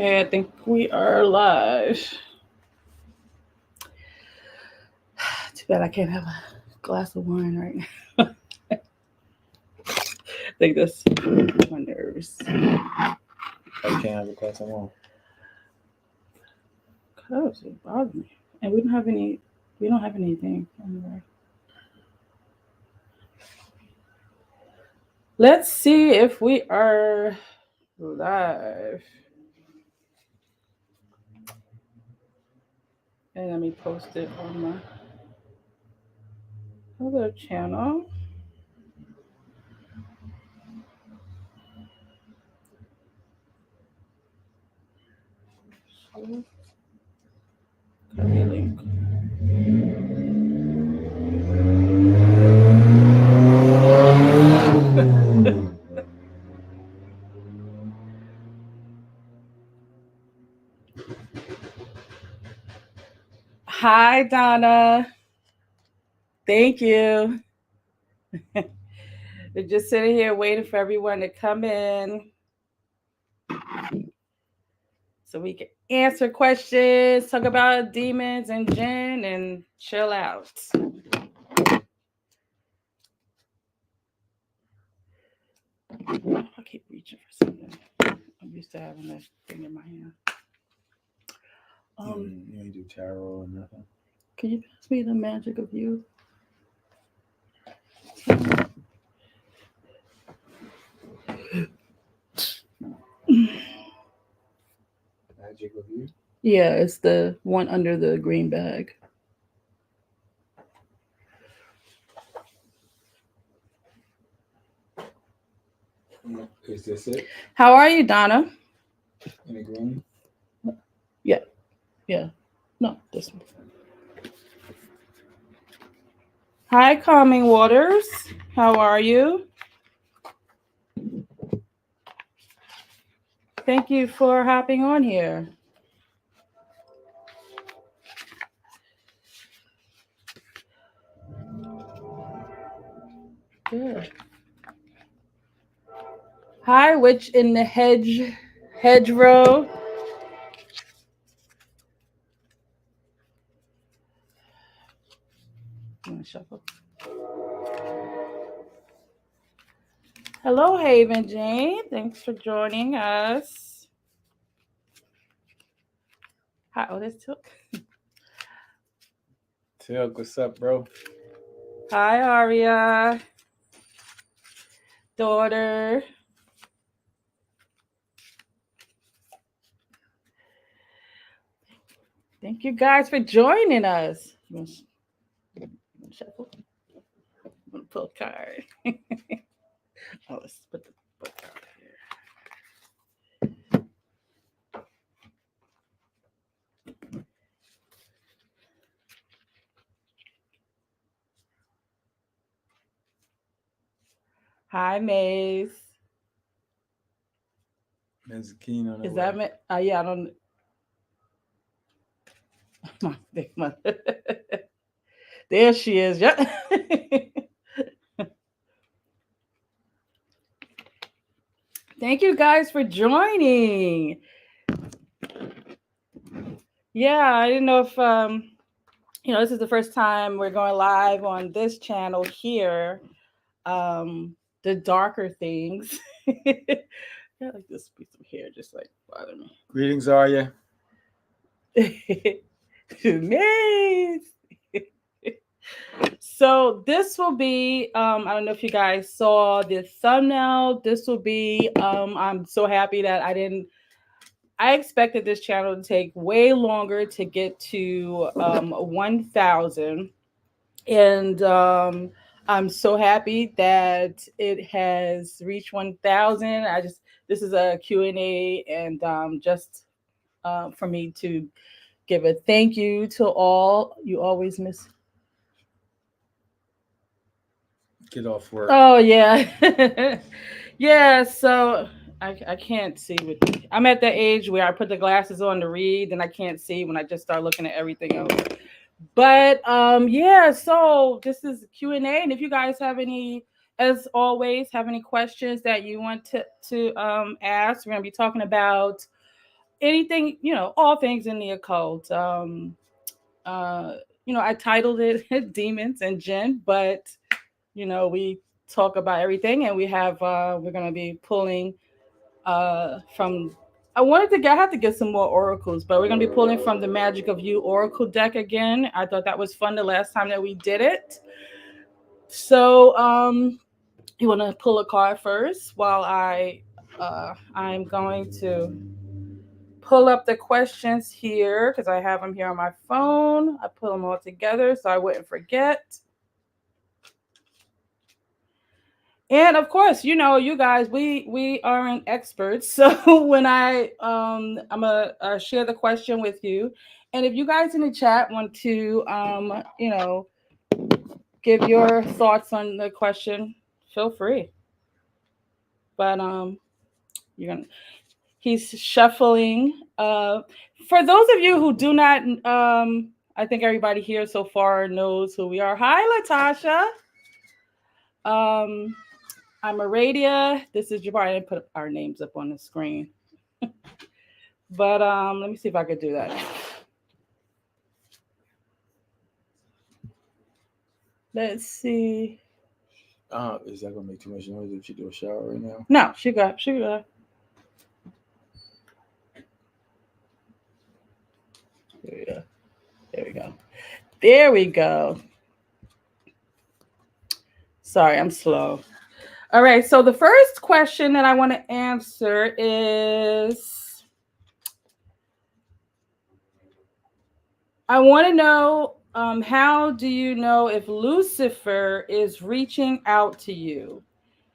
Okay, I think we are live. Too bad I can't have a glass of wine right now. I think that's my nerves. I can't have a glass of wine. Cause it bothers me. And we don't have anything anyway. Let's see if we are live. And let me post it on my other channel. Copy link. Hi, Donna. Thank you. We're just sitting here waiting for everyone to come in so we can answer questions, talk about demons and Jinn, and chill out. I keep reaching for something. I'm used to having that thing in my hand. You ain't do tarot or nothing. Can you pass me the magic of you? Magic of you? Yeah, it's the one under the green bag. Is this it? How are you, Donna? In the green? Yeah. No, this one. Hi, Calming Waters. How are you? Thank you for hopping on here. Good. Hi, witch in the hedgerow. I'm gonna shuffle. Hello, Haven Jane. Thanks for joining us. Hi, oh, this took. Tilk, what's up, bro? Hi, Aria. Daughter. Thank you guys for joining us. You want to shuffle? I'm gonna pull a card. Oh, let's put the book out here. Hi, Maze. Ms. Keen on the Is way. that me? Yeah, I don't. My big mother. There she is. Yep. Thank you guys for joining. Yeah, I didn't know if this is the first time we're going live on this channel here. The darker things. Yeah, like this piece of hair just like bother me. Greetings, Arya. Nice. So this will be I don't know if you guys saw the thumbnail. This will be I'm so happy that I expected this channel to take way longer to get to 1,000, and I'm so happy that it has reached 1,000. This is a Q&A, and just for me to give a thank you to all. You always miss. Get off work. Oh yeah, yeah. So I can't see with. I'm at that age where I put the glasses on to read, and I can't see when I just start looking at everything else. But yeah. So this is Q&A, and if you guys have any, as always, have any questions that you want to ask, we're gonna be talking about anything, all things in the occult. Uh, I titled it Demons and Jinn, but we talk about everything, and we're gonna be pulling from. I have to get some more oracles, but we're gonna be pulling from the Magic of You Oracle deck again. I thought that was fun the last time that we did it. So, you want to pull a card first while I'm going to pull up the questions here because I have them here on my phone. I put them all together so I wouldn't forget. And of course, you guys, we aren't experts. So when I'm gonna share the question with you, and if you guys in the chat want to give your thoughts on the question, feel free. But you're gonna he's shuffling. For those of you who do not, I think everybody here so far knows who we are. Hi, Latasha. Um, I'm Aradia. This is Jabari. I didn't put our names up on the screen. But let me see if I could do that. Let's see. Is that gonna make too much noise if you do a shower right now? No, she got. She got. There we go. There we go. There we go. Sorry, I'm slow. All right. So the first question that I want to answer is I want to know how do you know if Lucifer is reaching out to you?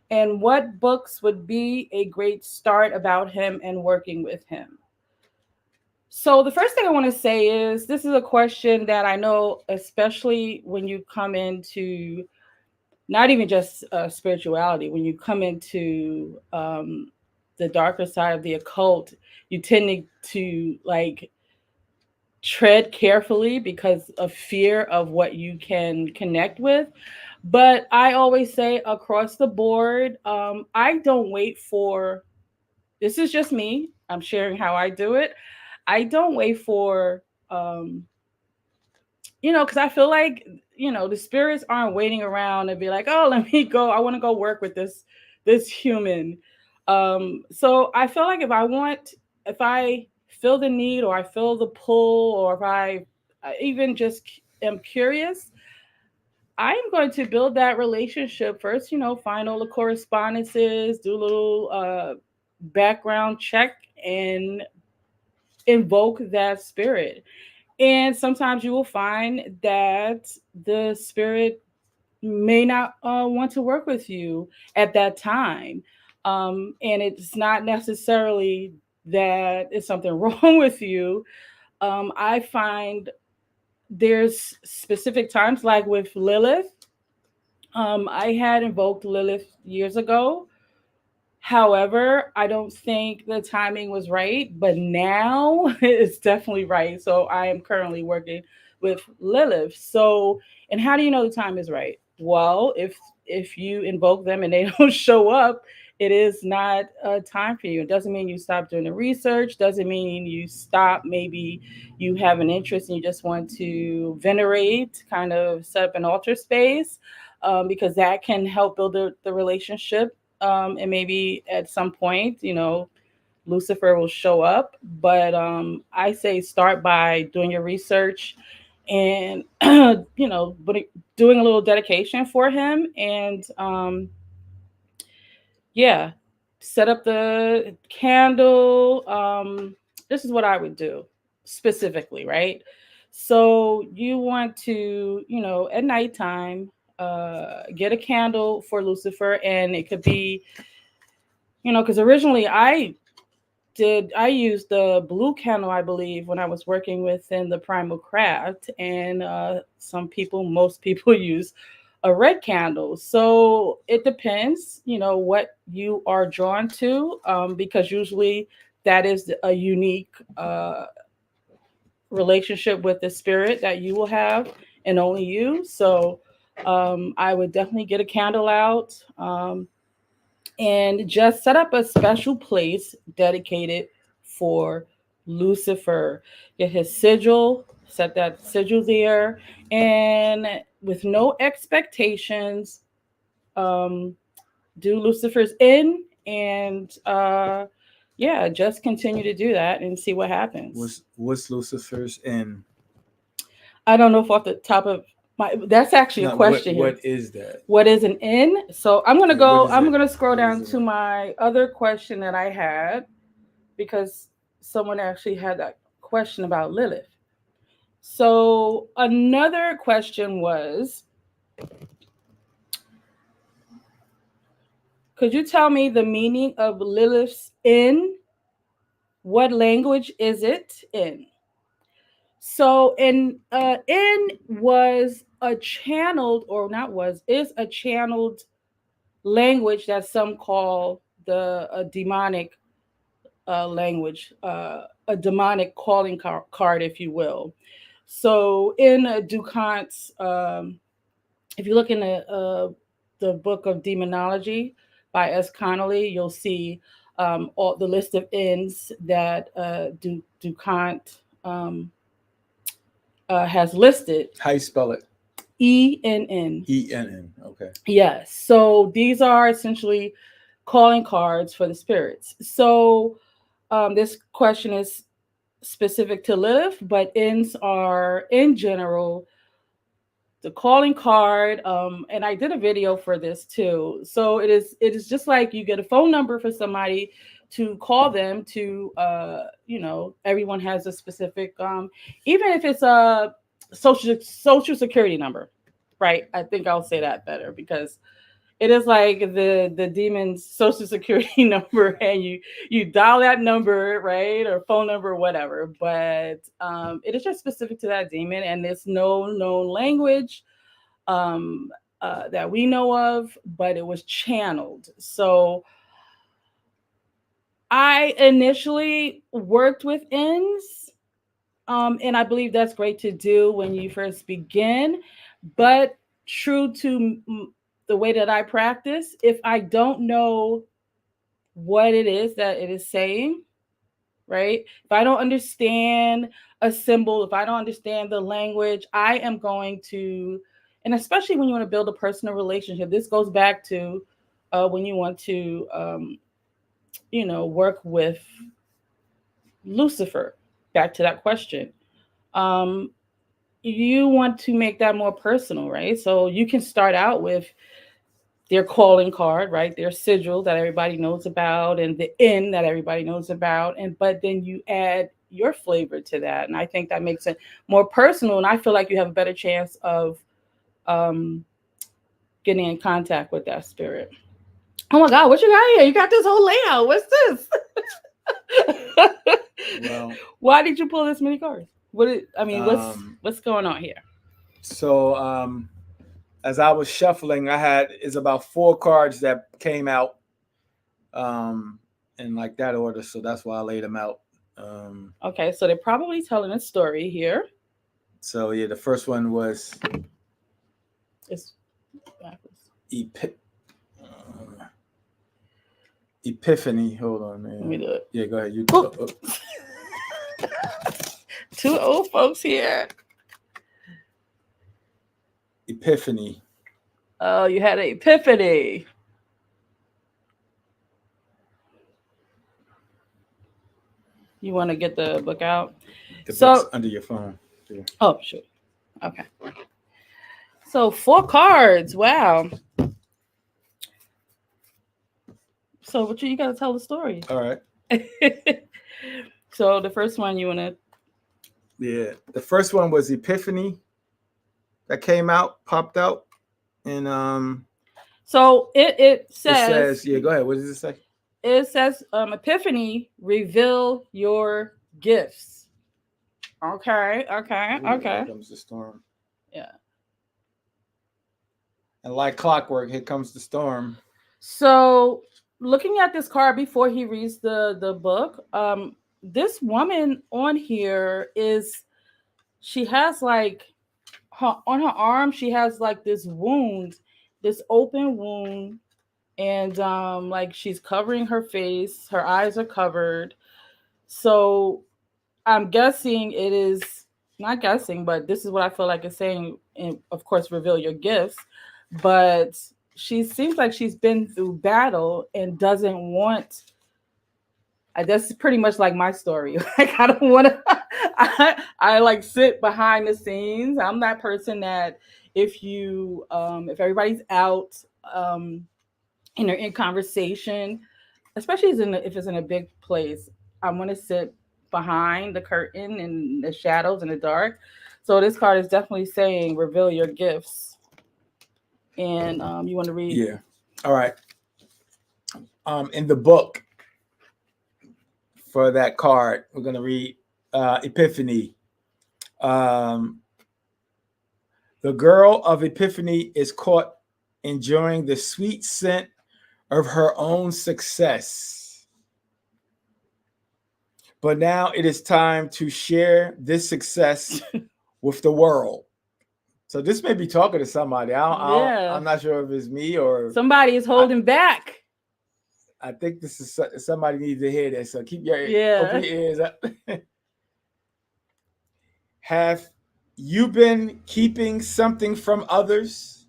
And what books would be a great start about him and working with him? So, the first thing I want to say is this is a question that I know, especially when you come into not even just spirituality, when you come into the darker side of the occult, you tend to like tread carefully because of fear of what you can connect with. But I always say across the board, I don't wait for this is just me. I'm sharing how I do it. I don't wait for because I feel like the spirits aren't waiting around and be like, oh, let me go. I want to go work with this human. So I feel like if I feel the need or I feel the pull or if I even just am curious, I am going to build that relationship first. Find all the correspondences, do a little background check, and invoke that spirit. And sometimes you will find that the spirit may not want to work with you at that time. And it's not necessarily that it's something wrong with you. I find there's specific times, like with Lilith. I had invoked Lilith years ago. However, I don't think the timing was right, but now it's definitely right. So I am currently working with Lilith. So, and how do you know the time is right? Well, if you invoke them and they don't show up, it is not a time for you. It doesn't mean you stop doing the research. Doesn't mean you stop. Maybe you have an interest and you just want to venerate, kind of set up an altar space, because that can help build the relationship, and maybe at some point, Lucifer will show up. But I say start by doing your research and but doing a little dedication for him, and yeah, set up the candle. This is what I would do specifically, right? So you want to, at nighttime, get a candle for Lucifer, and it could be, because originally I used the blue candle, I believe, when I was working within the primal craft, and most people use a red candle. So it depends, what you are drawn to, because usually that is a unique relationship with the spirit that you will have, and only you. So I would definitely get a candle out. And just set up a special place dedicated for Lucifer. Get his sigil, set that sigil there, and with no expectations, um, do Lucifer's in, and yeah, just continue to do that and see what happens. What's Lucifer's in? I don't know if off the top of my, that's actually a No, question here. what is that? What is an in? So I'm gonna Yeah, what go. is I'm it? gonna scroll What is down it? to my other question that I had because someone actually had that question about Lilith. So another question was, could you tell me the meaning of Lilith's in? What language is it in? So in was a channeled, or not was, is a channeled language that some call the a demonic language, a demonic calling card, if you will. So in Ducant's, if you look in the book of demonology by S. Connolly, you'll see all the list of ends that Ducant um, has listed. How you spell it? ENN. ENN. Okay. Yes. So these are essentially calling cards for the spirits. So this question is specific to Lilith, but ends are in general the calling card. And I did a video for this too. So it is just like you get a phone number for somebody to call them to everyone has a specific even if it's a social security number, right? I think I'll say that better because it is like the demon's social security number, and you dial that number, right, or phone number or whatever, but it is just specific to that demon, and there's no known language um, that we know of, but it was channeled. So I initially worked with ends, and I believe that's great to do when you first begin, but true to the way that I practice, if I don't know what it is that it is saying, right? If I don't understand a symbol, if I don't understand the language, I am going to, and especially when you want to build a personal relationship, this goes back to when you want to, work with Lucifer. Back to that question. Um, you want to make that more personal, right? So you can start out with their calling card, right? Their sigil that everybody knows about, and the in that everybody knows about, and but then you add your flavor to that, and I think that makes it more personal. And I feel like you have a better chance of um, getting in contact with that spirit. Oh my God, what you got here? You got this whole layout. What's this? Well, Why did you pull this many cards? I mean, um, what's going on here? so as I was shuffling, I had is about 4 cards that came out in like that order, so that's why I laid them out. Okay, so they're probably telling a story here. So yeah, the first one was It's backwards. Epi- Epiphany. Hold on, Let me man. do it. Yeah, go ahead. You. Two old folks here. Epiphany. Oh, you had an epiphany. You want to get the book out? The book's So, under your phone. Yeah. oh, sure. Okay. So, 4 cards. Wow. So, what you got to tell the story. All right. So, the first one you want to. Yeah. The first one was Epiphany that came out, popped out, and So, it it says, says, yeah, go ahead. What does it say? Epiphany, reveal your gifts. Okay. Okay. Ooh, Okay. here comes the storm. Yeah. And like clockwork, here comes the storm. So, looking at this card before he reads the book, this woman on here is, she has like on her arm, she has like this wound, this open wound, and like she's covering her face, her eyes are covered. So I'm guessing it is not guessing, but this is what I feel like it's saying. And of course, reveal your gifts. But she seems like she's been through battle and doesn't want. That's pretty much like my story. Like I don't want to. I like sit behind the scenes. I'm that person that if everybody's out um, and they're in conversation, especially if it's in a big place, I want to sit behind the curtain in the shadows in the dark. So this card is definitely saying reveal your gifts. And you want to read? Yeah. All right. In the book for that card, we're gonna read Epiphany. Um, the girl of Epiphany is caught enjoying the sweet scent of her own success. But now it is time to share this success with the world. So this may be talking to somebody. Yeah. I'm not sure if it's me or Somebody is holding back. I think this is somebody needs to hear this. So open Yeah. your ears up. Have you been keeping something from others?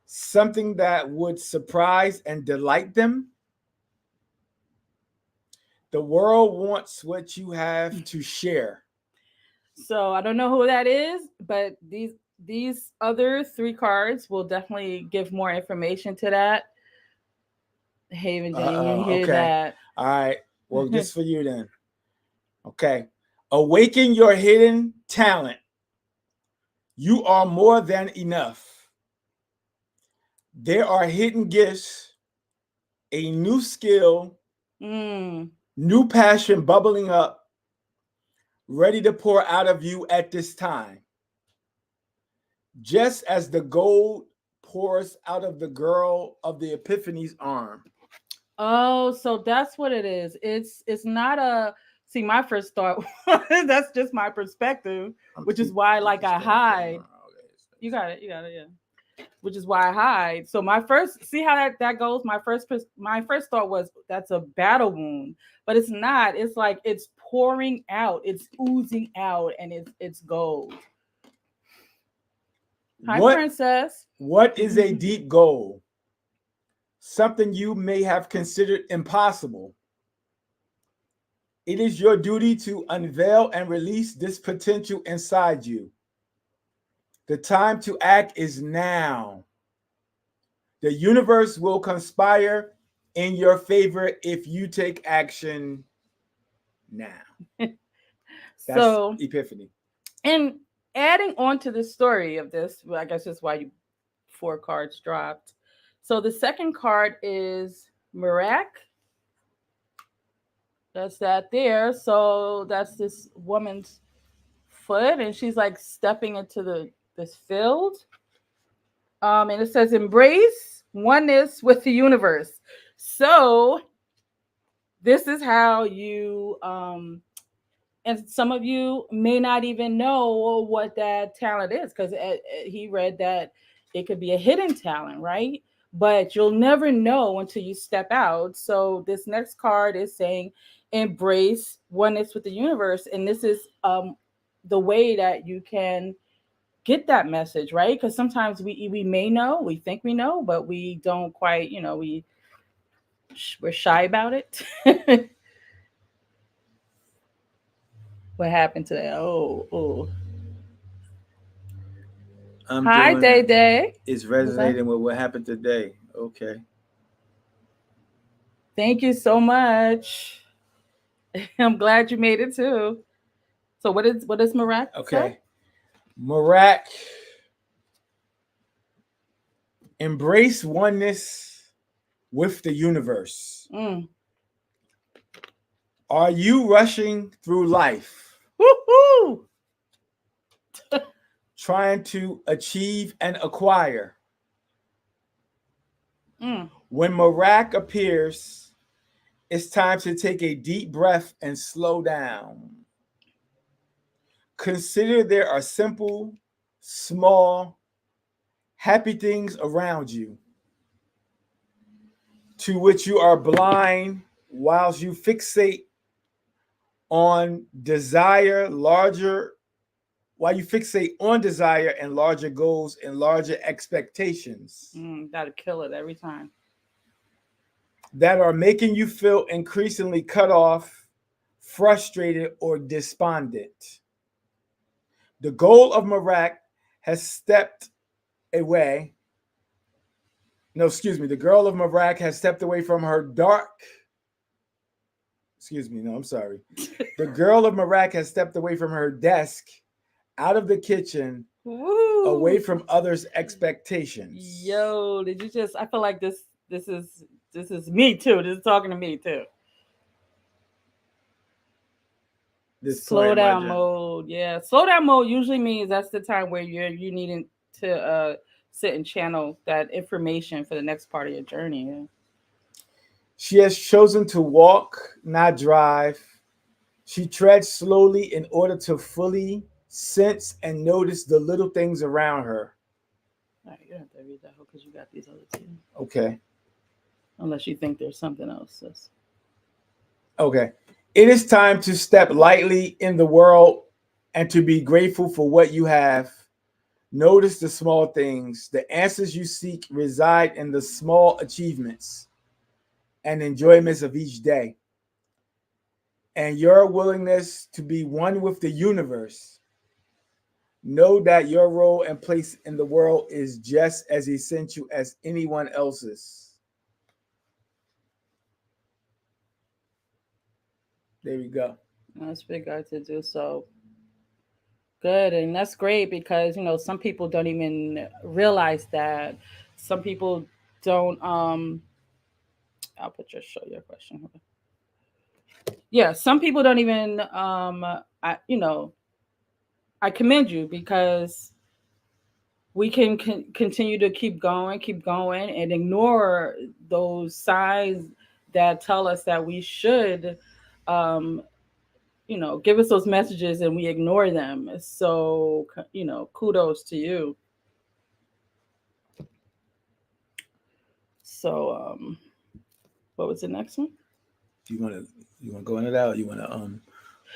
Something that would surprise and delight them? The world wants what you have to share. So I don't know who that is, but these other three cards will definitely give more information to that. Haven Jane, you hear Okay. that? All right. Well, this for you then. Okay. Awaken your hidden talent. You are more than enough. There are hidden gifts, a new skill, new passion bubbling up, ready to pour out of you at this time. Just as the gold pours out of the girl of the Epiphany's arm. Oh, so that's what it is. It's not a see my first thought that's just my perspective, which is why like I hide. You got it, yeah. Which is why I hide. So my first see how that goes. My first thought was that's a battle wound, but it's not. It's like it's pouring out, it's oozing out, and it's gold. Hi, princess. What is a deep goal? Something you may have considered impossible. It is your duty to unveil and release this potential inside you. The time to act is now. The universe will conspire in your favor if you take action now. That's Epiphany. And adding on to the story of this, well, I guess that's why you 4 cards dropped. So the second card is Mirak. That's that there. So that's this woman's foot, and she's like stepping into this field. And it says embrace oneness with the universe. So this is how you and some of you may not even know what that talent is because he read that it could be a hidden talent, right? But you'll never know until you step out. So this next card is saying embrace oneness with the universe, and this is the way that you can get that message, right? Because sometimes we may know, we think we know, but we don't quite, we're shy about it. What happened to that? Oh. Hi, Day Day. It's resonating with what happened today. Okay. Thank you so much. I'm glad you made it too. So what is Marak? Okay. Marak, embrace oneness with the universe. Are you rushing through life? Woohoo! Trying to achieve and acquire. When Marak appears, it's time to take a deep breath and slow down. Consider there are simple, small, happy things around you to which you are blind whilst you fixate on desire, larger, while you fixate on desire and larger goals and larger expectations Gotta kill it every time. that are making you feel increasingly cut off, frustrated, or despondent. The goal of Marak has stepped away. No, excuse me. The girl of Marak has stepped away from her dark. Excuse me. No, I'm sorry. The girl of Marak has stepped away from her desk, out of the kitchen, away Woo! from others' expectations. Yo, did you just? I feel like this is me too. This is talking to me too. This Slow point, my down journey. mode. Yeah, slow down mode usually means that's the time where you needing to sit and channel that information for the next part of your journey. Yeah. She has chosen to walk, not drive. She treads slowly in order to fully sense and notice the little things around her. All right, you don't have to read that whole because you got these other two. Okay. Unless you think there's something else. Okay. It is time to step lightly in the world and to be grateful for what you have. Notice the small things. The answers you seek reside in the small achievements and enjoyments of each day. And your willingness to be one with the universe. Know that your role and place in the world is just as essential as anyone else's. There we go. That's big guy to do so good, and that's great because some people don't even realize that. Some people don't. I'll put your show your question. Yeah, some people don't even. I commend you because we can continue to keep going, and ignore those signs that tell us that we should um give us those messages and we ignore them. So, kudos to you. So, what was the next one? You want to go into that, or you want to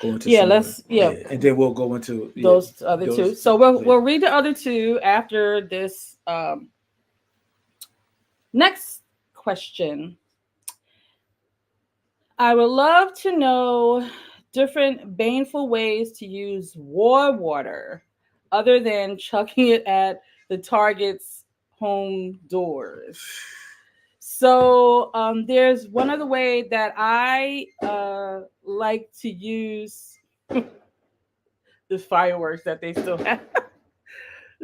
go into Yeah, some more? let's, Yeah, yeah, and then we'll go into those other two. those. So we'll Yeah. we'll read the other two after this next question. I would love to know different baneful ways to use war water other than chucking it at the target's home doors. So there's one other way that I like to use the fireworks that they still have.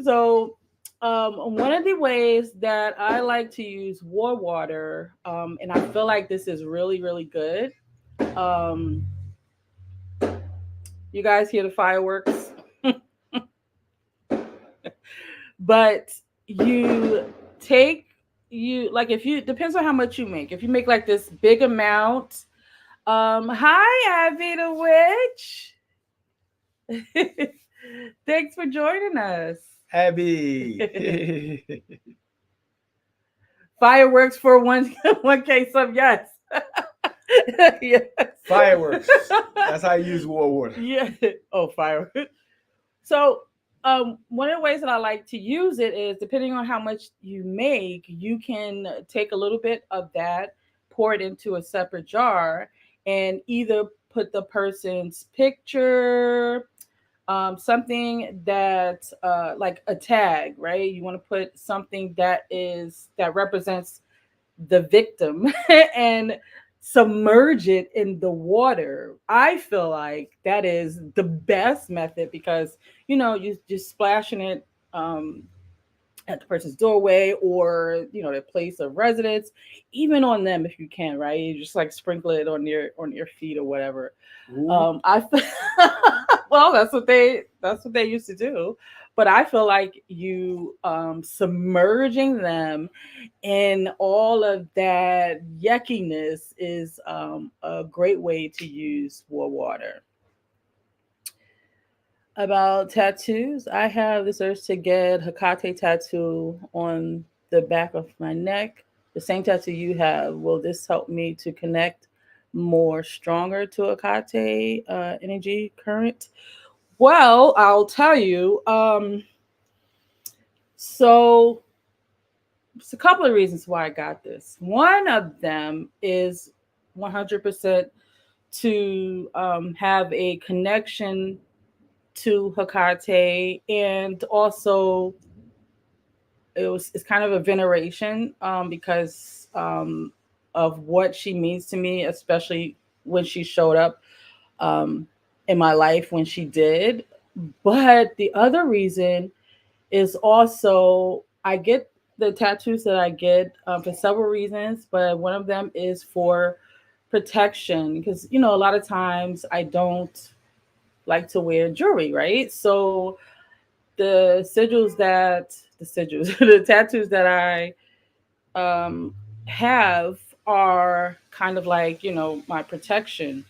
So one of the ways that I like to use war water, and I feel like this is really, really good. Um, you guys hear the fireworks, but you take you like if you depends on how much you make. If you make like this big amount, hi Abby the Witch. Thanks for joining us. Abby. Fireworks for one 1K sub, yes. Yes. Fireworks. That's how you use war water. Yeah. Oh, fireworks. So, one of the ways that I like to use it is depending on how much you make, you can take a little bit of that, pour it into a separate jar, and either put the person's picture, something that like a tag, right? You want to put something that represents the victim and submerge it in the water. I feel like that is the best method because you just splashing it at the person's doorway or their place of residence, even on them if you can, right? You just like sprinkle it on your feet or whatever. Ooh. I well, that's what they used to do, but I feel like you submerging them in all of that yuckiness is a great way to use war water. About tattoos, I have this urge to get Hekate tattoo on the back of my neck. The same tattoo you have. Will this help me to connect more stronger to Akate energy current? Well, I'll tell you. So it's a couple of reasons why I got this. One of them is 100% to have a connection to Hakate, and also it's kind of a veneration because of what she means to me, especially when she showed up um, in my life when she did. But the other reason is also I get the tattoos that I get for several reasons, but one of them is for protection because a lot of times I don't like to wear jewelry, right? So the sigils, the tattoos that I um, have are kind of like my protection.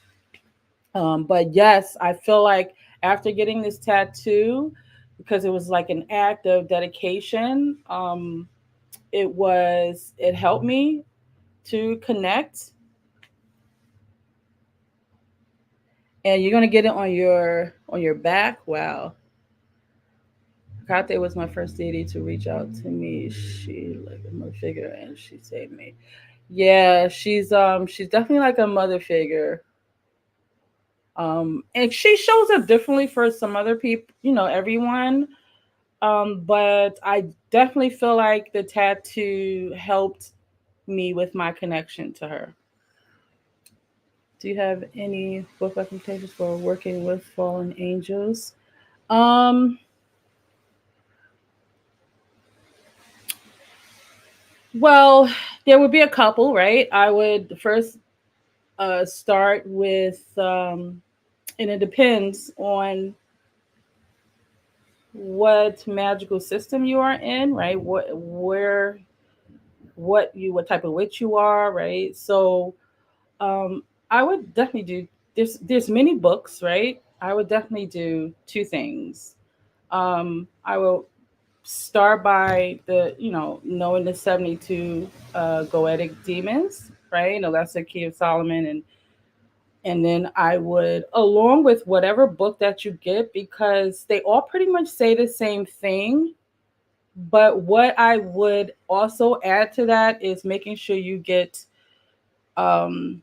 But yes, I feel like after getting this tattoo, because it was like an act of dedication, it helped me to connect. And you're gonna get it on your back. Wow. Kate was my first deity to reach out to me. She like a mother figure and she saved me. Yeah, she's definitely like a mother figure. And she shows up differently for some other people, everyone. But I definitely feel like the tattoo helped me with my connection to her. Do you have any book recommendations for working with fallen angels? Um, well, there would be a couple, right? I would first start with, and it depends on what magical system you are in, right? What type of witch you are, right? So um, I would definitely do. There's many books, right? I would definitely do two things. I will start by knowing the 72 goetic demons, right? No, that's the key of Solomon, and then I would, along with whatever book that you get, because they all pretty much say the same thing. But what I would also add to that is making sure you get um,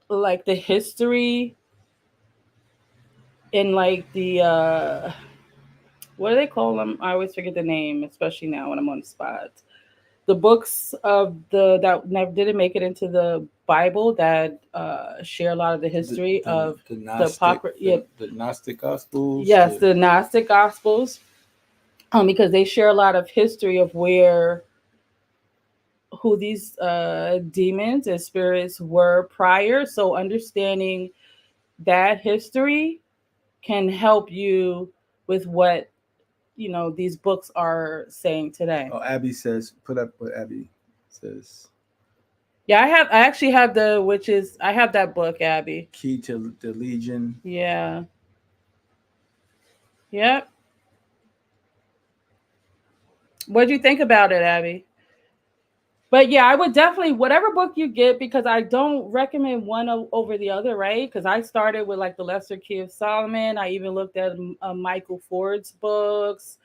like the history and like the what do they call them? I always forget the name, especially now when I'm on the spot. The books of the that never didn't make it into the Bible that share a lot of the history of the apocrypha. Yeah, the Gnostic Gospels. yes, the Gnostic Gospels, because they share a lot of history of who these demons and spirits were prior. So understanding that history can help you with what these books are saying today. Oh, Abby says, put up what Abby says. Yeah, I actually have the witches. I have that book, Abby. Key to the Legion. Yeah. Yep. What do you think about it, Abby? But yeah, I would definitely whatever book you get, because I don't recommend one over the other, right? Because I started with like the Lesser Key of Solomon. I even looked at Michael Ford's books.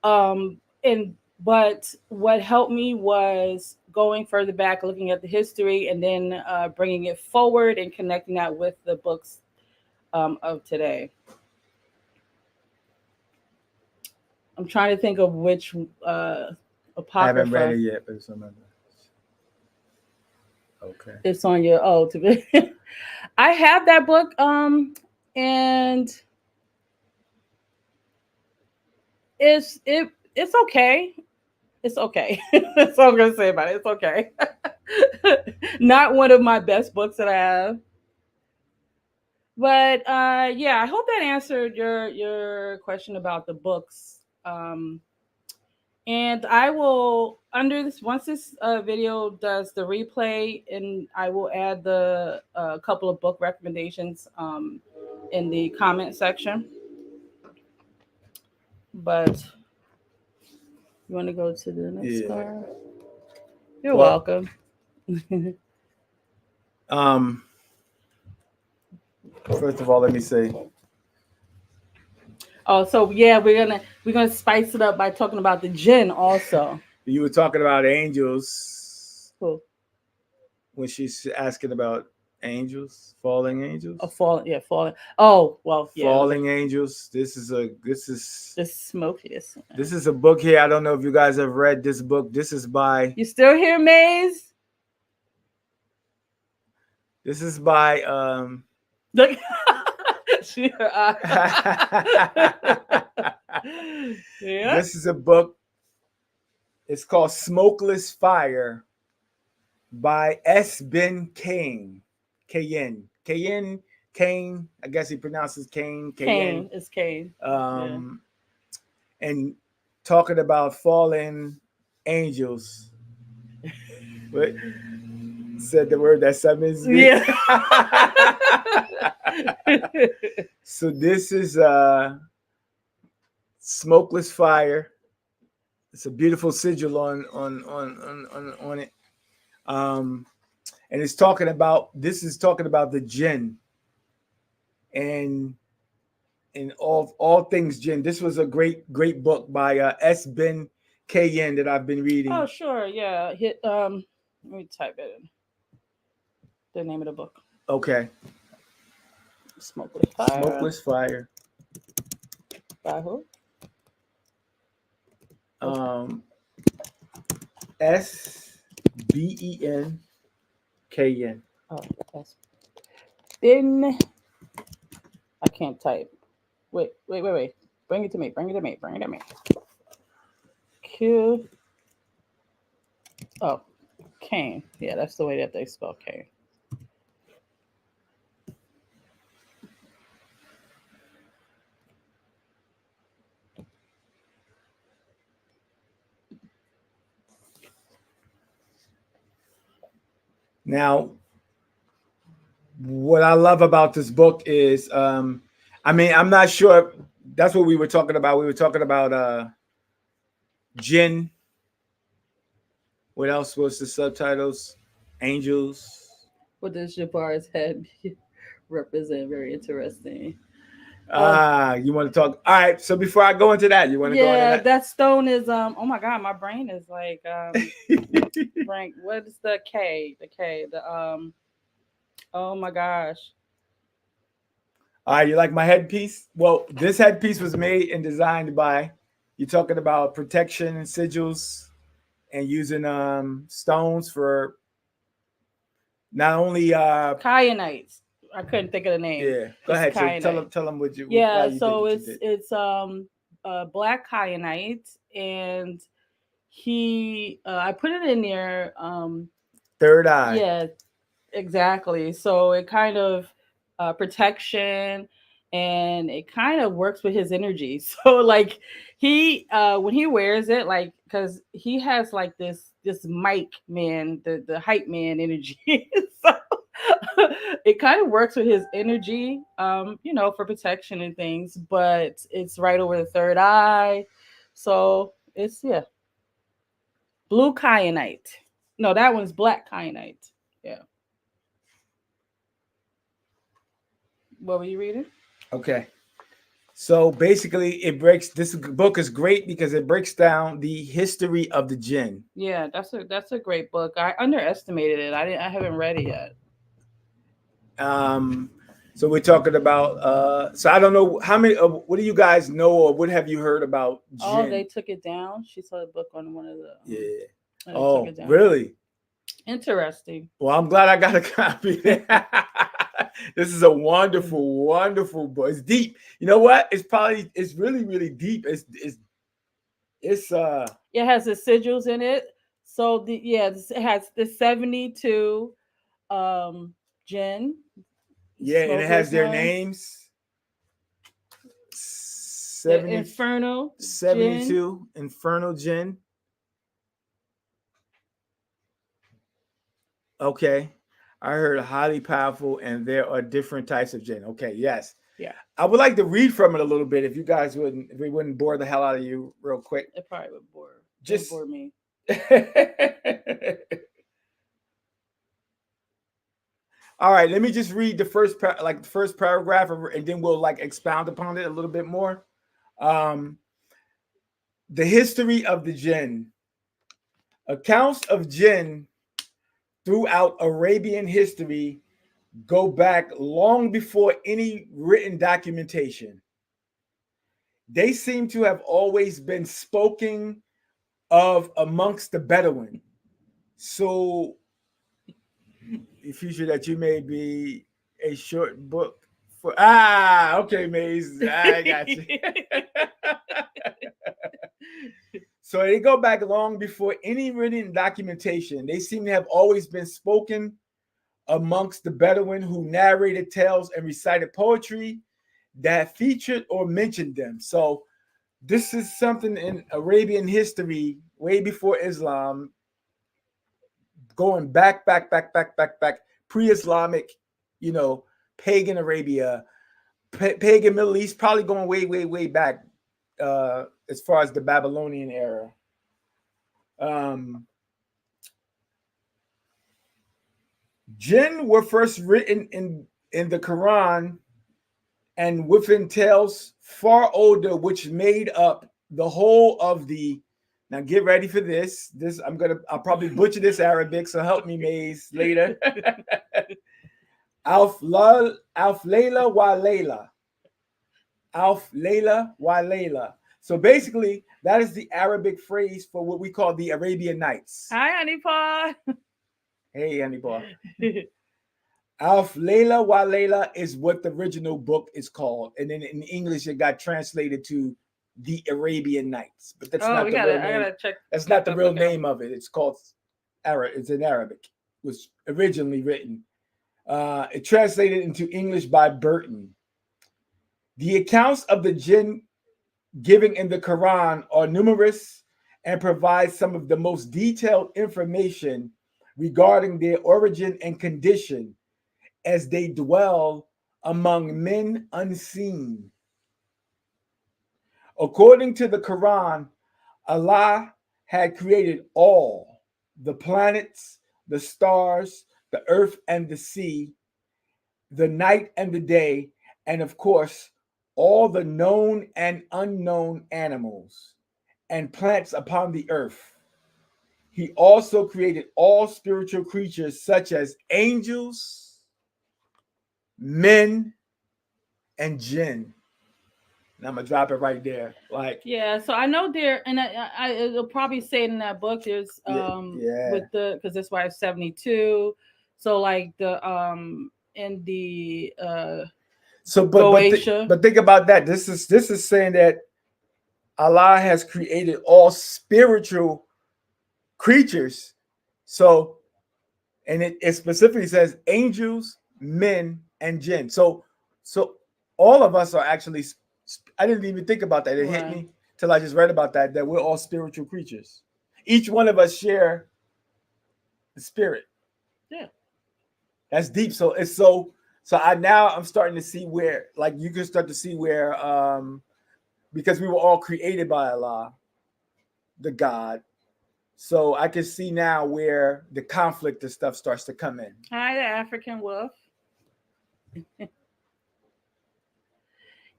And but what helped me was going further back, looking at the history, and then bringing it forward and connecting that with the books of today. I'm trying to think of which Haven't read apocrypha it yet, but it's on my list. Okay. it's on your to be. I have that book, and it's okay. It's okay. That's all I'm gonna say about it. It's okay. Not one of my best books that I have. But yeah, I hope that answered your question about the books. And I will, under this, once this video does the replay, and I will add the couple of book recommendations in the comment section. But you want to go to the next card? You're Well, welcome. Um, first of all, let me say Oh, so yeah, we're gonna spice it up by talking about the Jinn also. you were talking about angels Cool. when she's asking about angels, falling angels, A fall, yeah, falling. Oh, well, yeah. falling angels. This is The smokiest. this is a book here. I don't know if you guys have read this book. This is by You still here, Maze? this is by Look, she, yeah. this is a book. It's called Smokeless Fire by S. Ben Kane. Kayin. Kayin. Kane. I guess he pronounces Kane. Kayin. Kane is Kane. Yeah. And talking about fallen angels. What said the word that summons me? Yeah. So this is Smokeless Fire. It's a beautiful sigil on it. And it's talking about the Jinn and all things Jinn. This was a great book by S. Ben Kayen that I've been reading. Oh, sure. Yeah. Hit. Let me type it in. The name of the book. Okay. Smokeless Fire. Smokeless Fire. By who? SBEN Oh, that's Ben. I can't type. Wait. Bring it to me. Q. Oh, Kane. Yeah, that's the way that they spell Kane. Now, what I love about this book is, I mean, I'm not sure. That's what we were talking about. We were talking about Jinn. What else was the subtitles? Angels. What does Jabbar's head represent? Very interesting. You want to talk? All right. So before I go into that, you want to go into Yeah, that? that stone is oh my god, my brain is like Frank, what is the K? The K, oh my gosh. All right. You like my headpiece? Well, this headpiece was made and designed by. You're talking about protection and sigils, and using stones for not only Kyanites. I couldn't think of the name. yeah. Go It's ahead. So kyanite. tell them what you why Yeah, you did so what you did. it's black kyanite, and he I put it in there Third eye. yeah, exactly. So it kind of protection, and it kind of works with his energy. So like he when he wears it, like because he has like this mic man, the hype man energy. So it kind of works with his energy, for protection and things. But it's right over the third eye, so it's yeah, blue kyanite. No, that one's black kyanite. Yeah. What were you reading? Okay. So basically, this book is great because it breaks down the history of the Jinn. Yeah, that's a great book. I underestimated it. I haven't read it yet. So we're talking about. So I don't know how many. What do you guys know, or what have you heard about Oh, Jinn? they took it down. She saw the book on one of the. Yeah. And they Oh, took it down. really? Interesting. Well, I'm glad I got a copy. This is a wonderful book. It's deep. You know what? It's really deep. It's It has the sigils in it. So it has the 72 Jinn, yeah, and it has smokeless their ones. names. The Infernal 72 Jinn. Infernal Jinn. Okay. I heard highly powerful, and there are different types of Jinn. Okay, yes. Yeah. I would like to read from it a little bit if you guys wouldn't, if we wouldn't bore the hell out of you real quick. It probably would bore. Just bore me. All right, let me just read the the first paragraph, and then we'll like expound upon it a little bit more. Um, the history of the jinn. Accounts of jinn throughout Arabian history go back long before any written documentation. They seem to have always been spoken of amongst the Bedouin. So, the future that you may be a short book for. Okay, Maze. I got you. So they go back long before any written documentation. They seem to have always been spoken amongst the Bedouin who narrated tales and recited poetry that featured or mentioned them. So this is something in Arabian history, way before Islam, going back, pre-Islamic, you know, pagan Arabia, pagan Middle East, probably going way back as far as the Babylonian era. Jinn were first written in the Quran and within tales far older, which made up the whole of the. Now get ready for this. I'll probably butcher this Arabic, so help me, Maze, later. Alf Layla wa Layla. Alf Layla wa Layla. So basically, that is the Arabic phrase for what we call the Arabian Nights. Hi, honey paw. Hey, honey paw. Alf Layla wa Layla is what the original book is called, and then in English it got translated to the Arabian Nights. But that's not the real name. I gotta check. That's not the real name of it. It's called It's in Arabic. It was originally written. It translated into English by Burton. The accounts of the jinn given in the Quran are numerous and provide some of the most detailed information regarding their origin and condition as they dwell among men unseen. According to the Quran, Allah had created all the planets, the stars, the earth and the sea, the night and the day, and of course, all the known and unknown animals and plants upon the earth. He also created all spiritual creatures such as angels, men, and jinn. And I'm gonna drop it right there. Like, yeah, so I know there, and it'll probably say it in that book. There's with the, because that's why it's 72. So like the in the so but think about that. This is saying that Allah has created all spiritual creatures. So, and it specifically says angels, men, and jinn. So all of us are actually. I didn't even think about that. It hit me till I just read about that we're all spiritual creatures. Each one of us share the spirit. Yeah, that's deep. So I'm starting to see where, like, you can start to see where because we were all created by Allah, the God. So I can see now where the conflict and stuff starts to come in. Hi, the African wolf.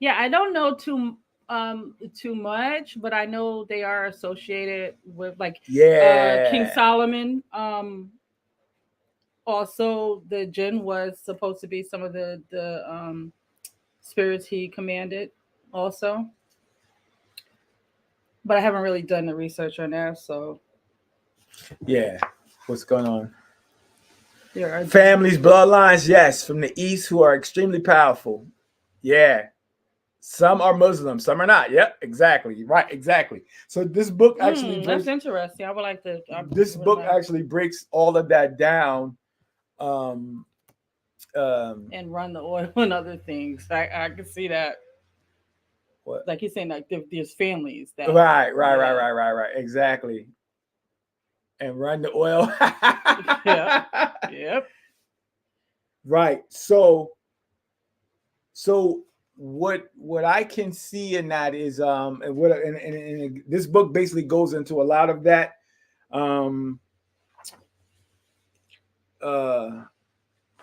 Yeah, I don't know too much, but I know they are associated with like King Solomon. Also, the jinn was supposed to be some of the spirits he commanded. Also, but I haven't really done the research on that. So, yeah, what's going on? Families, bloodlines, yes, from the east who are extremely powerful. Yeah. Some are Muslim, some are not. Yep, exactly. Right, exactly. So this book actually that's interesting. I would like to. This book actually breaks all of that down. And run the oil and other things. I can see that. What? Like he's saying, like there's families that. Right. Exactly. And run the oil. Yep. Right. So what I can see in that is and this book basically goes into a lot of that.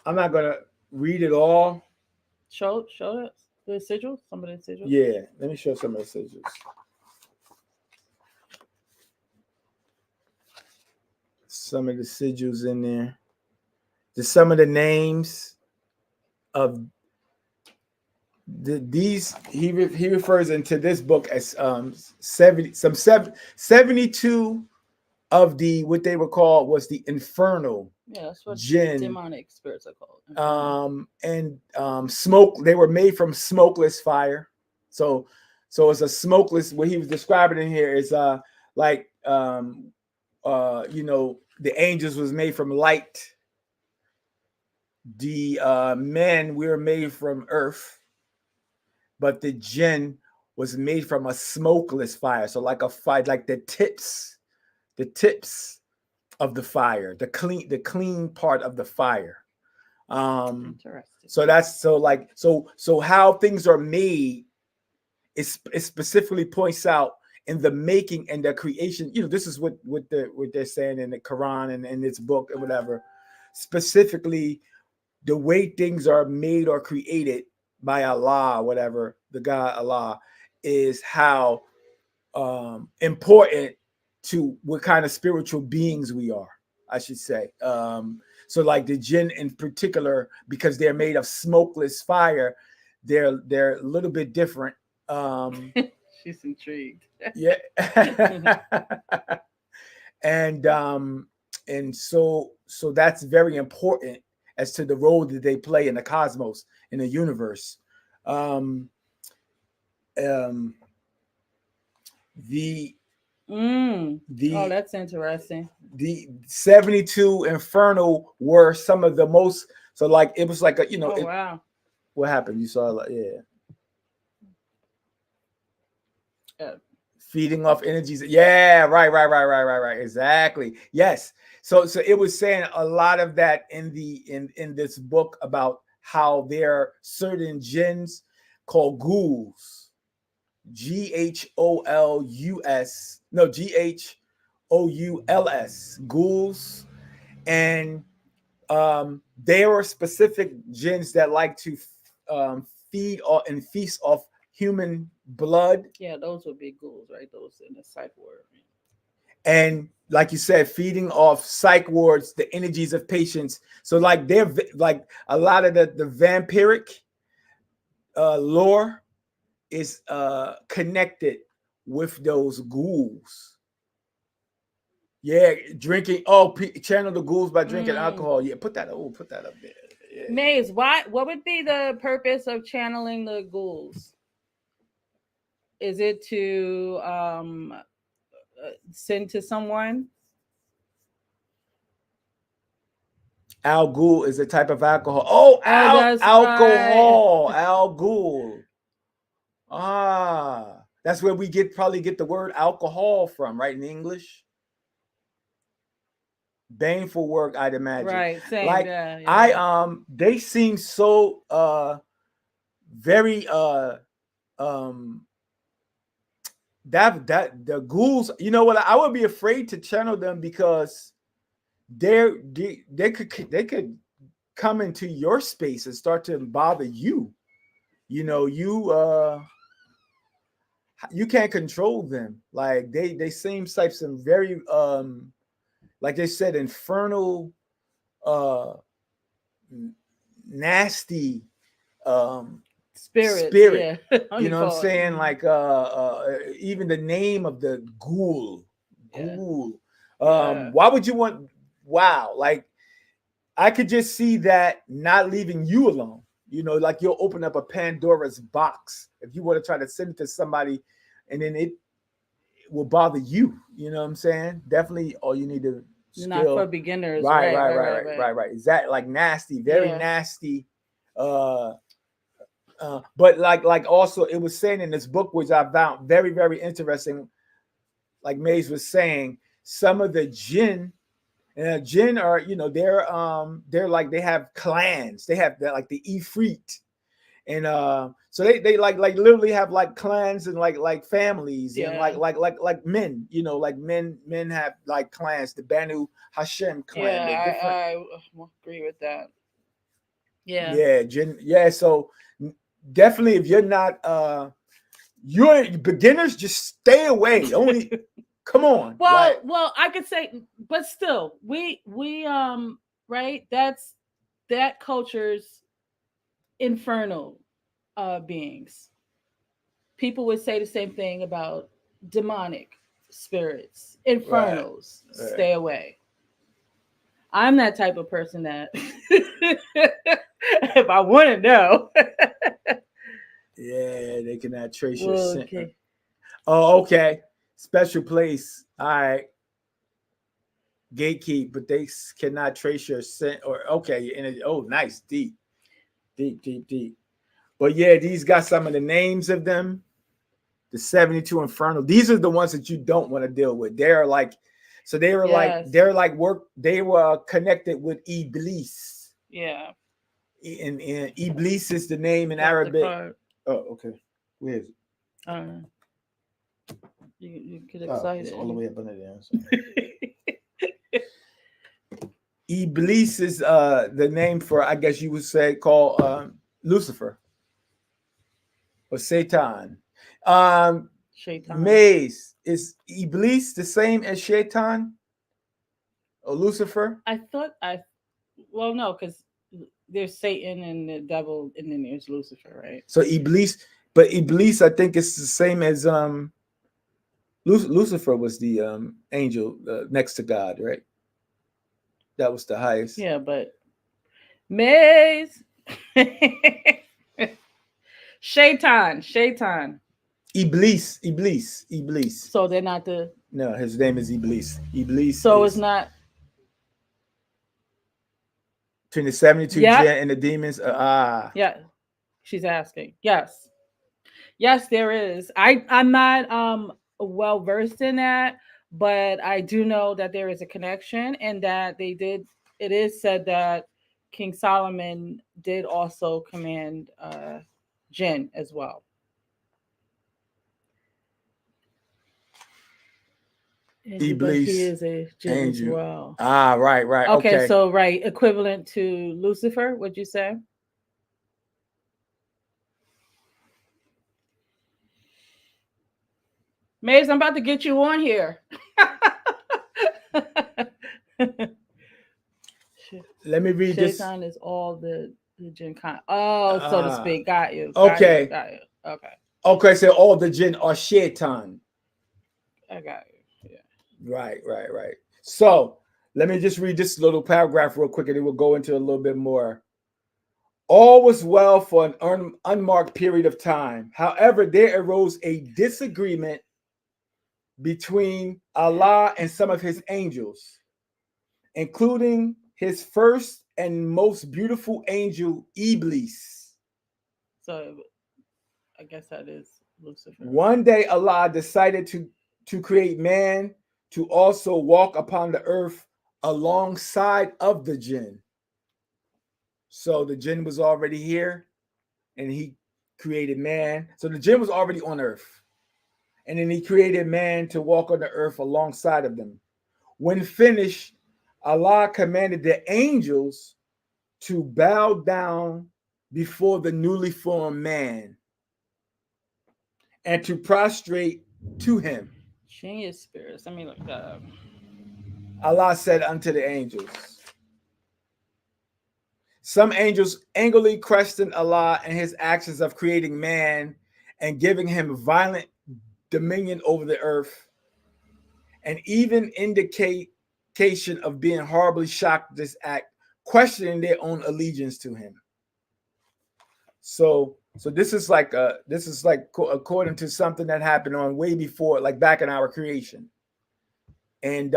I'm not gonna read it all. Show us the sigils. Some of the sigils. Yeah, let me show some of the sigils. Some of the sigils in there. Just some of the names of these. He refers into this book as 72 of the what they were called was the infernal Yeah, that's what the Jinn. demonic spirits are called. Infernal. And smoke. They were made from smokeless fire. So it's a smokeless. What he was describing in here is like the angels was made from light. The men we were made from earth, but the Jinn was made from a smokeless fire. So like a fire, like the tips of the fire, the clean part of the fire. Interesting. So that's so how things are made. It specifically points out in the making and the creation. This is what they're saying in the Quran and in its book or whatever. Specifically, the way things are made or created by Allah, whatever the God Allah, is how important to what kind of spiritual beings we are, I should say. So like the Jinn in particular, because they're made of smokeless fire, they're a little bit different. She's intrigued. Yeah. and so that's very important as to the role that they play in the cosmos, in the universe. Um, um, the Oh, the that's interesting. the 72 infernal were some of the most. So like it was like Oh wow. what happened? You saw like Yeah. feeding off energies. Yeah, right. Exactly. Yes. So it was saying a lot of that in this book about how there are certain jinns called ghouls. GHOLUS. No, GHOULS. Ghouls. And there are specific jinns that like to feed and feast off human blood. Yeah, those would be ghouls, right? Those in the psych word. And like you said, feeding off psych wards, the energies of patients. So like they're like a lot of the vampiric lore is connected with those ghouls. Yeah, drinking. Oh, channel the ghouls by drinking alcohol. Yeah, put that up there. Yeah. Maze, what would be the purpose of channeling the ghouls? Is it to send to someone? Al Ghul is a type of alcohol. Oh, that's alcohol. right. Al Ghul. That's where we probably get the word alcohol from, right? In English. Baneful work, I'd imagine. Right, same. Like yeah. they seem so very that the ghouls. You know what? I would be afraid to channel them because they could come into your space and start to bother you. You can't control them. Like they seem like some very like they said, infernal nasty Spirits. spirit. Yeah. You know what I'm saying? Like even the name of the ghoul. Ghoul. Yeah. Why would you want wow? Like I could just see that not leaving you alone. Like you'll open up a Pandora's box if you want to try to send it to somebody, and then it will bother you. You know what I'm saying? Definitely, all you need to not for beginners. Right. Is that like nasty? Very nasty. But like also, it was saying in this book, which I found very very interesting. Like Maze was saying, some of the jinn. And Jinn are, they're like they have clans. They have like the Ifrit, and so they like literally have like clans and like families and like men. Like men have like clans. The Banu Hashem clan. Yeah, I agree with that. Yeah. Yeah, yeah. So definitely, if you're not you're beginners, just stay away. Only come on, like Well, I could say, but still, we right. That's that culture's infernal beings. People would say the same thing about demonic spirits, right, infernals. right. Stay away. I'm that type of person that if I want to know, Yeah, they cannot trace your well, scent. okay. Oh, okay. Special place. All right. Gatekeep, but they cannot trace your scent. Or okay, and oh, nice, deep, deep, deep, deep. But yeah, these got some of the names of them. The 72 Infernal. These are the ones that you don't want to deal with. They're like, so Yes. they're like work. They were connected with Iblis, Yeah. and Iblis is the name in Got the Arabic. card. Oh, okay. Where is it? I don't know. You get Oh, it's excited. all the way up under there. So. Iblis is the name for, I guess you would say, called Lucifer or Satan. Um, Shaitan. Maze, is Iblis the same as Shaitan or Lucifer? I thought I well no, because there's Satan and the devil, and then there's Lucifer, right? So Iblis, but Iblis, I think it's the same as Lucifer was the angel next to God, right? That was the highest. Yeah, but Maze. Shaitan, Shaitan. Iblis. So they're not the. No, his name is Iblis. Iblis So it's is not. between the 72 Yep. jinn and the demons. Yeah. She's asking. Yes. Yes, there is. I'm not well versed in that, but I do know that there is a connection, and that they did. It is said that King Solomon did also command Jinn as well. But he Iblis, is a Jinn as angel. well. Right. Okay, Okay. so right, equivalent to Lucifer, would you say? Maze, I'm about to get you on here. Let me read this. Shaitan is all the jinn kind. Oh, so to Ah, speak. Got you. Got you. okay. Got you. Okay. Okay, so all the jinn are shaitan. I got you. Yeah. Right. So let me just read this little paragraph real quick and then we'll go into a little bit more. All was well for an unmarked period of time. However, there arose a disagreement between Allah and some of his angels, including his first and most beautiful angel, Iblis. So I guess that is Lucifer. One day, Allah decided to create man to also walk upon the earth alongside of the jinn. So the jinn was already here and he created man. So the jinn was already on earth. And then he created man to walk on the earth alongside of them. When finished, Allah commanded the angels to bow down before the newly formed man and to prostrate to him. Genius spirits. Let me look that up. Allah said unto the angels. Some angels angrily questioned Allah and his actions of creating man and giving him violent dominion over the earth, and even indication of being horribly shocked at this act, questioning their own allegiance to him. So this is like according to something that happened on way before, like back in our creation. And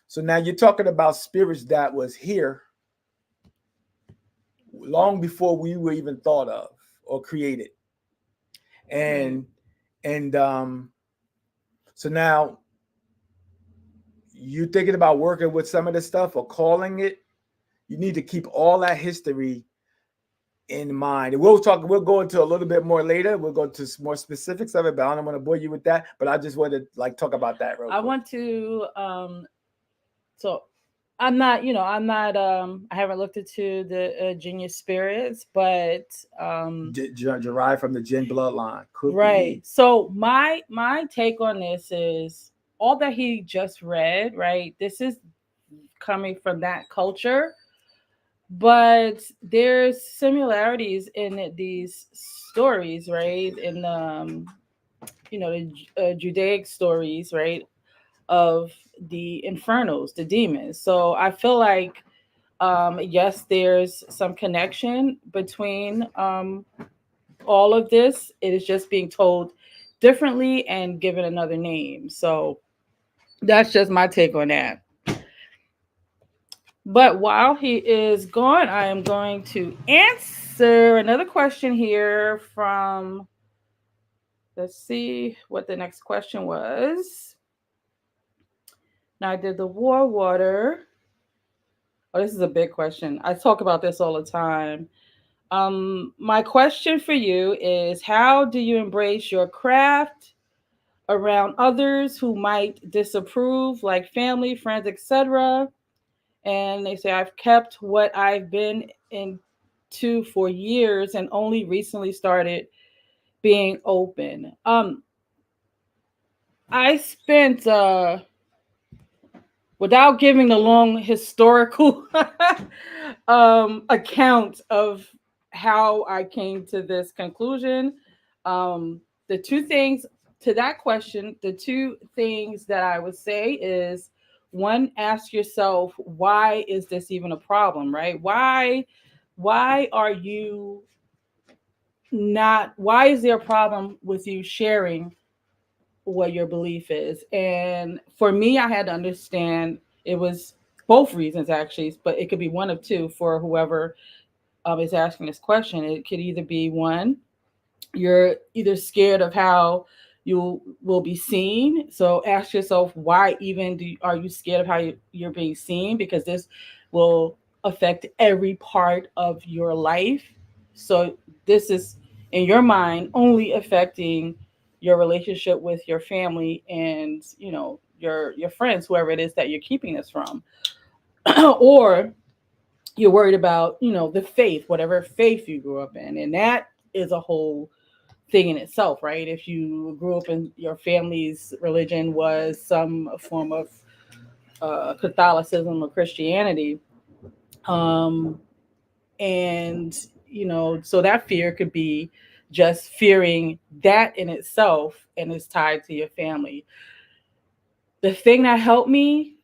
so now you're talking about spirits that was here long before we were even thought of or created. And so now you thinking about working with some of this stuff or calling it, you need to keep all that history in mind. And we'll go into a little bit more later. We'll go into some more specifics of it, but I don't want to bore you with that. But I just wanted to like talk about that real I quick. want to so I'm not, I'm not, I haven't looked into the genius spirits, but Derived from the Jinn bloodline. Could right. be. So my take on this is all that he just read, right? This is coming from that culture, but there's similarities in these stories, right? In the Judaic stories, right? Of the infernals, the demons. So I feel like yes, there's some connection between all of this. It is just being told differently and given another name. So that's just my take on that. But while he is gone, I am going to answer another question here from, let's see what the next question was. Now I did the war water. Oh, this is a big question. I talk about this all the time. My question for you is, how do you embrace your craft around others who might disapprove, like family, friends, etc.? And they say, I've kept what I've been into for years and only recently started being open. I spent without giving a long historical account of how I came to this conclusion. The two things to that question, the two things that I would say is, one, ask yourself, why is this even a problem, right? Why are you not, why is there a problem with you sharing what your belief is? And for me, I had to understand it was both reasons actually, but it could be one of two for whoever is asking this question. It could either be one, you're either scared of how you will be seen. So ask yourself, why even are you scared of how you're being seen? Because this will affect every part of your life. So this is, in your mind, only affecting your relationship with your family and your friends, whoever it is that you're keeping this from. Or you're worried about the faith, whatever faith you grew up in, and that is a whole thing in itself, right? If you grew up in your family's religion was some form of Catholicism or Christianity, um, and so that fear could be just fearing that in itself, and is tied to your family. The thing that helped me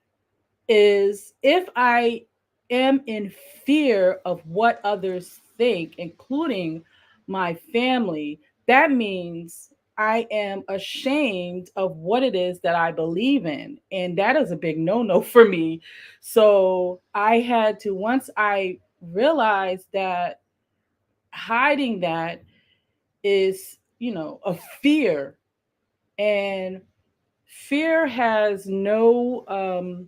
is, if I am in fear of what others think, including my family, that means I am ashamed of what it is that I believe in. And that is a big no no for me. So I had to, once I realized that hiding that is, a fear, and fear has no,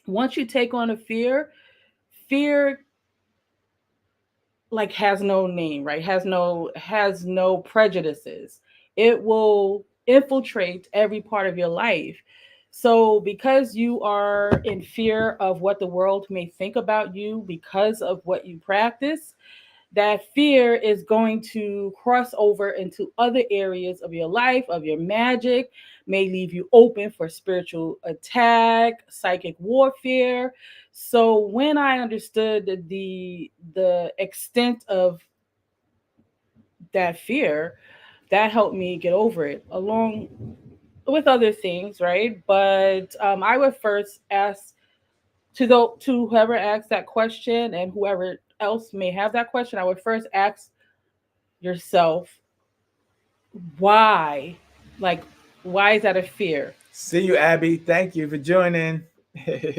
once you take on a fear, fear like has no name, right? Has no prejudices. It will infiltrate every part of your life. So because you are in fear of what the world may think about you because of what you practice, that fear is going to cross over into other areas of your life, of your magic, may leave you open for spiritual attack, psychic warfare. So when I understood the extent of that fear, that helped me get over it, along with other things, right? But I would first ask, to whoever asked that question, and whoever else may have that question, I would first ask yourself, why? Like, why is that a fear? See you, Abby. Thank you for joining.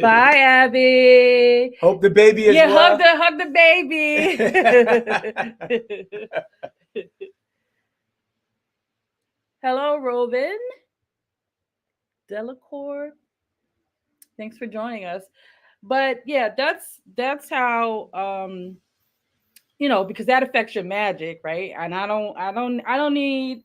Bye, Abby. Hope the baby is Yeah, hug well. the baby. Hello, Robin Delacour. Thanks for joining us. But yeah, that's how because that affects your magic, right? And I don't need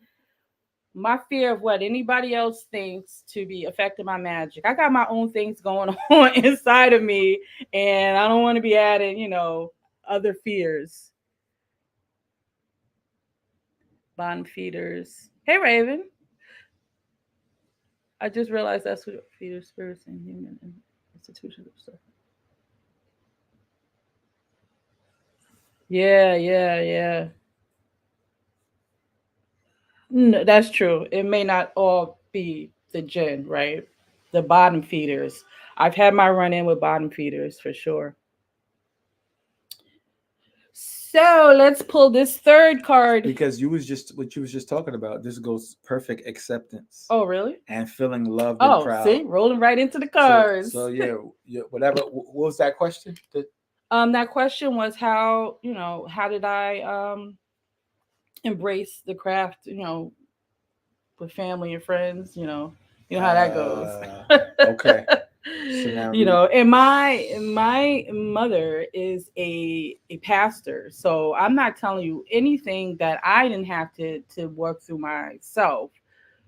my fear of what anybody else thinks to be affecting my magic. I got my own things going on inside of me, and I don't want to be adding, other fears. Bottom feeders. Hey, Raven. I just realized that's what feeder spirits and human institutions of stuff. Yeah, yeah, yeah. No, that's true. It may not all be the gin, right? The bottom feeders. I've had my run in with bottom feeders for sure. So let's pull this third card. Because you was just what you was just talking about. This goes perfect acceptance Oh, really? and feeling loved and Oh, proud. see, rolling right into the So cards. so yeah, whatever. What was that question? That question was how, how did I embrace the craft, with family and friends, you know how that goes. Okay. So now And my mother is a pastor, so I'm not telling you anything that I didn't have to work through myself.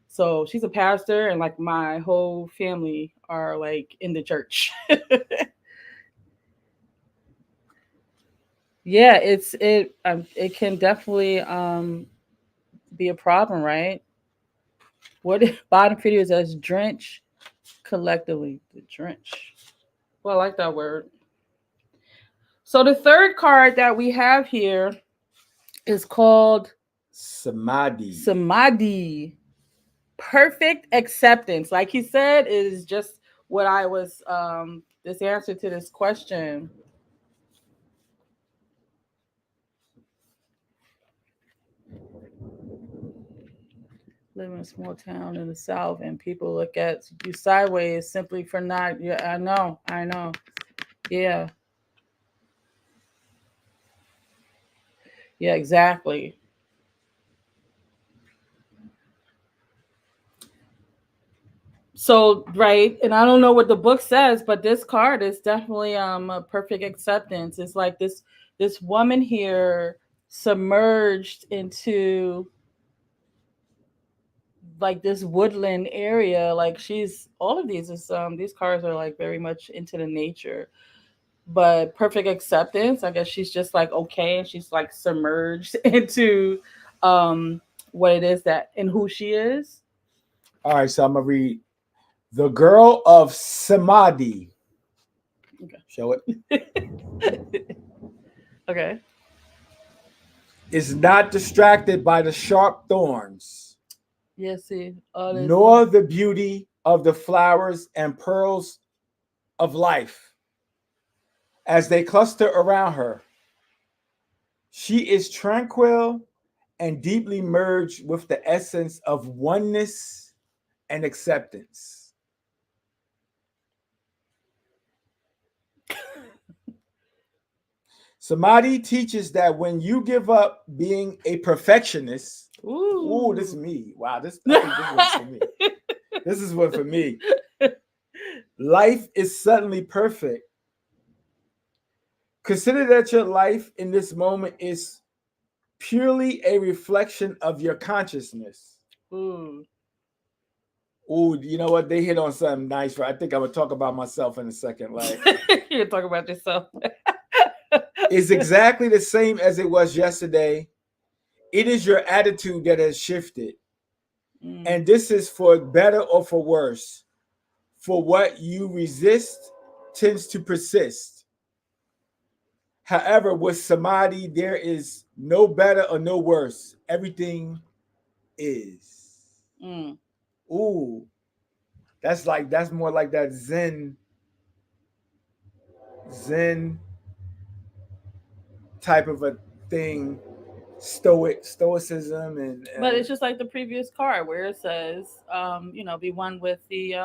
So she's a pastor, and like my whole family are like in the church. Yeah, it can definitely be a problem, right? What if bottom feeders as drench collectively? The drench. Well, I like that word. So the third card that we have here is called samadhi. Samadhi. Perfect acceptance. Like he said, is just what I was this answer to this question. Live in a small town in the south and people look at you sideways simply for not, yeah, I know. Yeah. Yeah, exactly. So right, and I don't know what the book says, but this card is definitely a perfect acceptance. It's like this woman here submerged into like this woodland area. Like she's all of these cards are like very much into the nature. But perfect acceptance, I guess she's just like okay, and she's like submerged into um what it is that and who she is. All right, so I'm gonna read the girl of samadhi. Okay. Show it. Okay. Is not distracted by the sharp thorns, Yes, see, all this. nor the beauty of the flowers and pearls of life as they cluster around her. She is tranquil and deeply merged with the essence of oneness and acceptance. Samadhi teaches that when you give up being a perfectionist, ooh, this is me. Wow, I think this one's for me. This is one for me. Life is suddenly perfect. Consider that your life in this moment is purely a reflection of your consciousness. Ooh. Ooh, you know what? They hit on something nice. I think I'm gonna talk about myself in a second. Like, You're talking about yourself. it's exactly the same as it was yesterday. It is your attitude that has shifted. And this is for better or for worse. For what you resist tends to persist. However, with samadhi, there is no better or no worse. Everything is. Mm. Ooh, that's more like that Zen type of a thing, stoicism But and it's just like the previous card where it says, be one with the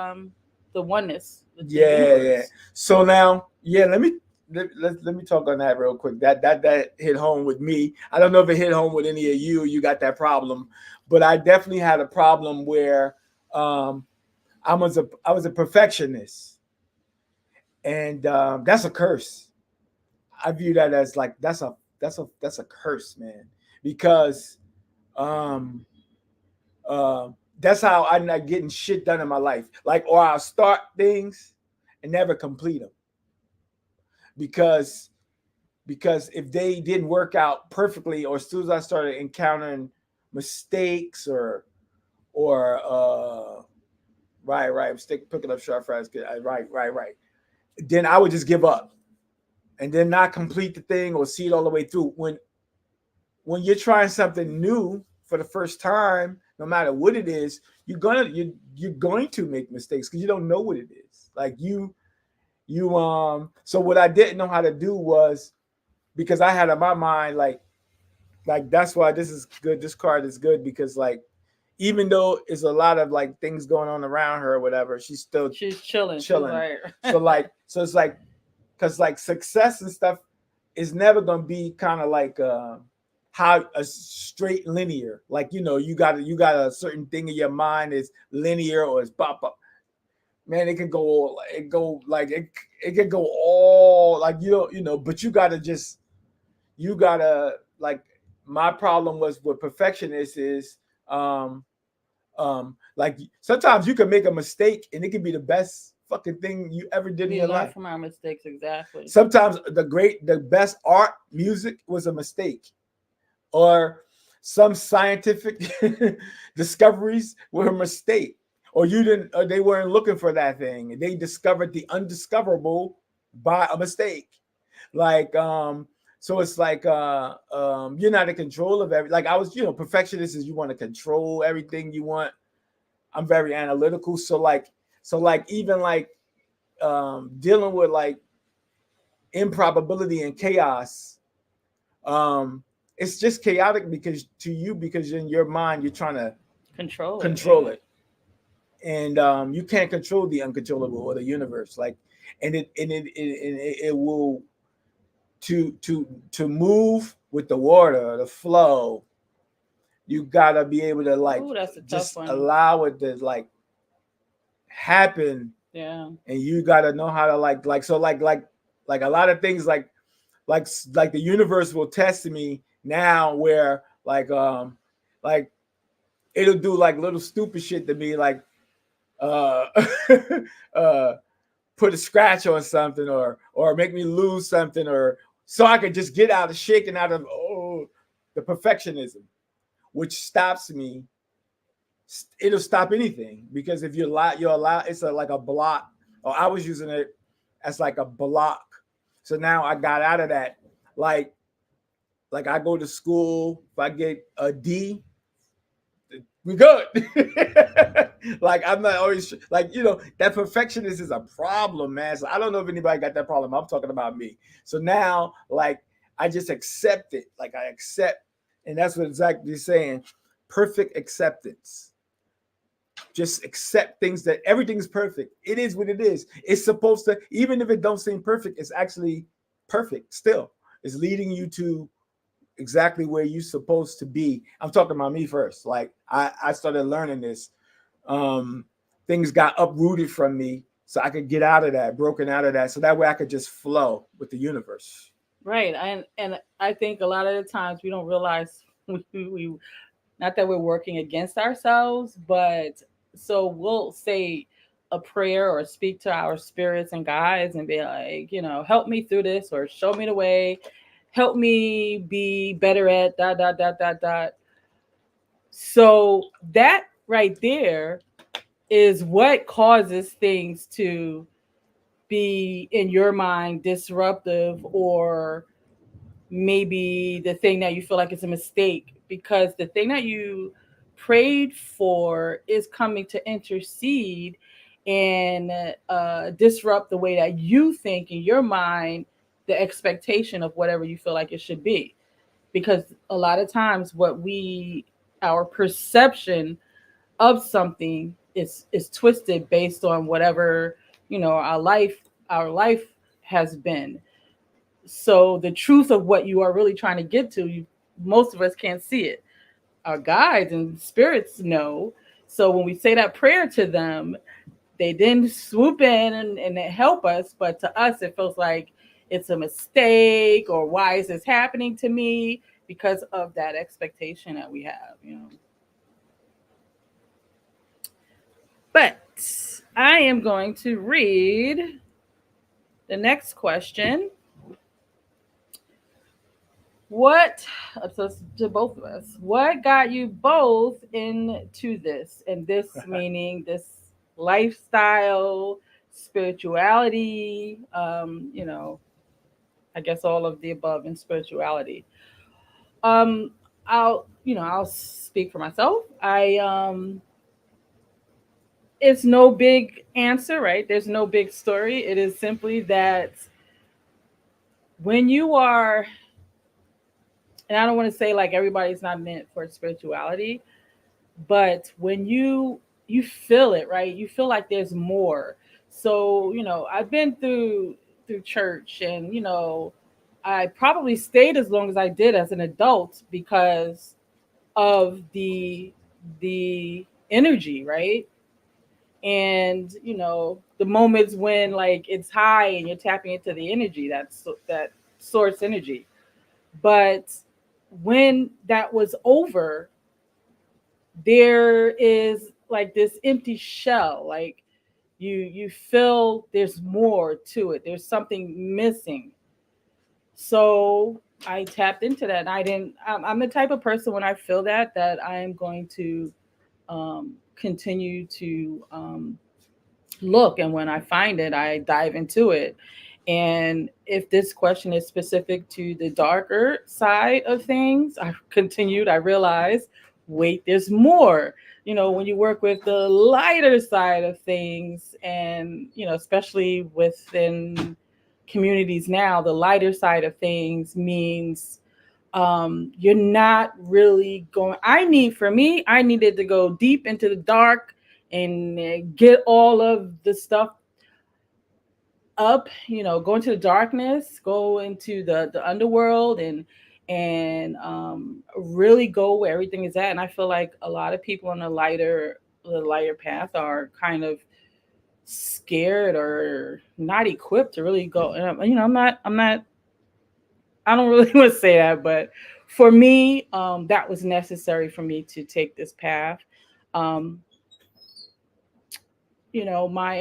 oneness, with the yeah. universe. So now, yeah, let me talk on that real quick. That hit home with me. I don't know if it hit home with any of you. You got that problem, but I definitely had a problem where um, I was a perfectionist, and that's a curse. I view that as like that's a curse, man, because um, That's how I'm not getting shit done in my life. Like, or I'll start things and never complete them because if they didn't work out perfectly, or as soon as I started encountering mistakes or right, I'm stick picking up sharp fries. Right. Then I would just give up and then not complete the thing or see it all the way through. When you're trying something new for the first time, no matter what it is, you're going to make mistakes because you don't know what it is. Like you. So what I didn't know how to do was, because I had in my mind like that's why this is good. This card is good because like even though it's a lot of like things going on around her or whatever, she's still She's chilling. She's chilling. right. So it's like because like success and stuff is never gonna be kind of like how a straight linear. Like you got a certain thing in your mind is linear or it's pop up. Man, it could go all like but you gotta like my problem was with perfectionists is um like sometimes you can make a mistake and it can be the best fucking thing you ever did in We your learn life. from our mistakes, exactly. Sometimes the best art music was a mistake, or some scientific discoveries were a mistake, or you didn't or they weren't looking for that thing, they discovered the undiscoverable by a mistake. Like so it's like you're not in control of every, like I was, perfectionist is you want to control everything you want. I'm very analytical, so like even like dealing with like improbability and chaos. um it's just chaotic because in your mind you're trying to Control it. control Yeah. it, and you can't control the uncontrollable or the universe, like, and it will to move with the water, the flow. You gotta be able to like Oh, that's a tough just one. allow it to like happen, Yeah. and you gotta know how to like so like a lot of things like the universe will test me now where like it'll do like little stupid shit to me, like uh uh put a scratch on something, or make me lose something, or so I could just get out of shaking out of the perfectionism, which stops me. It'll stop anything because if you're allowed, it's like a block. Or I was using it as like a block. So now I got out of that. Like like I go to school, if I get a D, we good. Like I'm not always like that perfectionist is a problem, man. So I don't know if anybody got that problem. I'm talking about me. So now like I just accept it. Like I accept, and that's what exactly you're saying. Perfect acceptance. Just accept things, that everything's perfect. It is what it is. It's supposed to, even if it don't seem perfect, it's actually perfect still. It's leading you to exactly where you're supposed to be. I'm talking about me first. Like I started learning this. Um, Things got uprooted from me so I could get out of that, broken out of that, so that way I could just flow with the universe. Right. And I think a lot of the times we don't realize we not that we're working against ourselves, but so we'll say a prayer or speak to our spirits and guides and be like, help me through this or show me the way, help me be better at dot dot dot dot dot. So that right there is what causes things to be in your mind disruptive, or maybe the thing that you feel like is a mistake, because the thing that you prayed for is coming to intercede and disrupt the way that you think in your mind, the expectation of whatever you feel like it should be. Because a lot of times our perception of something is twisted based on whatever our life has been. So the truth of what you are really trying to get to, most of us can't see it. Our guides and spirits know. So when we say that prayer to them, they then swoop in and they help us. But to us, it feels like it's a mistake, or why is this happening to me? Because of that expectation that we have. But I am going to read the next question. What, so to both of us, what got you both into this? And this meaning this lifestyle, spirituality, I guess all of the above in spirituality. Um, I'll speak for myself. It's no big answer, right? There's no big story. It is simply that when you are, and I don't want to say like everybody's not meant for spirituality, but when you feel it, right? You feel like there's more. So I've been through church, and I probably stayed as long as I did as an adult because of the energy, right? And the moments when like it's high and you're tapping into the energy, that source energy. But when that was over, there is like this empty shell, like you feel there's more to it, there's something missing. So I tapped into that, and I'm the type of person, when I feel that I am going to continue to look, and when I find it, I dive into it. And if this question is specific to the darker side of things, I continued, I realized, wait, there's more. When you work with the lighter side of things, and especially within communities now, the lighter side of things means you're not really going. For me, I needed to go deep into the dark and get all of the stuff up, go into the darkness, go into the underworld, and really go where everything is at. And I feel like a lot of people on the lighter path are kind of scared or not equipped to really go. And I'm not I don't really want to say that, but for me, that was necessary for me to take this path. Um, I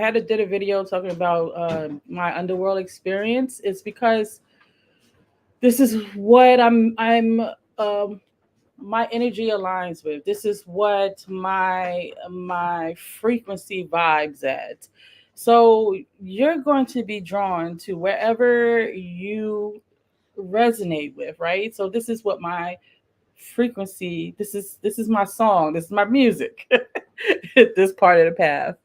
had did a video talking about my underworld experience. It's because this is what um, my energy aligns with. This is what my frequency vibes at. So you're going to be drawn to wherever you resonate with, right? So this is what my frequency, this is my song, this is my music. This part of the path.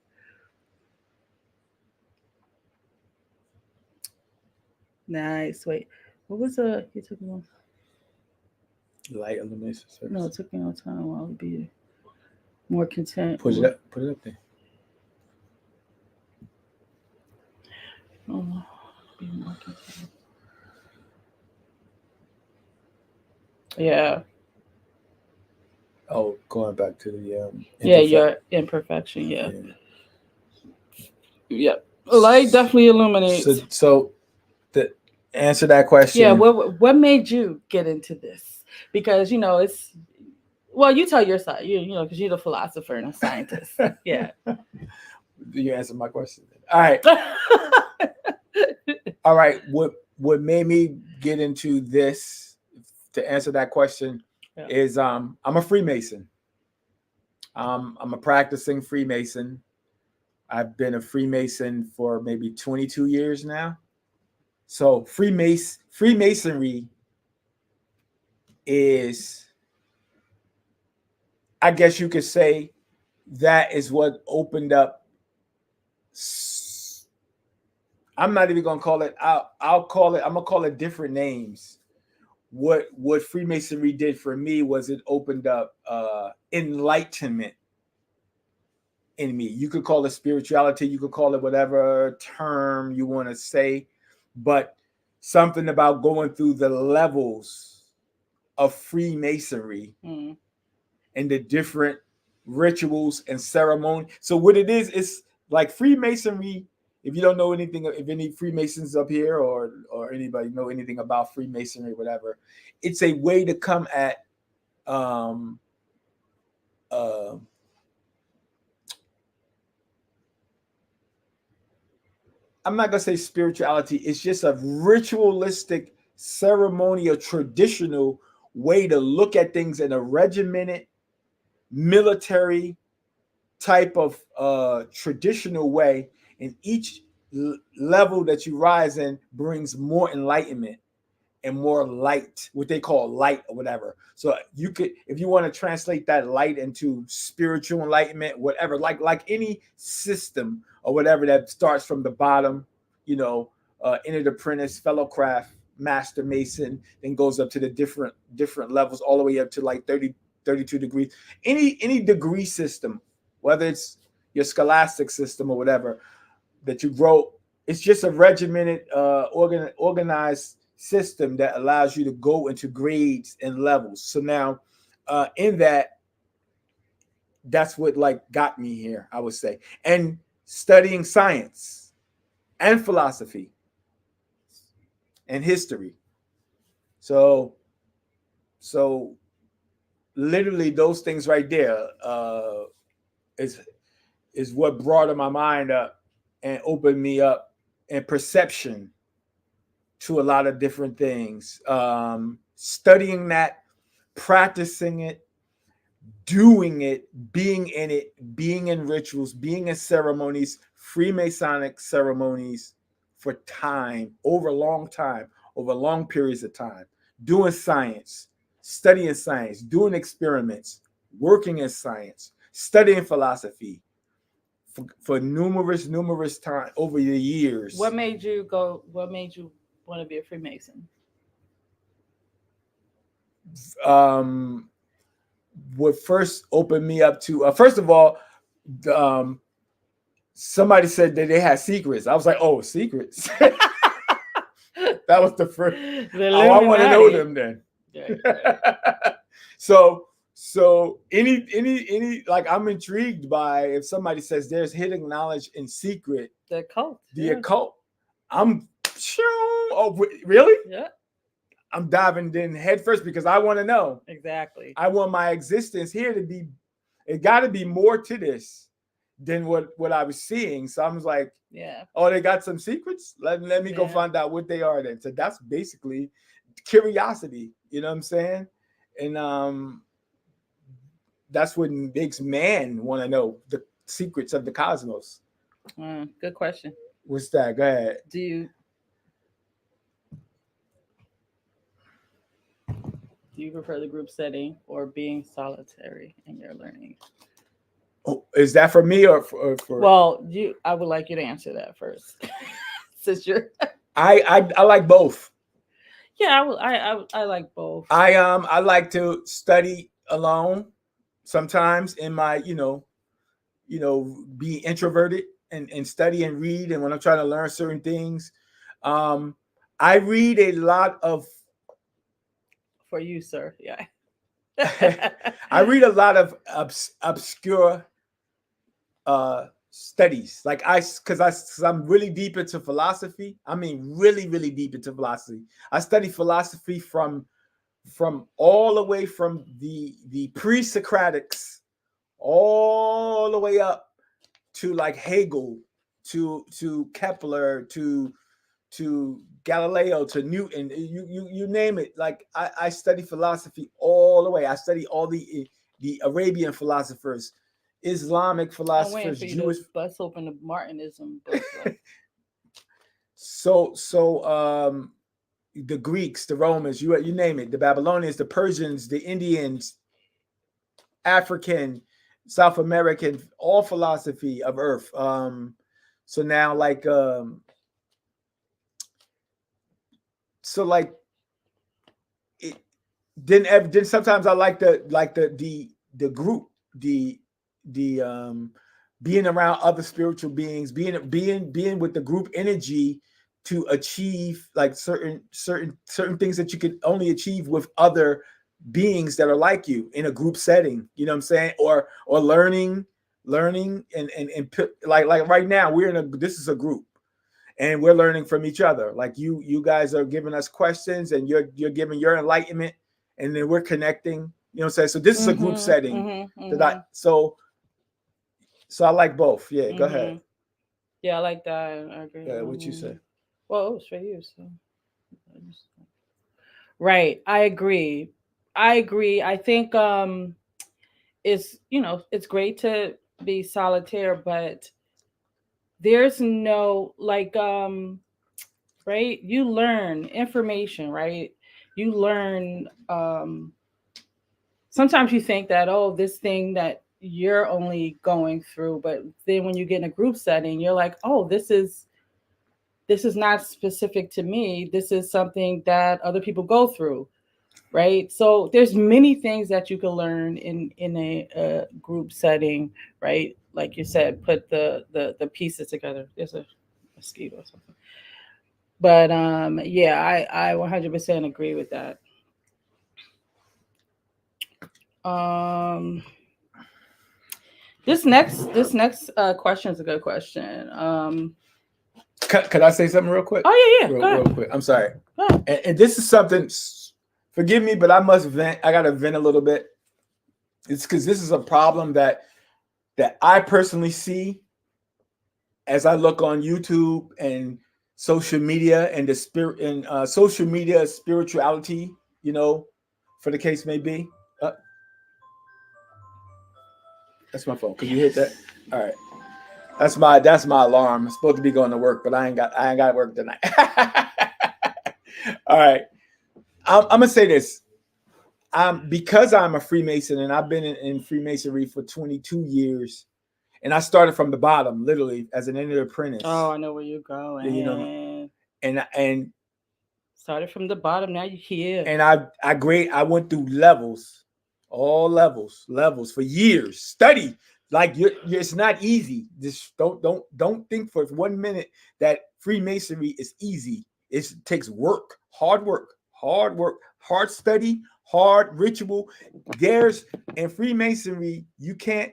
Nice. Wait, what was you took me Light illumination service. no, it took me a long time. I'll be more content. Put it up. Put it up there. Oh, be more content. Yeah. Oh, going back to the Yeah, imperfect. your imperfection. Yeah. Yep. Light definitely illuminates. So to answer that Yeah, question, what made you get into this? Because it's, well, you tell your side. Because you're the philosopher and a scientist. Yeah. you answer my question. All right. All right. What made me get into this, to answer that question, Yeah. is I'm a Freemason. I'm a practicing Freemason. I've been a Freemason for maybe 22 years now. So Freemasonry is, I guess you could say, that is what opened up. I'm not even gonna call it. I'll call it. I'm gonna call it different names. What Freemasonry did for me was it opened up enlightenment in me. You could call it spirituality. You could call it whatever term you want to say, but something about going through the levels of Freemasonry and the different rituals and ceremony. So what it is, it's like Freemasonry. If you don't know anything, if any Freemasons up here or anybody know anything about Freemasonry, whatever, it's a way to come at um, uh, I'm not gonna say spirituality. It's just a ritualistic, ceremonial, traditional way to look at things in a regimented, military type of traditional way. And each level that you rise in brings more enlightenment and more light, what they call light or whatever. So you could, if you want to translate that light into spiritual enlightenment, whatever, like any system or whatever that starts from the bottom, you know, entered apprentice, fellow craft, master mason, then goes up to the different levels, all the way up to like 30, 32 degrees. Any degree system, whether it's your scholastic system or whatever that you grow, it's just a regimented, organized system that allows you to go into grades and levels. So now, in that, that's what like got me here, I would say, and studying science and philosophy and history. So, so literally those things right there, is is what brought my mind up and opened me up and perception to a lot of different things. Studying that, practicing it, doing it, being in rituals, being in ceremonies, Freemasonic ceremonies for time, over long periods of time, doing science, studying science, doing experiments, working in science, studying philosophy for numerous time over the years. What made you go? What made you want to be a Freemason? Um, what first opened me up to, first of all, um, somebody said that they had secrets. I was like, oh, secrets. That was the first. The Oh, I want to know Illuminati. them then. Right, right. So any like, I'm intrigued by if somebody says there's hidden knowledge in secret, The cult. the Yeah. occult. I'm sure. Oh, really? Yeah. I'm diving in head first because I want to know. Exactly. I want my existence here to be. It got to be more to this than what I was seeing. So I was like, Yeah. oh, they got some secrets. Let me go Yeah. find out what they are then. So that's basically curiosity. You know what I'm saying? And that's what makes man want to know the secrets of the cosmos. Good question. What's that? Go ahead. Do you prefer the group setting or being solitary in your learning? Oh, is that for me or for? Well, I would like you to answer that first, since you're. I like both. Yeah, I like both. I like to study alone sometimes in my, be introverted and study and read, and when I'm trying to learn certain things. I read a lot of For you, sir. Yeah. I read a lot of obscure studies. Like because I'm really deep into philosophy. I mean, really, really deep into philosophy. I study philosophy from all the way from the pre-Socratics all the way up to like Hegel, to Kepler, to Galileo, to Newton, you name it. Like I study philosophy all the way. I study all the Arabian philosophers, Islamic I'm waiting philosophers, for you Jewish. to bust open the Martinism book. Like, So the Greeks, the Romans, you name it, the Babylonians, the Persians, the Indians, African, South American, all philosophy of Earth. So now like so like it, then sometimes I like the group, the being around other spiritual beings, being with the group energy to achieve like certain things that you could only achieve with other beings that are like you in a group setting. You know what I'm saying? Or learning and like right now this is a group and we're learning from each other. Like you guys are giving us questions and you're giving your enlightenment, and then we're connecting. You know what I'm saying? So this is a group setting. mm-hmm, So I like both. Yeah, go mm-hmm. ahead. Yeah, I like that. I agree. What you say? Well, it was for you, so right. I agree. I agree. I think it's it's great to be solitaire, but there's no like right? You learn information, right? You learn sometimes you think that, oh, this thing that you're only going through, but then when you get in a group setting, you're like, oh, this is not specific to me. This is something that other people go through, right? So there's many things that you can learn in a group setting, right? Like you said, put the pieces together. There's a mosquito or something. But yeah, I 100% agree with that. Um, this next question is a good question. Could I say something real quick? Oh yeah, yeah. Go Real ahead. quick. I'm sorry. Go ahead. And this is something. Forgive me, but I must vent. I gotta vent a little bit. It's because this is a problem that I personally see as I look on YouTube and social media and the spirit and social media spirituality. You know, for the case may be. Uh, that's my phone. Could you hit that? All right. That's my alarm. I'm supposed to be going to work, but I ain't got work tonight. All right. I'm gonna say this. Because I'm a Freemason and I've been in Freemasonry for 22 years, and I started from the bottom, literally as an entered apprentice. Oh, I know where you're You know, going. and Started from the bottom. Now you're here. and I went through levels, all levels for years. Study like it's not easy. Just don't think for 1 minute that Freemasonry is easy. It takes hard work, hard study, hard ritual. There's in Freemasonry you can't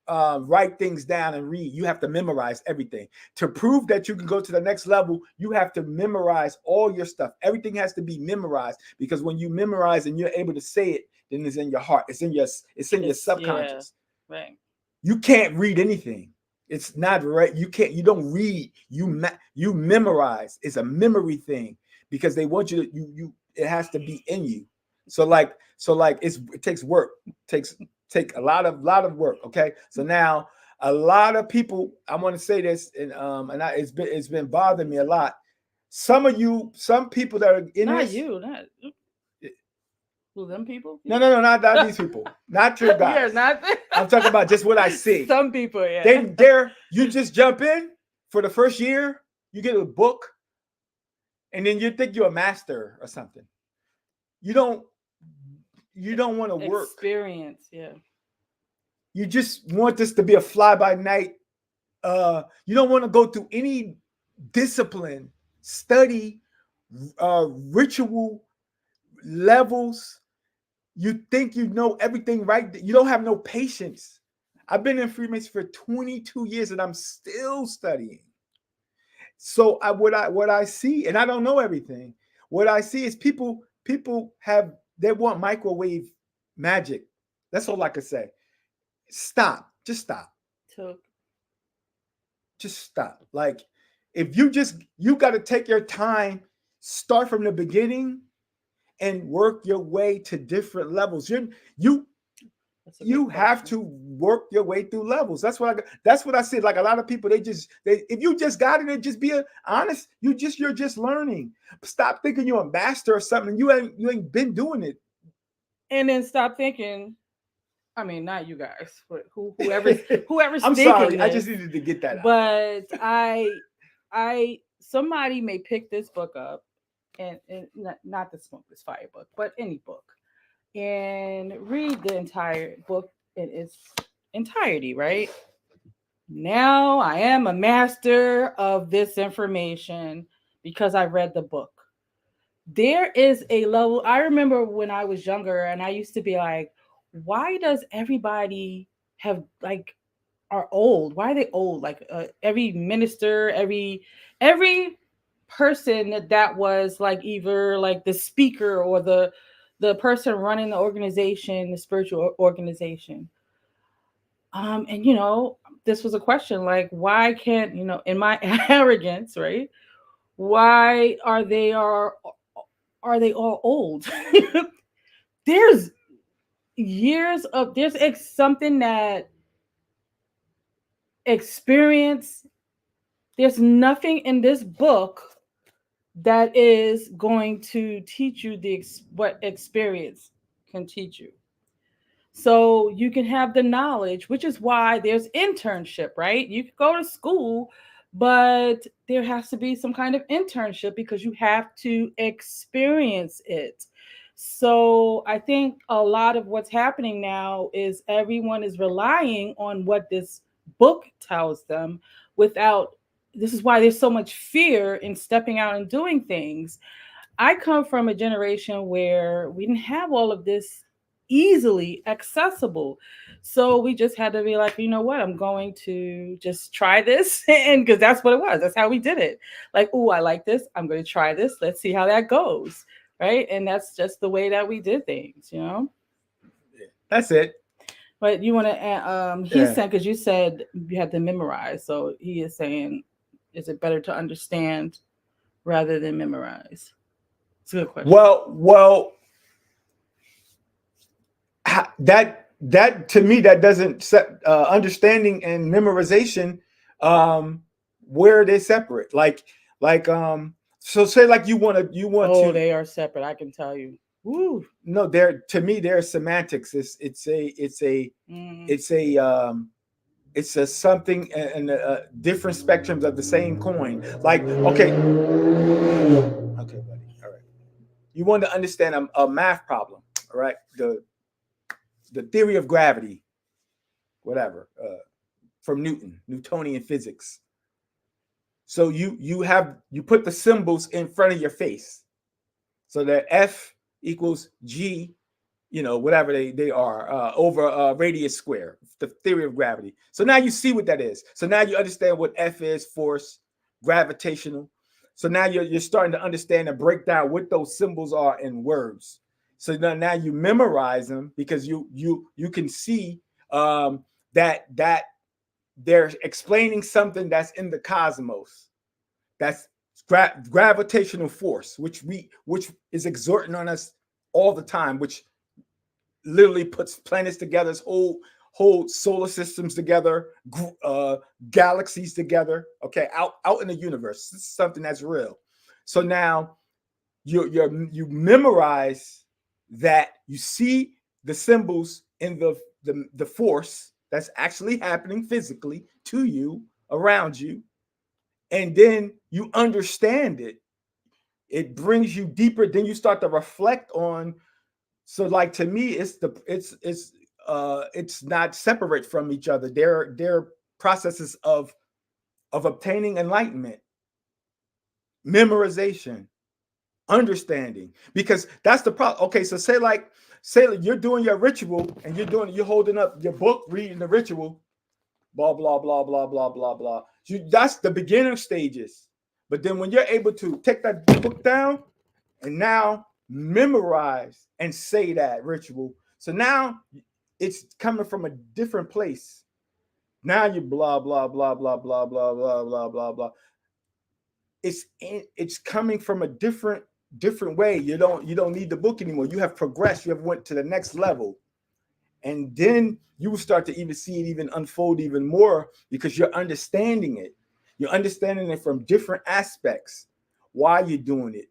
write things down and read. You have to memorize everything. To prove that you can go to the next level, you have to memorize all your stuff. Everything has to be memorized because when you memorize and you're able to say it, then it's in your heart. It's in your Yeah, subconscious. right. You can't read anything. It's not right. You don't read. You memorize. It's a memory thing because they want you to you it has to be in you. So like it takes work. Takes take a lot of work. Okay. So now a lot of people, I want to say this, it's been bothering me a lot. Some people that are in Not this. you. Not who them people. No, not these people, not your Yeah, guys. not I'm talking about just what I see. some people. Yeah. You just jump in for the first year, you get a book, and then you think you're a master or something. You don't you don't want to work. Experience. Yeah. You just want this to be a fly by night. You don't want to go through any discipline, study, ritual levels. You think you know everything right. You don't have no patience. I've been in Freemason for 22 years and I'm still studying. So what I see, and I don't know everything. What I see is people they want microwave magic. That's all I could say. Stop. Just stop. Took. Just stop. Like if you got to take your time, start from the beginning and work your way to different levels. You you have to work your way through levels. That's what I said. Like a lot of people, if you just got it and just be honest, you're just learning. Stop thinking you're a master or something. You ain't been doing it. And then stop thinking. I mean, not you guys, but whoever's I'm thinking sorry. I this. just needed to get that out. But I somebody may pick this book up and not the Smoke This Fire book, but any book, and read the entire book in its entirety, right? Now I am a master of this information because I read the book. There is a level. I remember when I was younger and I used to be like, why does everybody have like are old? Why are they old? Like every minister, every person that was like either like the speaker or the person running the organization, the spiritual organization. And this was a question like, why can't, in my arrogance, right? Why are they all old? There's years of something that experience. There's nothing in this book that is going to teach you what experience can teach you. So you can have the knowledge, which is why there's internship, right? You can go to school, but there has to be some kind of internship because you have to experience it. So I think a lot of what's happening now is everyone is relying on what this book tells them without. This is why there's so much fear in stepping out and doing things. I come from a generation where we didn't have all of this easily accessible. So we just had to be like, you know what, I'm going to just try this. And because that's what it was, that's how we did it. Like, oh, I like this, I'm going to try this. Let's see how that goes. Right. And that's just the way that we did things. That's it. But you want to, he's Yeah. saying, because you said you had to memorize. So he is saying, is it better to understand rather than memorize? It's a good question. Well, that to me that doesn't set understanding and memorization where they separate so say like you want Oh, to they are separate. I can tell you. Woo. no they're to me they're semantics Mm. it's a it's a something and different spectrums of the same coin like okay buddy all right you want to understand a math problem all right the theory of gravity whatever from Newtonian physics. So you put the symbols in front of your face. So that F equals G, whatever they are, over radius square, the theory of gravity. So now you see what that is. So now you understand what F is, force, gravitational. So now you're starting to understand and break down what those symbols are in words. So now you memorize them because you can see that they're explaining something that's in the cosmos. That's gravitational force, which is exerting on us all the time, which literally puts planets together, whole solar systems together, uh, galaxies together. Okay, out in the universe, this is something that's real. So now you memorize that, you see the symbols in the force that's actually happening physically to you around you, and then you understand it. It brings you deeper. Then you start to reflect on. So, like to me, it's not separate from each other. They're processes of obtaining enlightenment, memorization, understanding, because that's the problem. Okay, so say you're doing your ritual and you're holding up your book, reading the ritual, blah blah blah blah blah blah blah. That's the beginner stages. But then when you're able to take that book down and now memorize and say that ritual, so now it's coming from a different place. Now you blah blah blah blah blah blah blah blah blah blah. It's coming from a different way. You don't need the book anymore. You have progressed. You have went to the next level, and then you will start to even see it even unfold even more because you're understanding it. You're understanding it from different aspects. Why you're doing it,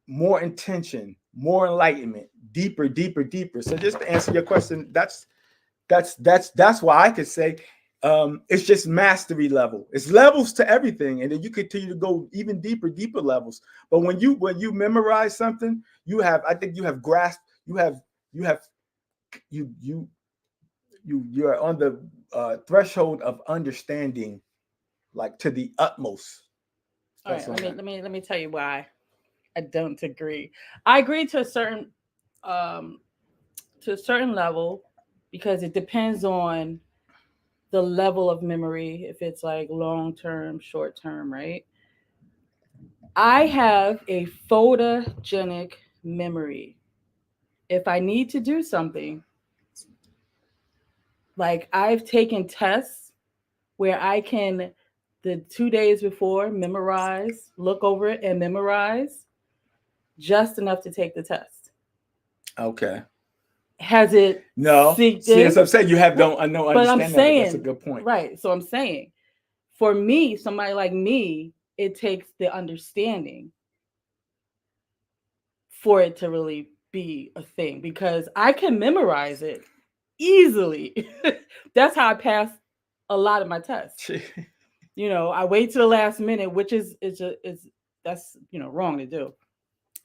more intention, more enlightenment, deeper, deeper, deeper. So just to answer your question, that's why I could say it's just mastery level. It's levels to everything, and then you continue to go even deeper, deeper levels. But when you memorize something, I think you have grasped. You have you you're on the threshold of understanding, like to the utmost. All That's right, on that. let me tell you why I don't agree. I agree um to a certain level because it depends on the level of memory, if it's like long term, short term, right? I have a photogenic memory. If I need to do something, like I've taken tests where I can the 2 days before memorize, look over it and memorize just enough to take the test. Okay. Has it No. seeped See, that's in? what I'm saying. You have Well, don't I know but I'm understand that. That's a saying, good point. right. So I'm saying, for me, somebody like me, it takes the understanding for it to really be a thing because I can memorize it easily. That's how I pass a lot of my tests. I wait to the last minute, which is that's wrong to do.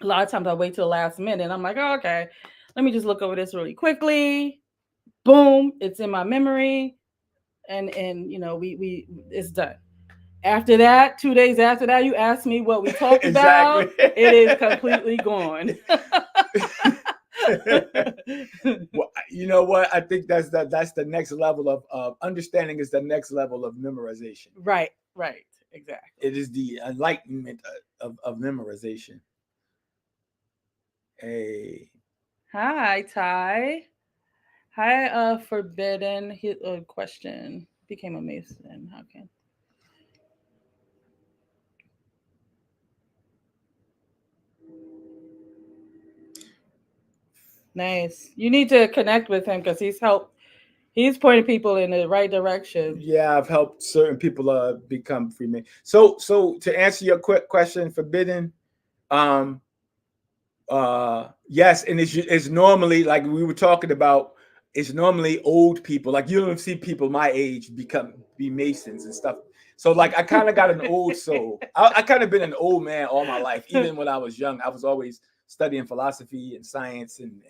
A lot of times I wait till the last minute and I'm like, oh, okay, let me just look over this really quickly. Boom, it's in my memory, and we it's done. After that, 2 days after that, you ask me what we talked Exactly. about, it is completely gone. Well, you know what? I think that's the next level of understanding is the next level of memorization. Right, right, exactly. It is the enlightenment of memorization. Hey, Hi, Ty. Hi, Forbidden. Question. Became a Mason. How can? Nice. You need to connect with him because he's pointing people in the right direction. yeah, I've helped certain people become Freeman. So to answer your quick question, forbidden, um, yes, and it's normally like we were talking about. It's normally old people. Like you don't see people my age be masons and stuff. So like I kind of got an old soul. I kind of been an old man all my life. Even when I was young, I was always studying philosophy and science and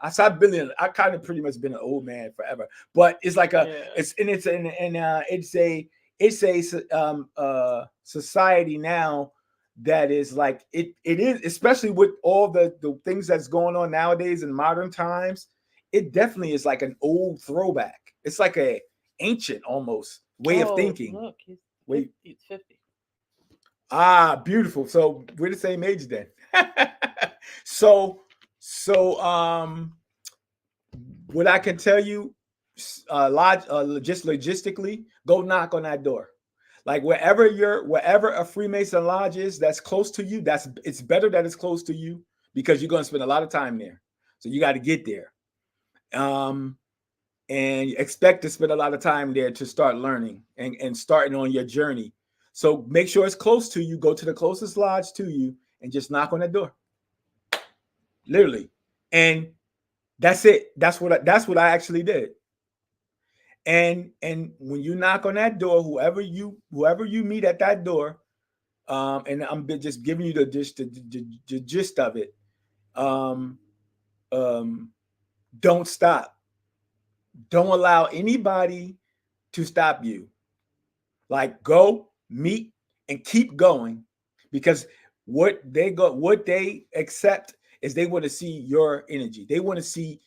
I kind of pretty much been an old man forever. But it's like Yeah. it's a society now that is like it is, especially with all the things that's going on nowadays in modern times. It definitely is like an old throwback. It's like a ancient almost way of Oh, thinking. look, he's Wait, 50. He's 50. beautiful. So we're the same age then. so so what I can tell you, just logistically, go knock on that door. Like wherever a Freemason lodge is that's close to you, it's better that it's close to you because you're going to spend a lot of time there. So you got to get there, um, and expect to spend a lot of time there to start learning and starting on your journey. So make sure it's close to you. Go to the closest lodge to you and just knock on that door, literally, and that's it. That's what I actually did. And when you knock on that door, whoever you meet at that door, and I'm just giving you the gist of it. Um, um, don't stop. Don't allow anybody to stop you. Like go meet and keep going, because what they accept is they want to see your energy. They want to see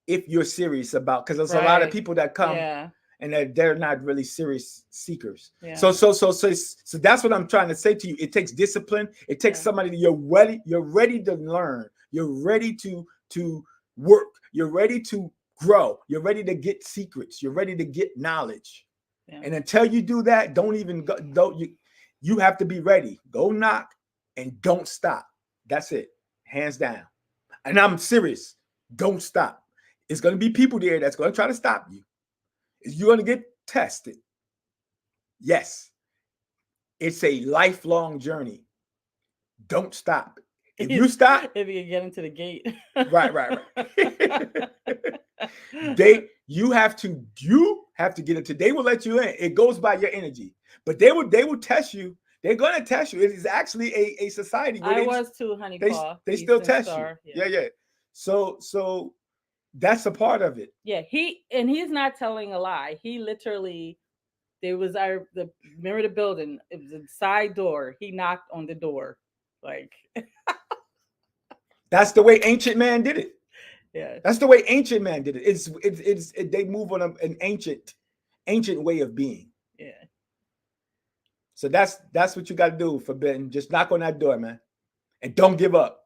if you're serious about, because there's a lot of Right. people that come Yeah. and they're not really serious seekers. Yeah. So that's what I'm trying to say to you. It takes discipline. It takes Yeah. somebody that you're ready to learn. You're ready to work. You're ready to grow. You're ready to get secrets. You're ready to get knowledge. Yeah. And until you do that, don't even go. Don't you have to be ready. Go knock and don't stop. That's it. Hands down. And I'm serious. Don't stop. It's going to be people there that's going to try to stop you. You're going to get tested. Yes, it's a lifelong journey. Don't stop. If you stop, If you get into the gate. right. You have to get into. They will let you in. It goes by your energy, but they will test you. They're going to test you. It is actually a society where I was too, honey they paw. they still Eastern test you. Star. Yeah. Yeah. So that's a part of it. Yeah. He's not telling a lie. He literally there was the mirror of the building. It was a side door. He knocked on the door. Like That's the way ancient man did it. yeah. That's the way ancient man did it. They move on an ancient way of being. Yeah. So that's what you got to do, Forbidden. Just knock on that door, man, and don't give up.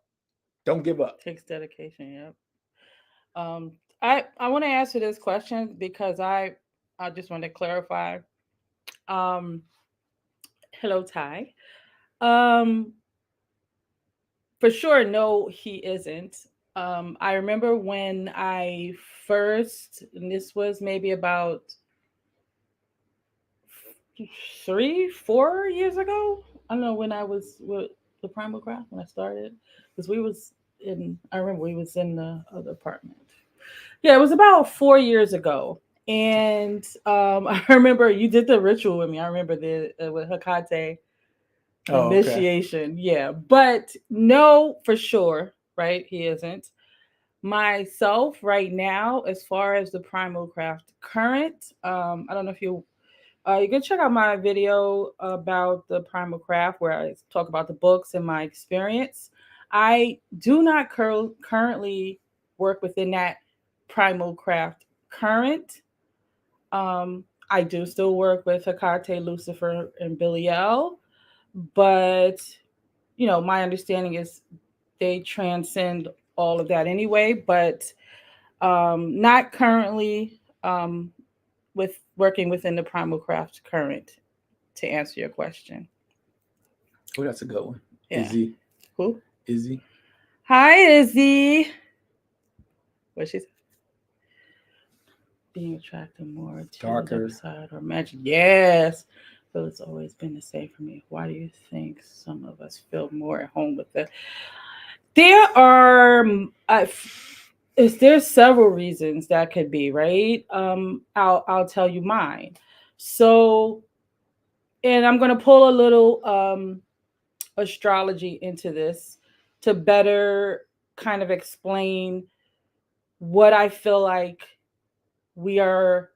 Don't give up. Takes dedication, yep. I want to answer this question because I just want to clarify. Um, Hello, Ty. Um, for sure, no, he isn't. I remember when I first, and this was maybe about 3, 4 years ago. I don't know when I was with the Primal Craft when I started, because we was in. I remember we was in the other apartment. Yeah, it was about 4 years ago, and I remember you did the ritual with me. I remember the with Hakate Oh, okay. initiation. Yeah, but no, for sure, right? He isn't. Myself right now, as far as the Primal Craft current, I don't know if you can check out my video about the Primal Craft where I talk about the books and my experience. I do not currently work within that Primal Craft current. I do still work with Hecate, Lucifer, and Billiel, but my understanding is they transcend all of that anyway. But not currently um, with working within the Primal Craft current to answer your question. Oh, that's a good one. Yeah. Izzy. Who? Izzy. Hi, Izzy. What she's being attracted more to the dark Darker. side or magic. Yes. But it's always been the same for me. Why do you think some of us feel more at home with it? There are there's several reasons that could be, right? I'll tell you mine. So, and I'm gonna pull a little astrology into this to better kind of explain what I feel like we are,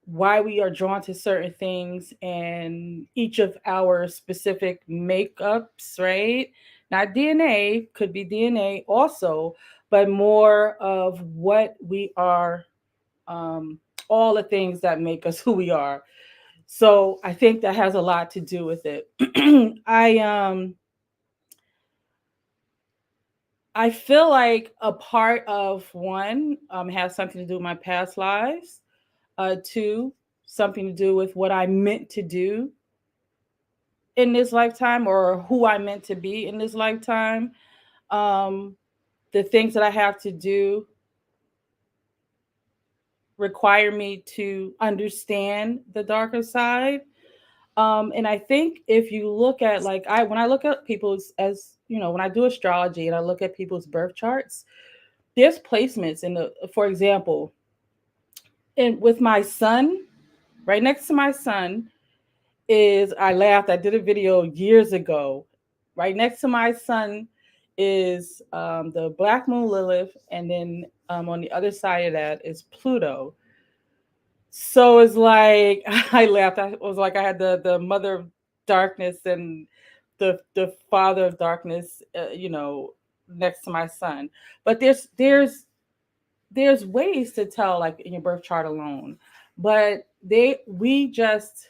why we are drawn to certain things and each of our specific makeups, right? Not DNA, could be DNA also, but more of what we are, um, all the things that make us who we are. So I think that has a lot to do with it. I feel like a part of one has something to do with my past lives. Two, something to do with what I meant to do in this lifetime or who I meant to be in this lifetime. Um, the things that I have to do require me to understand the darker side. And I think if you look at when I look at people's, as when I do astrology and I look at people's birth charts, there's placements in the, for example, and with my son, right next to my son is, I laughed. I did a video years ago. Right next to my son is the Black Moon Lilith, and then on the other side of that is Pluto. So it's like I laughed. I was like I had the mother of darkness and the father of darkness, next to my son. But there's ways to tell, like in your birth chart alone, but we just,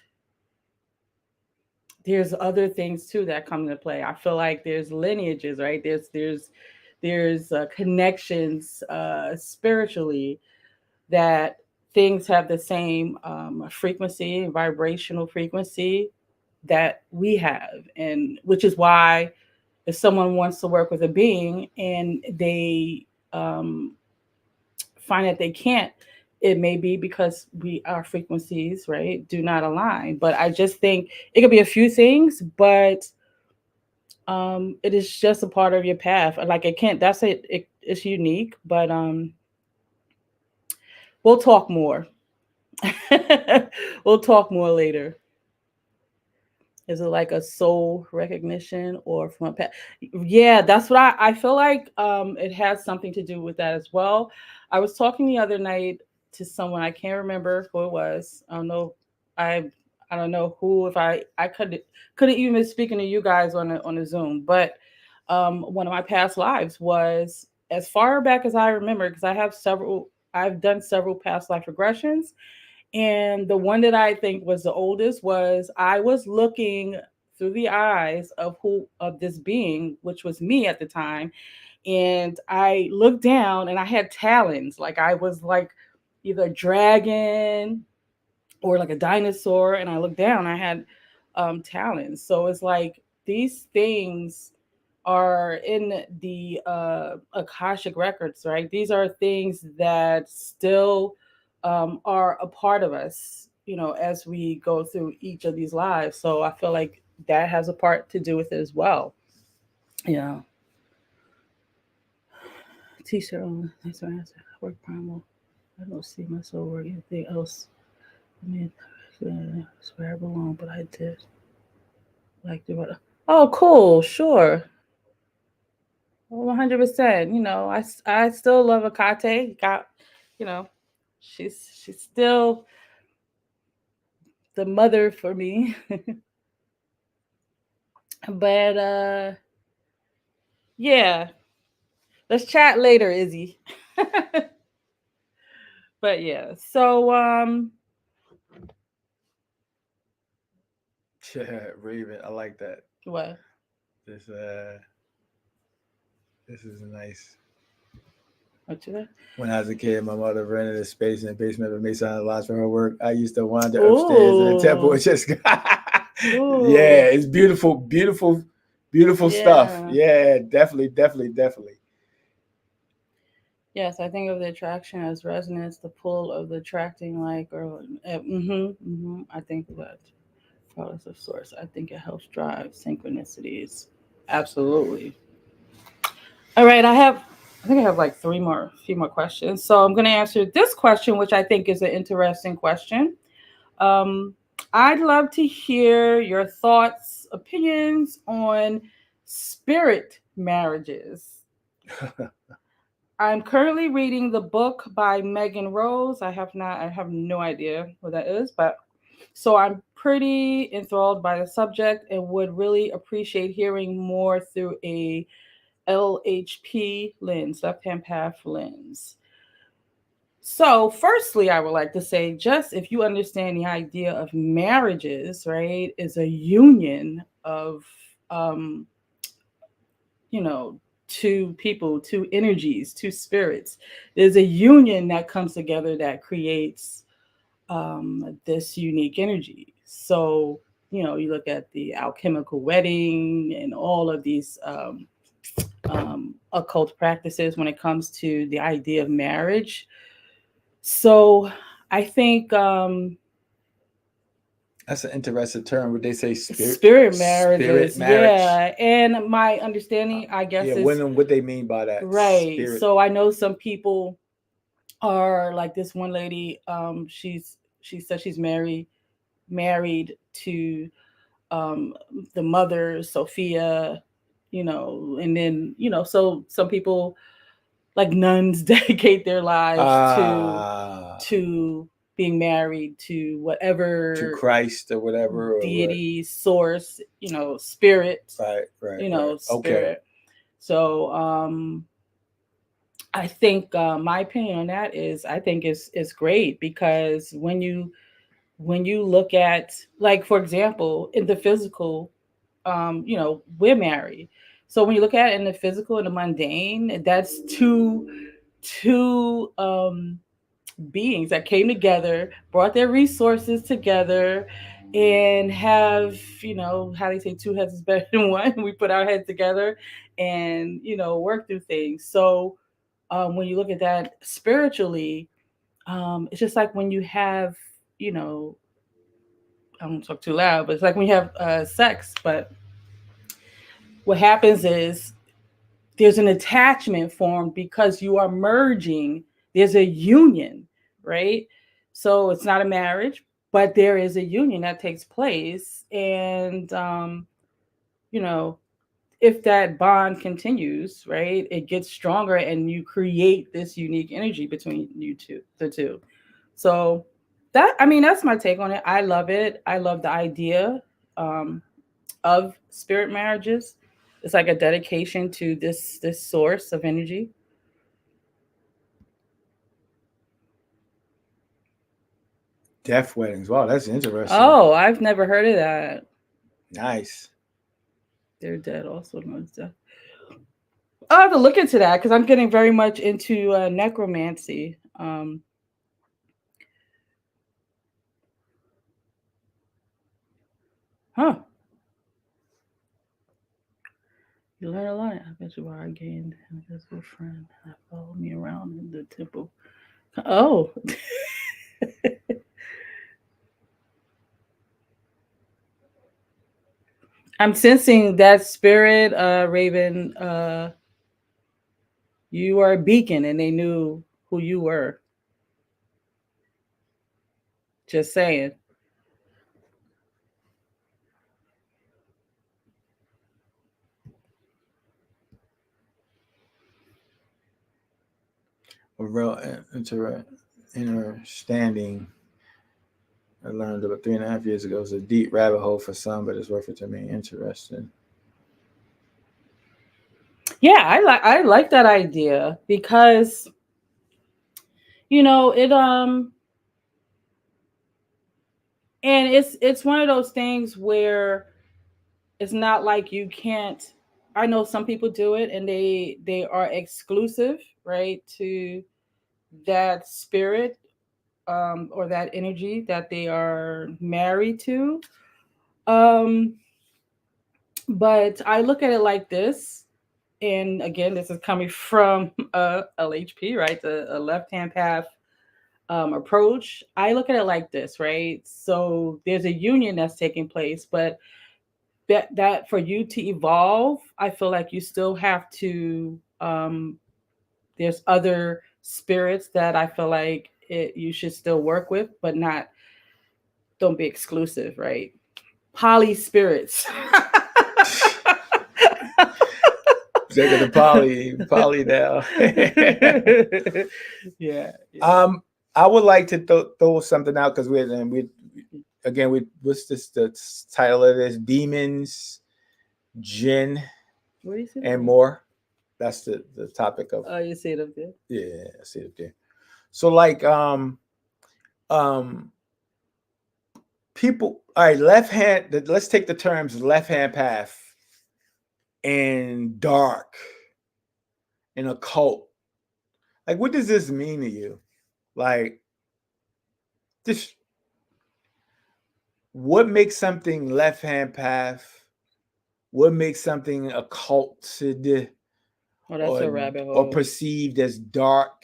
there's other things too that come into play. I feel like there's lineages, right? There's connections spiritually, that things have the same frequency, vibrational frequency that we have, and which is why if someone wants to work with a being and they um, find that they can't, it may be because our frequencies, right, do not align. But I just think it could be a few things, but it is just a part of your path. Like it can't, that's it's unique, but we'll talk more. We'll talk more later. Is it like a soul recognition or from a past? Yeah, that's what I feel like. It has something to do with that as well. I was talking the other night to someone, I can't remember who it was. I don't know. I I don't know who, if I couldn't even been speaking to you guys on a Zoom, but one of my past lives was as far back as I remember, because I've done several past life regressions, and the one that I think was the oldest was I was looking through the eyes of this being, which was me at the time. And I looked down and I had talons. Like I was like either a dragon or like a dinosaur, and I looked down, I had talons. So it's like these things are in the Akashic records, right? These are things that still are a part of us, as we go through each of these lives. So I feel like that has a part to do with it as well. Yeah. T-shirt on. That's what I said. Work primal. I don't see myself or anything else. I mean, it's where I belong, but I did like the. Oh, cool. Sure. 100%. I still love Akate. Got, you know, she's still the mother for me. But yeah, let's chat later, Izzy. But yeah, so Yeah, Raven. I like that. what? This this is nice. What you When I was a kid, my mother rented a space in the basement of Mason Lodge for her work. I used to wander upstairs in the temple Ooh. and just Ooh. yeah, it's beautiful, beautiful, beautiful stuff. Yeah. Yeah, definitely, definitely, definitely. Yes, I think of the attraction as resonance, the pull of the attracting, like, or I think that regardless of source, I think it helps drive synchronicities. Absolutely. All right, I think I have like few more questions. So I'm going to answer this question, which I think is an interesting question. Um, I'd love to hear your thoughts, opinions on spirit marriages. I'm currently reading the book by Megan Rose. I have no idea what that is, but so I'm pretty enthralled by the subject and would really appreciate hearing more through a LHP lens, left hand path lens. So, firstly, I would like to say just if you understand the idea of marriages, right, is a union of, um, you know, two people, two energies, two spirits. There's a union that comes together that creates this unique energy. So, you look at the alchemical wedding and all of these occult practices when it comes to the idea of marriage. So, I think That's an interesting term. Would they say spirit spirit marriages, marriage? yeah. And my understanding, I Yeah, guess, is what they mean by that right. spirit. So, I know some people are like this one lady. She said she's married to the mother Sophia, and then so some people like nuns dedicate their lives Ah, to being married to to whatever Christ or whatever or what? deity, source, spirit, Right, right, right. Okay. spirit. So I think my opinion on that is I think it's great because when you look at, like, for example, in the physical, we're married. So when you look at it in the physical and the mundane, that's two beings that came together, brought their resources together, and have, how do you say, two heads is better than one. We put our heads together and work through things. So when you look at that spiritually, it's just like when you have, you know, I don't talk too loud, but it's like when you have sex. But what happens is there's an attachment formed because you are merging. There's a union, right? So it's not a marriage, but there is a union that takes place. And, you know, if that bond continues, right, it gets stronger and you create this unique energy between the two. So I mean, that's my take on it. I love it. I love the idea um, of spirit marriages. It's like a dedication to this source of energy. Death weddings. Wow, that's interesting. Oh, I've never heard of that. Nice. They're dead, also known as death. I'll have to look into that because I'm getting very much into necromancy. Huh. You learn a lot. I bet you where I gained an invisible friend. I followed me around in the temple. Oh. I'm sensing that spirit, Raven. You are a beacon, and they knew who you were. Just saying. A real understanding. I learned about 3.5 years ago. It's a deep rabbit hole for some, but it's worth it to me. Interesting. Yeah, I like that idea because it and it's one of those things where it's not like you can't. I know some people do it and they are exclusive, right, to that spirit, or that energy that they are married to. Um, but I look at it like this, and again, this is coming from LHP, right? A left hand path approach. I look at it like this, right? So there's a union that's taking place, but that for you to evolve, I feel like you still have to. There's other spirits that I feel like you should still work with, but not. Don't be exclusive, right? Poly spirits. Take the poly now. Yeah, yeah. um, I would like to throw something out because we again we what's this the title of this? Demons, Jinn, What do you see and there? more. That's the topic of Oh, you see it up there. yeah. I see it there. So like um people. All right, left hand. Let's take the terms left hand path and dark and occult. Like, what does this mean to you? Like, this. What makes something left hand path? What makes something occulted Oh, that's or a rabbit or hole. perceived as dark?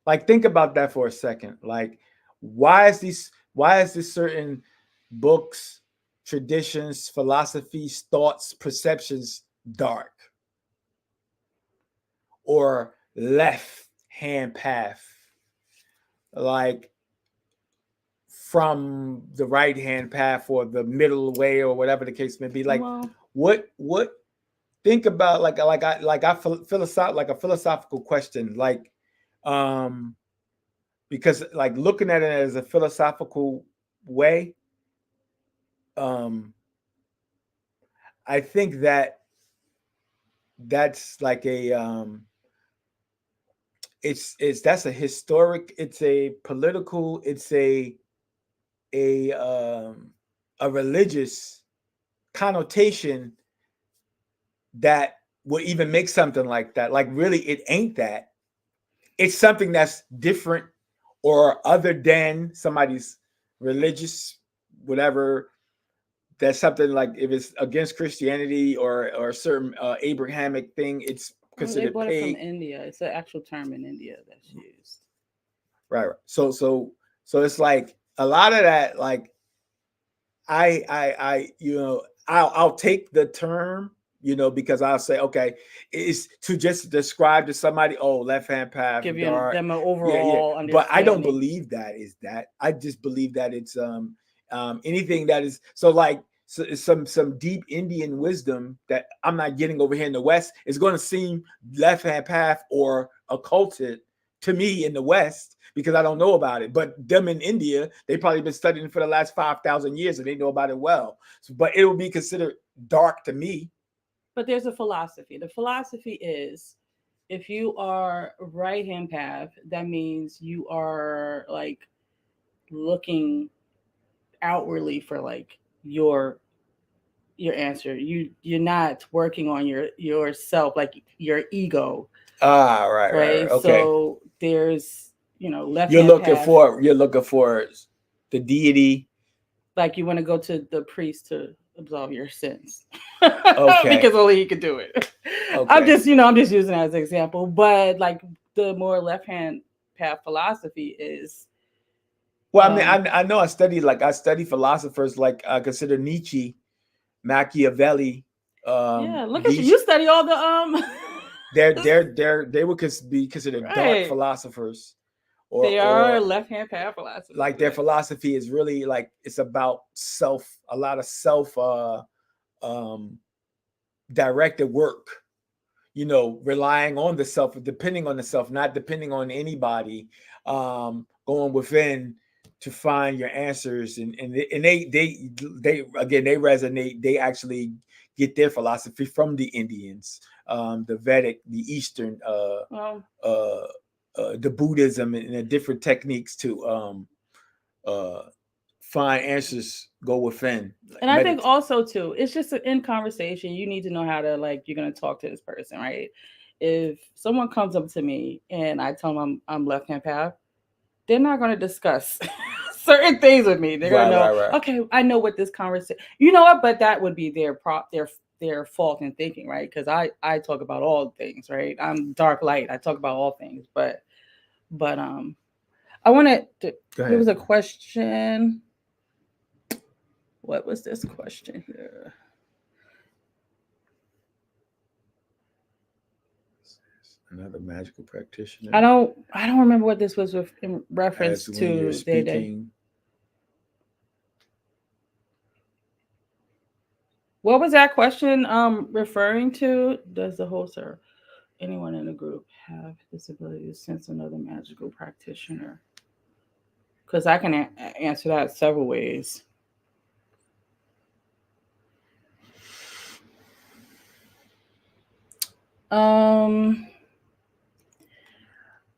Like, think about that for a second. Like, why is this certain books, traditions, philosophies, thoughts, perceptions dark or left hand path? Like, from the right hand path or the middle way or whatever the case may be. Like, Well, what think about like I like a philosophical question, like um because like looking at it as a philosophical way, um I think that's like a it's that's a historic, it's a political, it's a um a religious connotation that would even make something like that. Like, really, it ain't that. It's something that's different or other than somebody's religious, whatever. That's something like if it's against Christianity or a certain Abrahamic thing, it's well, they considered bought it from pagan. India. It's an actual term in India that's used. Right, right. So it's like a lot of that. Like I'll take the term, because I'll say, okay, it's to just describe to somebody, oh, left hand path, Give you dark, them an yeah, yeah. overall But I don't understanding. believe that is that. I just believe that it's anything that is so like some deep Indian wisdom that I'm not getting over here in the West is going to seem left hand path or occulted to me in the West because I don't know about it. But them in India, they probably been studying for the last 5,000 years and they know about it well. So, but it will be considered dark to me. But there's a philosophy. The philosophy is if you are right hand path, that means you are like looking outwardly for like your answer. You're not working on yourself, like your ego, Ah, right, right, right. right? Okay. So there's left You're hand looking path. for you're looking for the deity like you want to go to the priest to absolve your sins Okay. because only he could do it. I'm Okay. just, I'm just using that as an example. But like the more left hand path philosophy is, Well, I mean, um, I know I study philosophers like I consider Nietzsche, Machiavelli, yeah. Look at you. these You study all the they would be considered dark right. philosophers, They are or left hand path philosophers. like their Yeah. philosophy is really like it's about a lot of self um directed work, relying on the self, depending on the self, not depending on anybody, going within to find your answers, and they again they resonate. They actually get their philosophy from the Indians, the Vedic, the Eastern, Well, the Buddhism, and the different techniques to uh, find answers. Go within, like and I think meditate. also too, it's just in conversation. You need to know how to like. You're gonna talk to this person, right? If someone comes up to me and I tell them I'm left hand path, they're not going to discuss certain things with me. They're going to Right, know, right, right. okay, I know what this conversation. You know what? But that would be their fault in thinking, right? Because I talk about all things, right? I'm dark light. I talk about all things, but I wanted to. Go There was ahead. a question. What was this question here? Another magical I practitioner. don't I don't remember what this was with in reference As when you're to Day Day. speaking, What was that question referring to? Does the host or anyone in the group have this ability to sense another magical practitioner? Because I can answer that several ways. Um,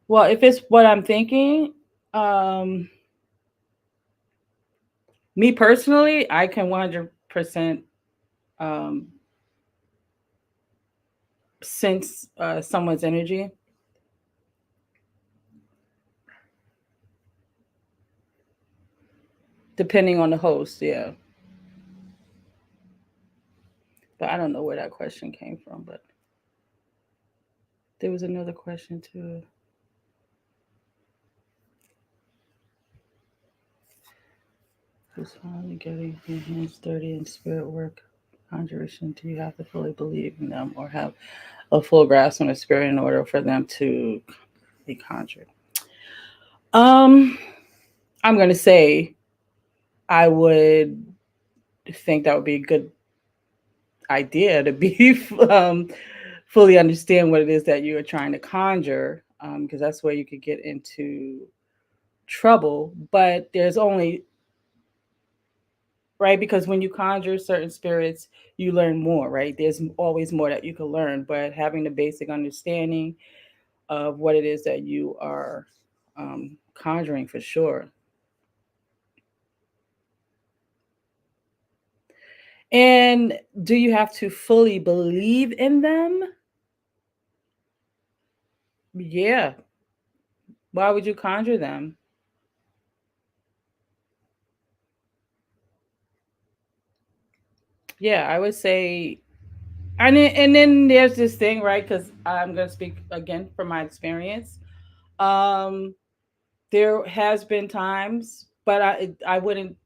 well, if it's what I'm thinking, um, me personally, I can 100% um, sense someone's energy, depending on the host. Yeah, but I don't know where that question came from. But there was another question too. Who's finally getting your hands dirty in spirit work? Conjuration, do you have to fully believe in them or have a full grasp on the spirit in order for them to be conjured? Um, I'm gonna say I would think that would be a good idea to be fully understand what it is that you are trying to conjure, because that's where you could get into trouble. But there's only right because when you conjure certain spirits, you learn more. Right? There's always more that you can learn, but having the basic understanding of what it is that you are conjuring for sure. And do you have to fully believe in them? Yeah. Why would you conjure them? Yeah, I would say, and then there's this thing, right? Because I'm gonna speak again from my experience. Um, there has been times, but I wouldn't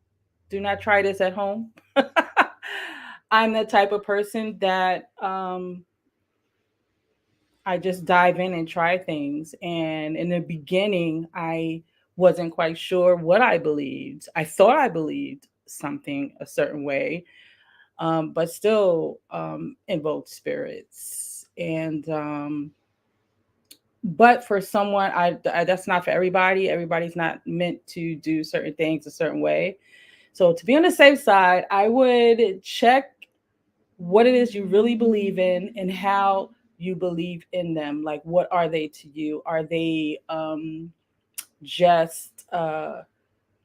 do not try this at home. I'm the type of person that I just dive in and try things. And in the beginning, I wasn't quite sure what I believed. I thought I believed something a certain way, but still invoked spirits. And but for someone, that's not for everybody. Everybody's not meant to do certain things a certain way. So to be on the safe side, I would check what it is you really believe in and how you believe in them. Like, what are they to you? Are they just are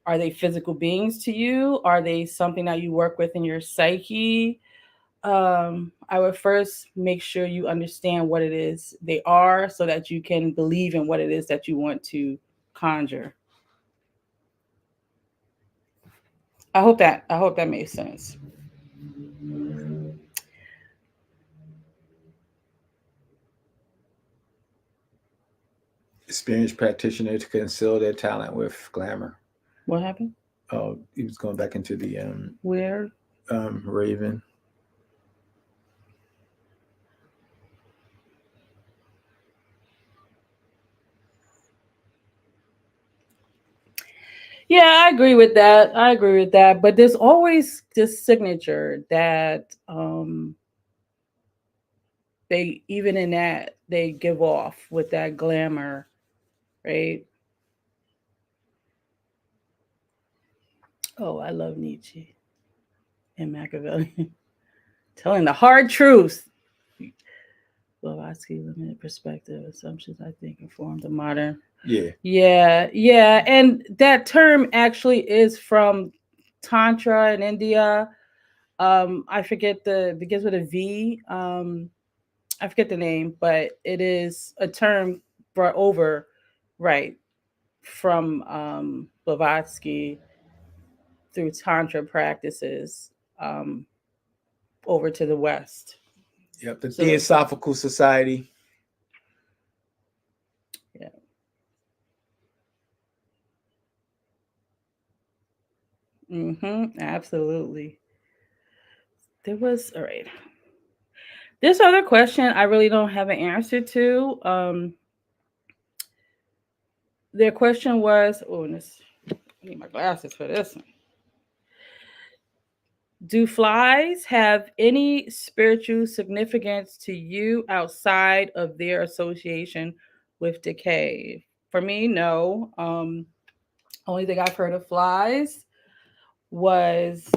they physical beings to you? Are they something that you work with in your psyche? I would first make sure you understand what it is they are so that you can believe in what it is that you want to conjure. I hope that makes sense. Experienced practitioner to conceal their talent with glamour. What happened? Oh, he was going back into the Where? Raven. Yeah, I agree with that. I agree with that. But there's always this signature that they even in that they give off with that glamour, right? Oh, I love Nietzsche and Machiavelli. Telling the hard truth. Blavatsky limited perspective assumptions I think inform the modern. Yeah. Yeah, yeah, and that term actually is from Tantra in India. I forget the begins with a V. I forget the name, but it is a term brought over, right, from Blavatsky through Tantra practices um, over to the West. Yep. The So, Theosophical Society. yeah. Absolutely. There was, all right. This other question I really don't have an answer to. Their question was, oh, this, I need my glasses for this one. Do flies have any spiritual significance to you outside of their association with decay? For me, no. Only thing I've heard of flies was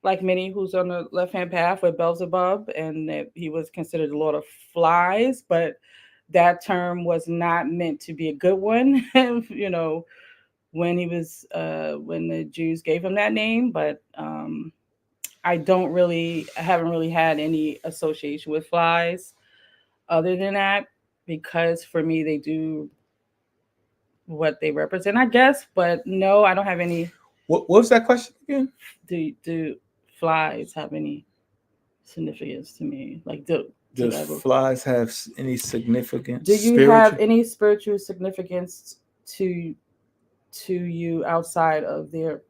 like many who's on the left hand path with Beelzebub, and that he was considered the Lord of Flies, but that term was not meant to be a good one, you know, when he was when the Jews gave him that name. But I haven't really had any association with flies other than that, because for me they do what they represent, I guess. But no, I don't have any. What was that question again? Do flies have any significance to me? Like, Do flies have any significance do you have spiritual any spiritual significance to to you outside of their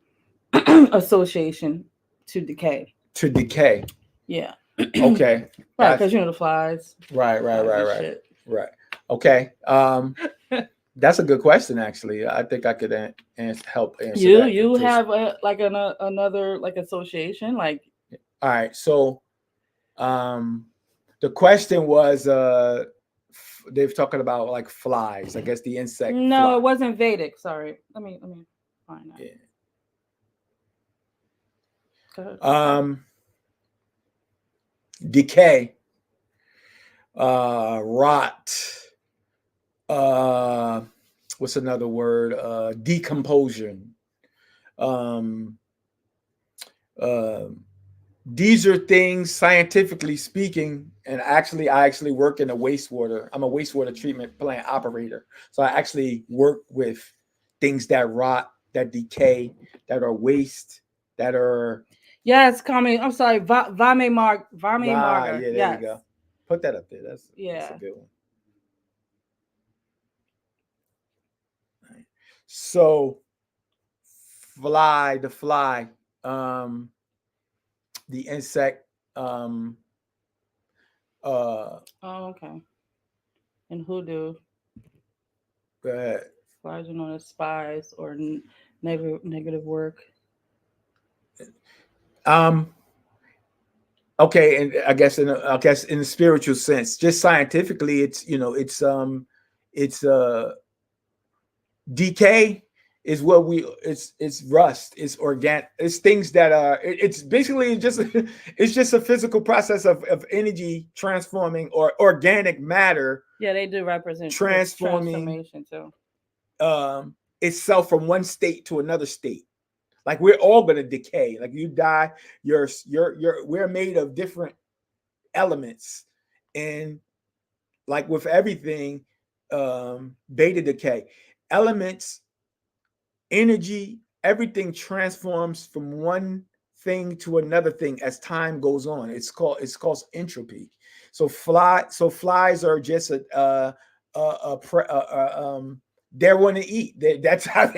association to decay? to decay? Yeah. Okay. Right, Gotcha. because you know the flies, Right, right, flies right, and right, shit. right. Okay. That's a good question, actually. I think I could help answer that. You have a, like another like association, like All right. So, um, the question was, they've talking about like flies. I guess the insect no, fly. it wasn't Vedic. Sorry, let me find that. Yeah. Go ahead. Decay, rot, uh, what's another word? Decomposition. Um, uh, these are things scientifically speaking, and actually, I actually work in a wastewater. I'm a wastewater treatment plant operator, so I actually work with things that rot, that decay, that are waste, that are Yeah, it's coming. I'm sorry, Vame right. Marga. Yeah, there you Yes. go. Put that up there. That's a Yeah. good one. So the fly, um, the insect, um, uh, Oh, okay. And hoodoo, go ahead. flies are known as spies or negative work. Um, okay, and I guess in the spiritual sense, just scientifically, it's decay is what we it's rust, it's organic, it's things that are it's basically just it's just a physical process of energy transforming, or organic matter Yeah, they do represent transforming transformation too. itself from one state to another state. Like we're all gonna decay. Like you die, we're made of different elements, and like with everything, beta decay, elements, energy. everything transforms from one thing to another thing as time goes on. It's called entropy. So flies are just they want to eat. That's how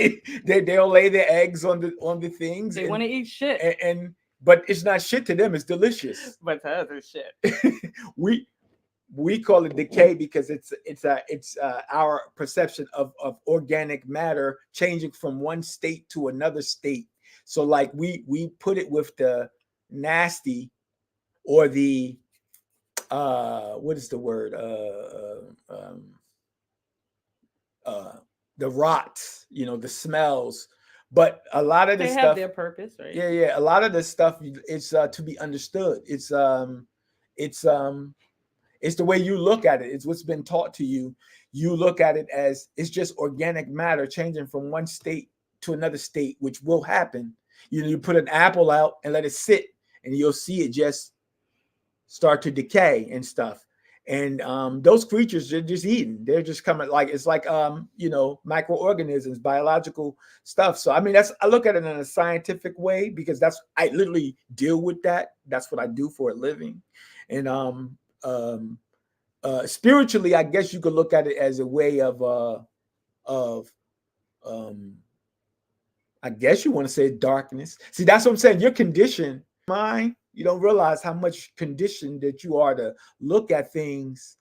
they'll lay their eggs on the things, They want to eat shit. and but it's not shit to them. It's delicious. But to others, shit. we we call it decay because it's our perception of organic matter changing from one state to another state. So like we put it with the nasty or the what is the word uh the rots, the smells. But a lot of They this have stuff, their purpose, right? yeah, a lot of this stuff it's to be understood. It's it's the way you look at it. It's what's been taught to you. You look at it as it's just organic matter changing from one state to another state, which will happen. You put an apple out and let it sit, and you'll see it just start to decay and stuff. And those creatures, they're just eating. They're just coming like it's like microorganisms, biological stuff. So I mean, I look at it in a scientific way because I literally deal with that. That's what I do for a living. And spiritually, I guess you could look at it as a way of I guess you want to say darkness. See, that's what I'm saying. Your condition, mind, you don't realize how much conditioned that you are to look at things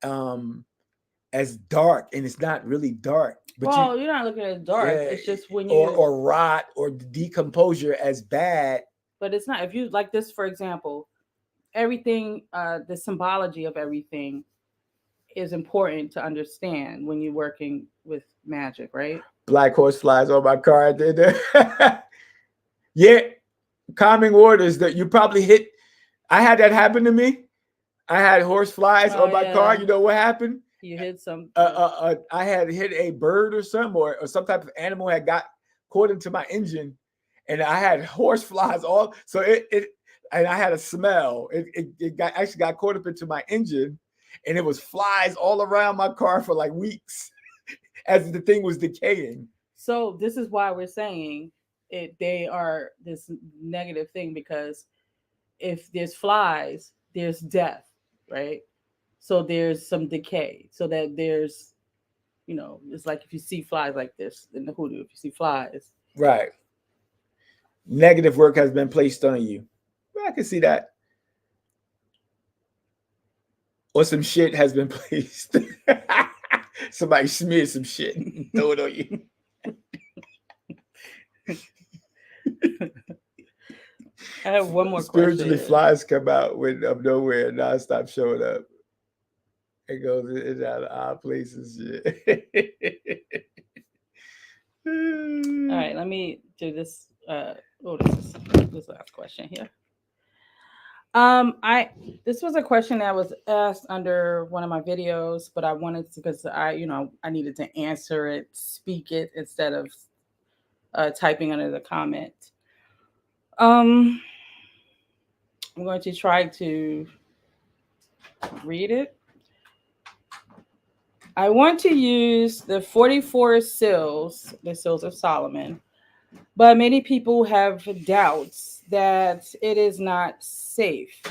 as dark, and it's not really dark. But you're not looking at it dark. yeah, It's just when you or rot or decomposure as bad. But it's not. If you like this, for example, everything, the symbology of everything is important to understand when you're working with magic, right? Black horse flies on my car. Yeah, calming waters that you probably hit. I had that happen to me. I had horse flies on my car. You know what happened? You hit some. I had hit a bird or something, or some type of animal had got caught into my engine, and I had horse flies all. So and I had a smell. It actually got caught up into my engine, and it was flies all around my car for like weeks as the thing was decaying. So this is why we're saying it. They are this negative thing because if there's flies, there's death, right? So there's some decay. So that there's, it's like if you see flies like this in the hoodoo, if you see flies, right? Negative work has been placed on you. I can see that. Or some shit has been placed. Somebody smeared some shit and throw it on you. I have one more Spiritually, question. flies come out of nowhere and non-stop showing up. It goes in out of odd places. All right, let me do this. This last question here. This was a question that was asked under one of my videos, but I wanted to because I needed to answer it, speak it instead of typing under the comment. I'm going to try to read it. I want to use the 44 seals, the seals of Solomon, but many people have doubts that it is not safe.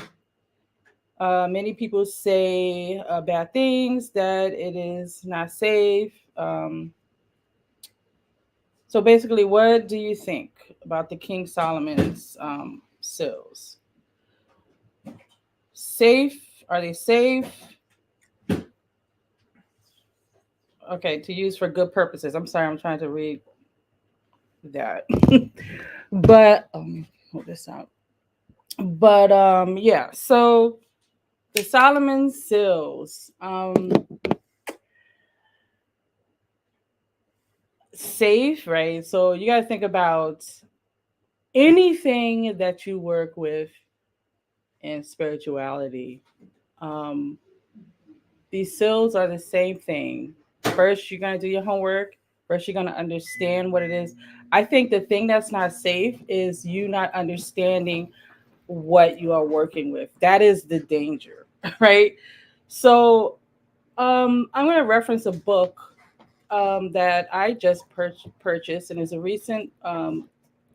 Many people say bad things, that it is not safe. So basically, what do you think about the King Solomon's seals? Safe? Are they safe? Okay, to use for good purposes. I'm sorry, I'm trying to read that. But hold this out. But yeah, so the Solomon seals. Safe, right? So you got to think about anything that you work with in spirituality. Um, these seals are the same thing. First, you're going to do your homework. First, you're going to understand what it is. I think the thing that's not safe is you not understanding what you are working with. That is the danger, right? So I'm going to reference a book that I just purchased, and is a recent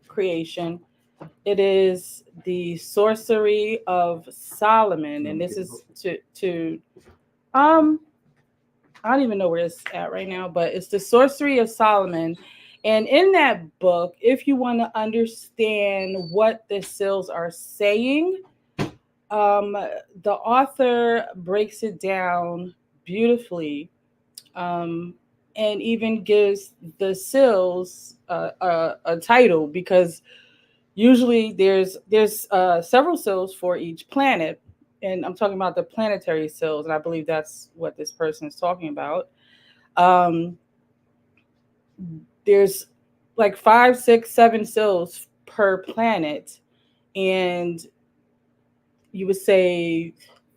creation. It is the Sorcery of Solomon, and this is to um I don't even know where it's at right now, but it's the Sorcery of Solomon. And in that book, if you want to understand what the seals are saying, um, the author breaks it down beautifully, um, and even gives the seals a title, because usually there's several seals for each planet, and I'm talking about the planetary seals, and I believe that's what this person is talking about. Um, there's like five, six, seven seals per planet, and you would say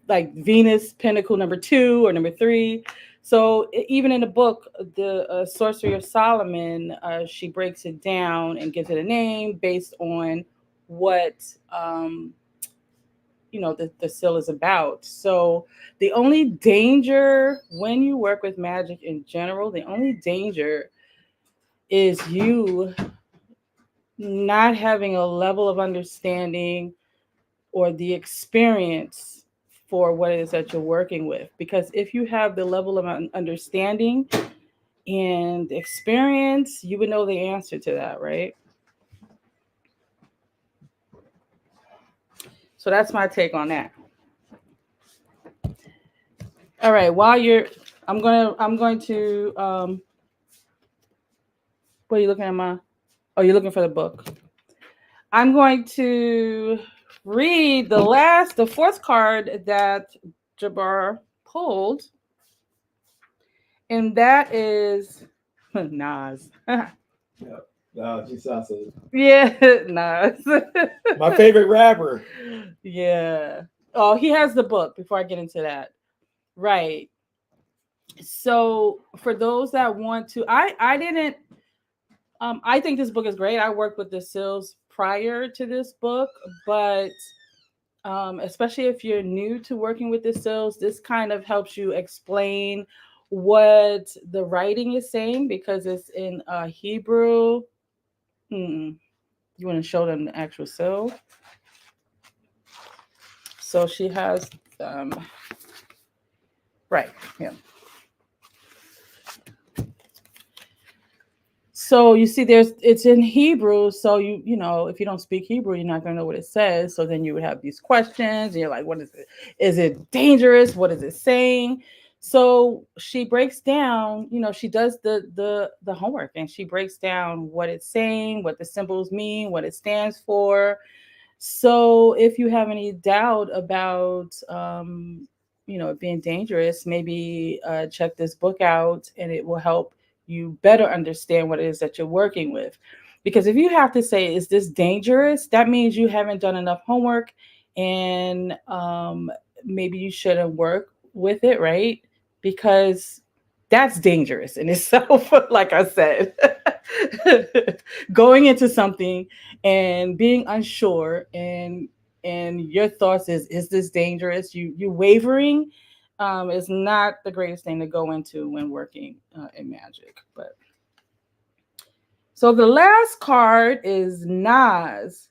like Venus Pinnacle number two or number three. So even in the book, the Sorcery of Solomon, she breaks it down and gives it a name based on what um, the seal is about. So the only danger when you work with magic in general, the only danger is you not having a level of understanding or the experience for what it is that you're working with. Because if you have the level of understanding and experience, you would know the answer to that, right? So that's my take on that. All right, while you're I'm going to what are you looking at, my oh, you're looking for the book. I'm going to read the fourth card that Jabbar pulled, and that is Nas. She sounds so. Yeah, Nas. My favorite rapper. Yeah. Oh, he has the book before I get into that. Right. So for those that want to, I didn't I think this book is great. I worked with the Sills prior to this book, but especially if you're new to working with the Sills, this kind of helps you explain what the writing is saying, because it's in Hebrew. Mm-mm. You want to show them the actual Sill? So she has, um, right, yeah. So you see, it's in Hebrew. So you know, if you don't speak Hebrew, you're not gonna know what it says. So then you would have these questions, and you're like, what is it? Is it dangerous? What is it saying? So she breaks down. She does the homework, and she breaks down what it's saying, what the symbols mean, what it stands for. So if you have any doubt about it being dangerous, maybe check this book out, and it will help you better understand what it is that you're working with. Because if you have to say, is this dangerous? That means you haven't done enough homework, and maybe you shouldn't work with it, right? Because that's dangerous in itself, like I said. Going into something and being unsure, and your thoughts is this dangerous, you wavering, is not the greatest thing to go into when working in magic. But so the last card is Nas,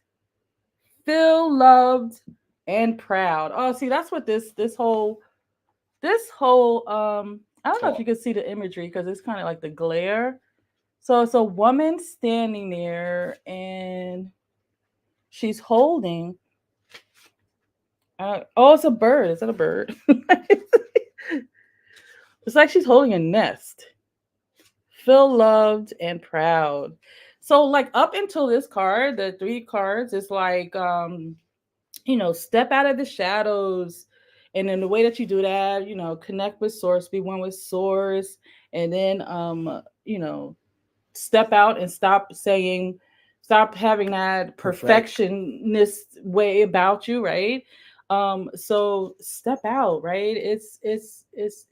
feel loved and proud. Oh, see, that's what this whole I don't know if you can see the imagery, because it's kind of like the glare. So it's a woman standing there, and she's holding. Oh, it's a bird. Is that a bird? It's like she's holding a nest. Feel loved and proud. So, like, up until this card, the three cards, it's like, step out of the shadows. And then the way that you do that, connect with source, be one with source, and then, step out and stop having that perfectionist way about you, right? So step out, right? It's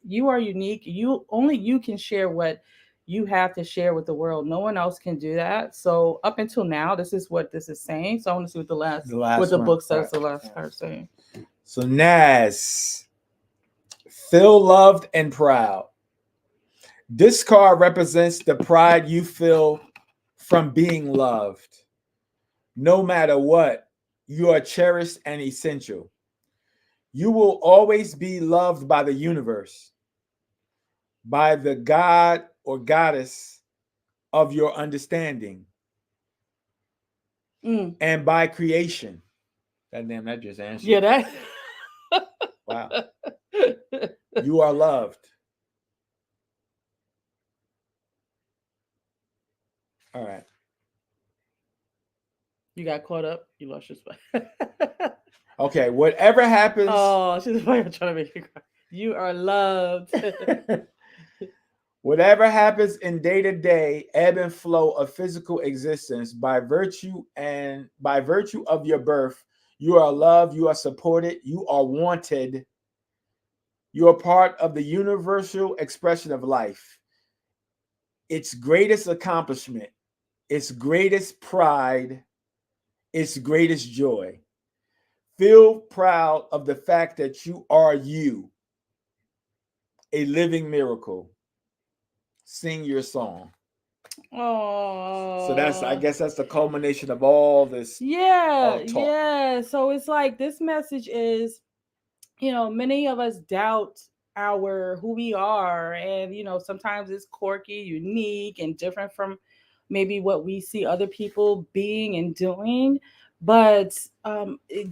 you are unique. You can share what you have to share with the world. No one else can do that. So up until now, this is what this is saying. So I want to see what what the book says, the last part saying. So Nas, feel loved and proud. This card represents the pride you feel from being loved. No matter what, you are cherished and essential. You will always be loved by the universe, by the god or goddess of your understanding, Mm. and by creation. That damn, that just Yeah, answered. that. Wow. You are loved. All right. You got caught up. You lost your spot. Okay. Whatever happens, Oh, she's trying to make you cry. You are loved. whatever happens in day to day ebb and flow of physical existence, by virtue of your birth, you are loved, you are supported, you are wanted, you are part of the universal expression of life. Its greatest accomplishment, its greatest pride, its greatest joy. Feel proud of the fact that you are you, a living miracle. Sing your song. So that's, I Oh. guess that's the culmination of all this Yeah, talk. yeah. So it's like this message is, many of us doubt our who we are, and sometimes it's quirky, unique, and different from maybe what we see other people being and doing. But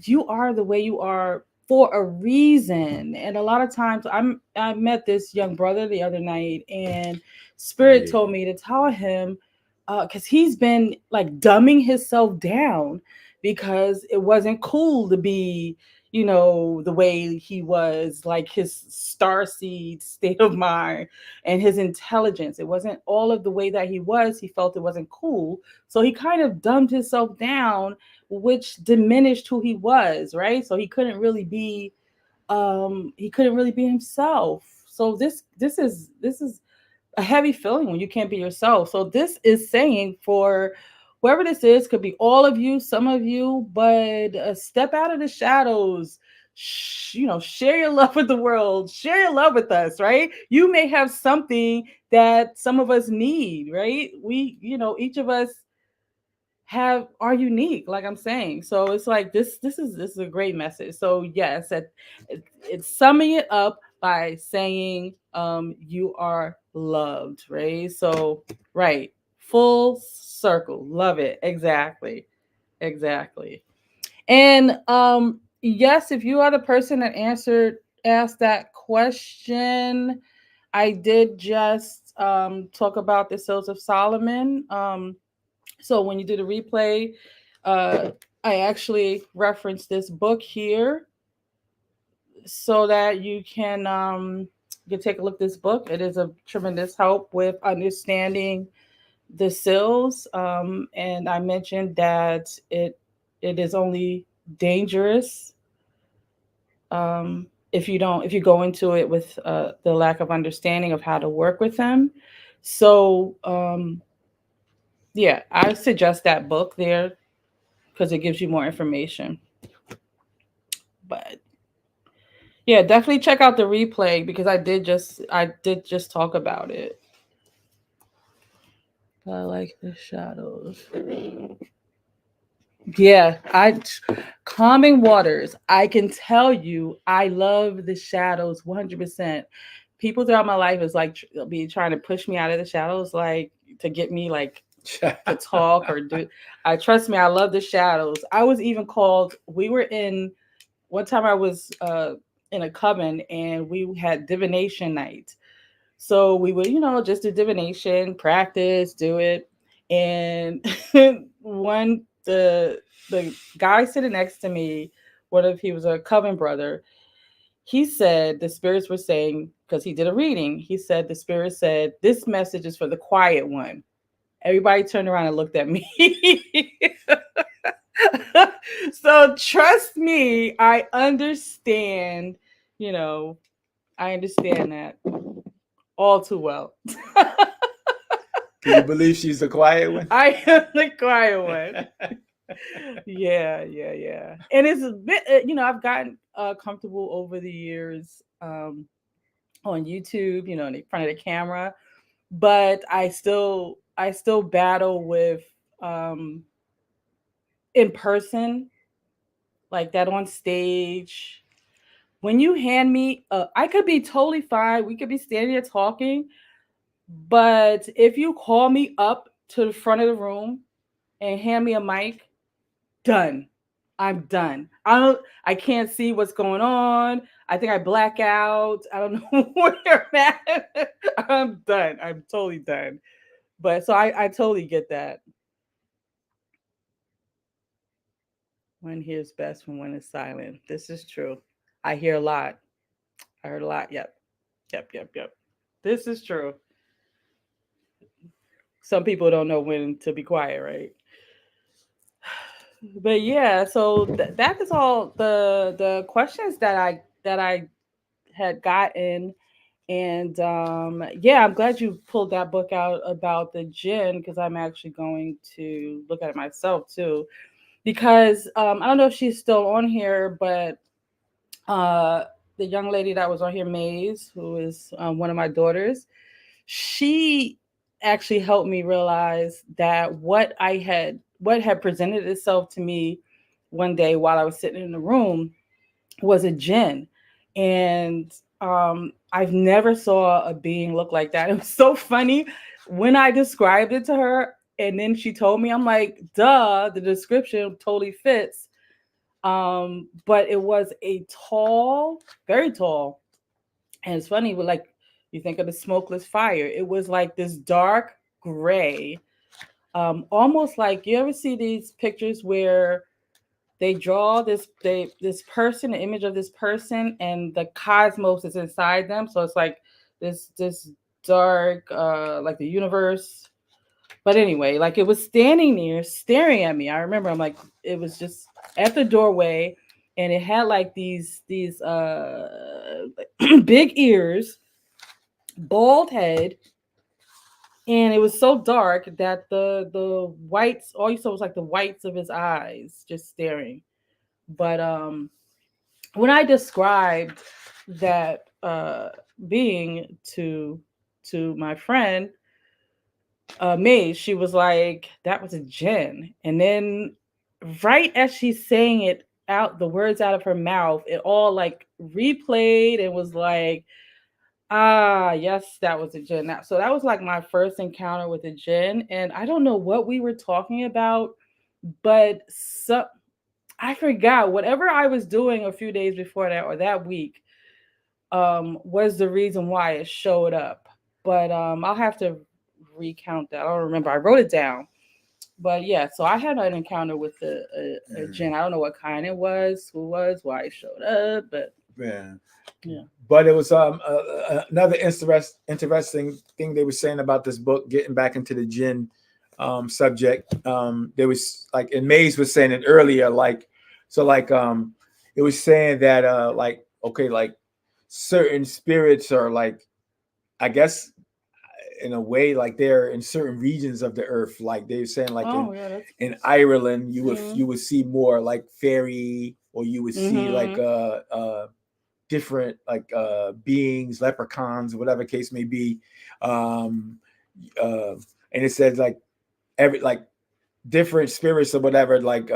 you are the way you are for a reason. And a lot of times, I met this young brother the other night, and Spirit Yeah. told me to tell him, because he's been like dumbing himself down because it wasn't cool to be, the way he was, like his star seed state of mind and his intelligence. It wasn't all of the way that he was. He felt it wasn't cool. So he kind of dumbed himself down, which diminished who he was, right? So he couldn't really be himself. So this is a heavy feeling when you can't be yourself. So this is saying for whoever this is, could be all of you, some of you, but step out of the shadows. Share your love with the world. Share your love with us, right? You may have something that some of us need, right? Each of us are unique, like I'm saying. So it's like this is a great message. So yes, it's summing it up by saying you are loved, right? So right, full circle, love it, exactly, exactly. And yes, if you are the person that asked that question, I did just talk about the Sons of Solomon. So when you do the replay, uh, I actually reference this book here so that you can take a look at this book. It is a tremendous help with understanding the sills. And I mentioned that it is only dangerous if you go into it with the lack of understanding of how to work with them. So yeah, I suggest that book there because it gives you more information. But yeah, definitely check out the replay because I did just talk about it. I like the shadows. Yeah, I calming waters. I can tell you, I love the shadows 100%. People throughout my life is like be trying to push me out of the shadows, like to get me like to talk or do. I trust me. I love the shadows. I was even called. We were in one time. I was in a coven and we had divination night. So we would, just do divination, practice, do it. And one the guy sitting next to me, he was a coven brother, he said the spirits were saying, because he did a reading, he said the spirit said, this message is for the quiet one. Everybody turned around and looked at me. So trust me, you know, I understand that all too well. Can you believe she's the quiet one? I am the quiet one. Yeah, yeah, yeah. And it's a bit, I've gotten comfortable over the years on YouTube, in front of the camera. but I still battle with um in person, like that on stage. When you hand me I could be totally fine. We could be standing here talking, but if you call me up to the front of the room and hand me a mic, done. I'm done. I can't see what's going on. I think I black out. I don't know where I'm at. I'm done. I'm totally done. But so I totally get that. One hears best when one is silent. This is true. I hear a lot. I heard a lot. Yep. Yep. Yep. Yep. This is true. Some people don't know when to be quiet, right? But yeah, so that is all the questions that I had gotten. And yeah, I'm glad you pulled that book out about the Jinn, because I'm actually going to look at it myself too. Because I don't know if she's still on here, but uh, the young lady that was on here, Maze, who is one of my daughters, she actually helped me realize that what had presented itself to me one day while I was sitting in the room was a Jinn. And I've never saw a being look like that. It was so funny when I described it to her, and then she told me, I'm like, duh, the description totally fits. But it was a tall, very tall, and it's funny, but like you think of the smokeless fire, it was like this dark gray, almost like, you ever see these pictures where they draw this person, an image of this person, and the cosmos is inside them. So it's like this dark, like the universe. But anyway, like it was standing there staring at me. I remember I'm like, it was just at the doorway, and it had like these big ears, bald head, and it was so dark that the whites, all you saw was like the whites of his eyes just staring. But when I described that being to my friend May, she was like, "That was a Jinn." And then, right as she's saying it out, the words out of her mouth, it all like replayed and was like, "Ah, yes, that was a Jinn." So that was like my first encounter with a Jinn, and I don't know what we were talking about, but I forgot whatever I was doing a few days before that or that week was the reason why it showed up. But I'll have to recount that. I don't remember. I wrote it down. But yeah, so I had an encounter with a Mm, Jinn. I don't know what kind it was, who was, why it showed up, but yeah. yeah. But it was another interesting thing they were saying about this book, getting back into the Jinn subject. There was like, and Mays was saying it earlier, like, so like it was saying that like, okay, like certain spirits are like, I guess in a way, like they're in certain regions of the earth. Like they were saying, like Oh yeah, that's. in Ireland, Mm-hmm. you would see more like fairy, or you would see like Mm-hmm. different like beings, leprechauns, whatever case may be. Um, uh, and it says like every like different spirits or whatever, like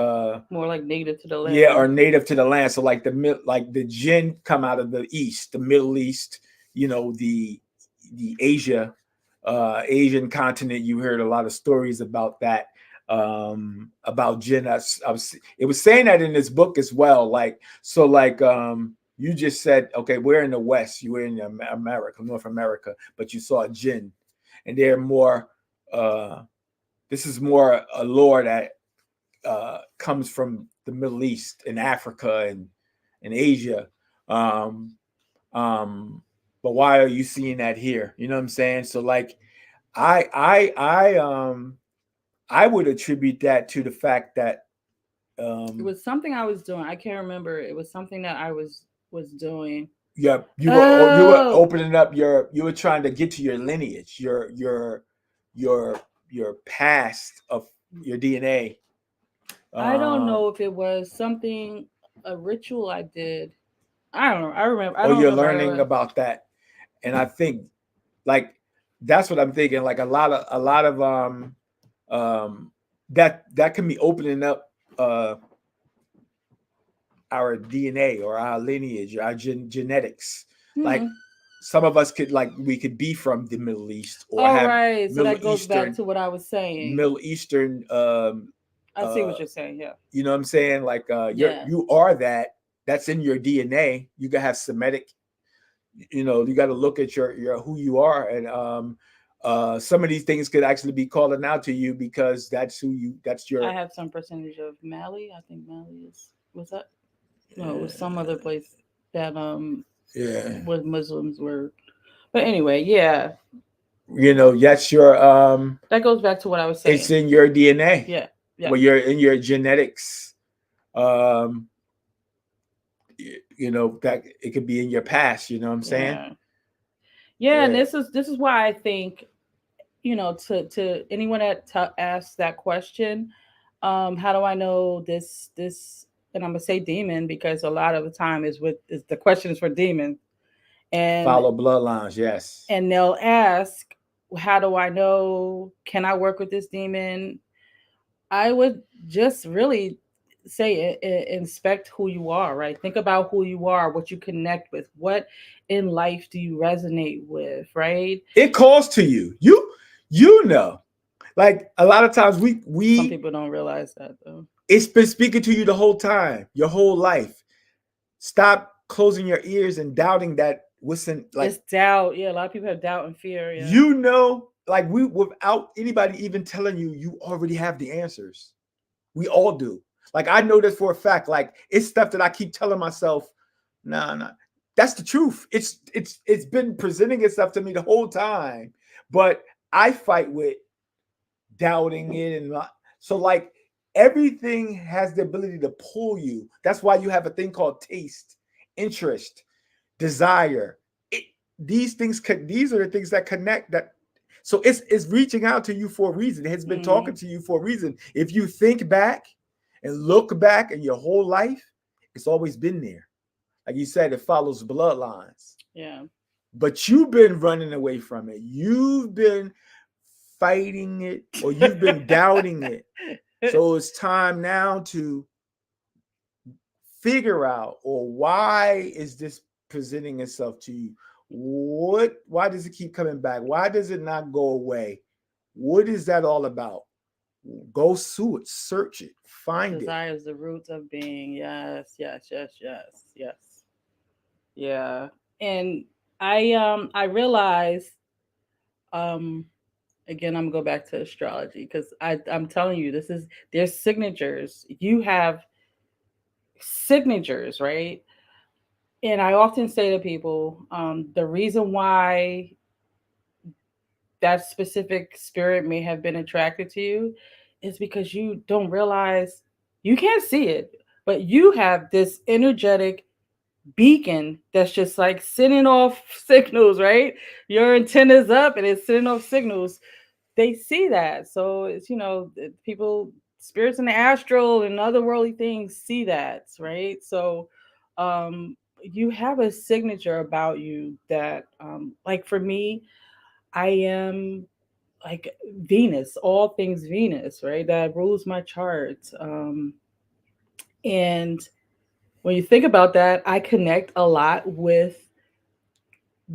More like native to the yeah, are land. native to the land. So like like the Jinn come out of the east, the Middle East, you know, the Asian continent. You heard a lot of stories about that, about Jinn. It was saying that in this book as well. Like, so like you just said, okay, we're in the West, you were in America, North America, but you saw Jinn, and they're more uh this is more a lore that comes from the Middle East and Africa and Asia. Um, um, but why are you seeing that here? You know what I'm saying? So like, I I I um I would attribute that to the fact that It um was something I was doing. I can't remember. It was something that I was doing. yeah, you were Oh, opening up you were trying to get to your lineage, your your past of your DNA. I don't Uh, know if it was something, a ritual I did. I don't know. I remember. I or don't you're remember. learning about that, and I think like that's what I'm thinking. Like a lot of um that can be opening up our DNA or our lineage, our genetics. Like Hmm. some of us could like we could be from the Middle East or All have right, so Middle that goes back Eastern to what I was saying. Middle Eastern I see uh what you're saying. Yeah, you know what I'm saying? Like yeah, you are that. That's in your DNA. You can have Semitic, you know, you got to look at your who you are, and some of these things could actually be calling out to you because that's who you that's I your have some percentage of Mali. I think Mali is, was that, no, it was some other place that yeah, where Muslims were. But anyway, yeah, you know, that's your that goes back to what I was it's saying. in your DNA. Yeah, yeah, Well, you're in your genetics. um you know that it could be in your past, you know what I'm saying? yeah, yeah. And Yeah. this is why I think, to anyone that asks that question, how do I know this? And I'm gonna say demon because a lot of the time is the question is for demons, and Follow bloodlines, yes. they'll ask, how do I know? Can I work with this demon? I would just really say inspect who you are, right? Think about who you are, what you connect with, what in life do you resonate with, right? It calls to you. You know. Like a lot of times we Some we people don't realize that though. it's been speaking to you the whole time, your whole life. Stop closing your ears and doubting that what's in like It's doubt. Yeah, a lot of people have doubt and fear. Yeah. you know, like we without anybody even telling you, you already have the answers. We all do. Like I know this for a fact. Like it's stuff that I keep telling myself, nah, nah. That's the truth. It's been presenting itself to me the whole time. But I fight with doubting it and so like everything has the ability to pull you. That's why you have a thing called taste, interest, desire. It, these things these are the things that connect that. So it's reaching out to you for a reason. It has been talking Mm, to you for a reason. If you think back and look back in your whole life, it's always been there. Like you said, it follows bloodlines. yeah. But you've been running away from it. You've been fighting it or you've been doubting it. So it's time now to figure out, or why is this presenting itself to you? Why does it keep coming back? Why does it not go away? What is that all about? Go sue it, search it, find it. Desire is the roots of being. Yes, yes, yes, yes, yes. Yeah. And I realize, um again, I'm gonna go back to astrology because I'm telling you, this is there's signatures. You have signatures, right? And I often say to people, the reason why that specific spirit may have been attracted to you is because you don't realize, you can't see it, but you have this energetic beacon that's just like sending off signals, right? Your antennas up and it's sending off signals. They see that. So it's, people, spirits in the astral and other worldly things see that, right? So you have a signature about you that, like for me, I am like Venus, all things Venus, right? That rules my chart. And when you think about that, I connect a lot with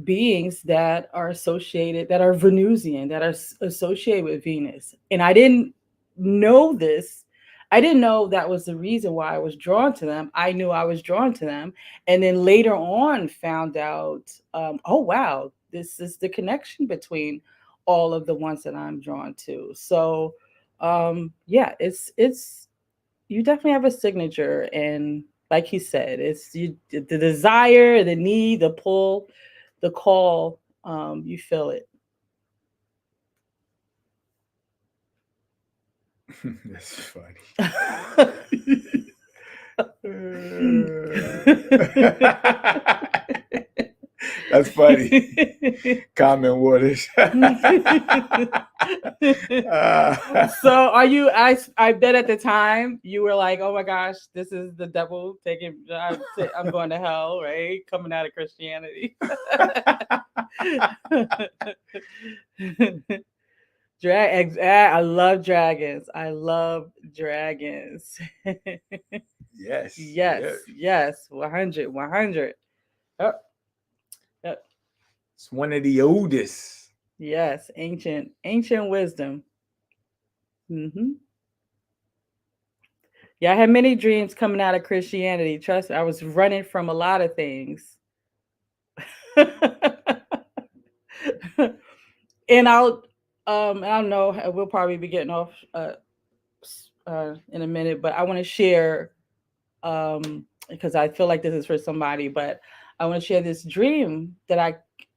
beings that are associated, that are Venusian, that are associated with Venus. And I didn't know this. I didn't know that was the reason why I was drawn to them. I knew I was drawn to them. And then later on found out, oh, wow, this is the connection between all of the ones that I'm drawn to. So, yeah, it's, you definitely have a signature. And like he said, it's you, the desire, the need, the pull, the call, you feel it. That's funny. That's funny. Common waters. So are you, I bet at the time you were like, oh my gosh, this is the devil taking, I'm going to hell, right? Coming out of Christianity. I love dragons. I love dragons. Yes, Yes, yes. yes. 100, 100. Yep, yep. It's one of the oldest. Yes, ancient wisdom. Hmm. Yeah, I had many dreams coming out of Christianity. Trust me, I was running from a lot of things. And I don't know, we'll probably be getting off in a minute, but I want to share because I feel like this is for somebody, but I want to share this dream that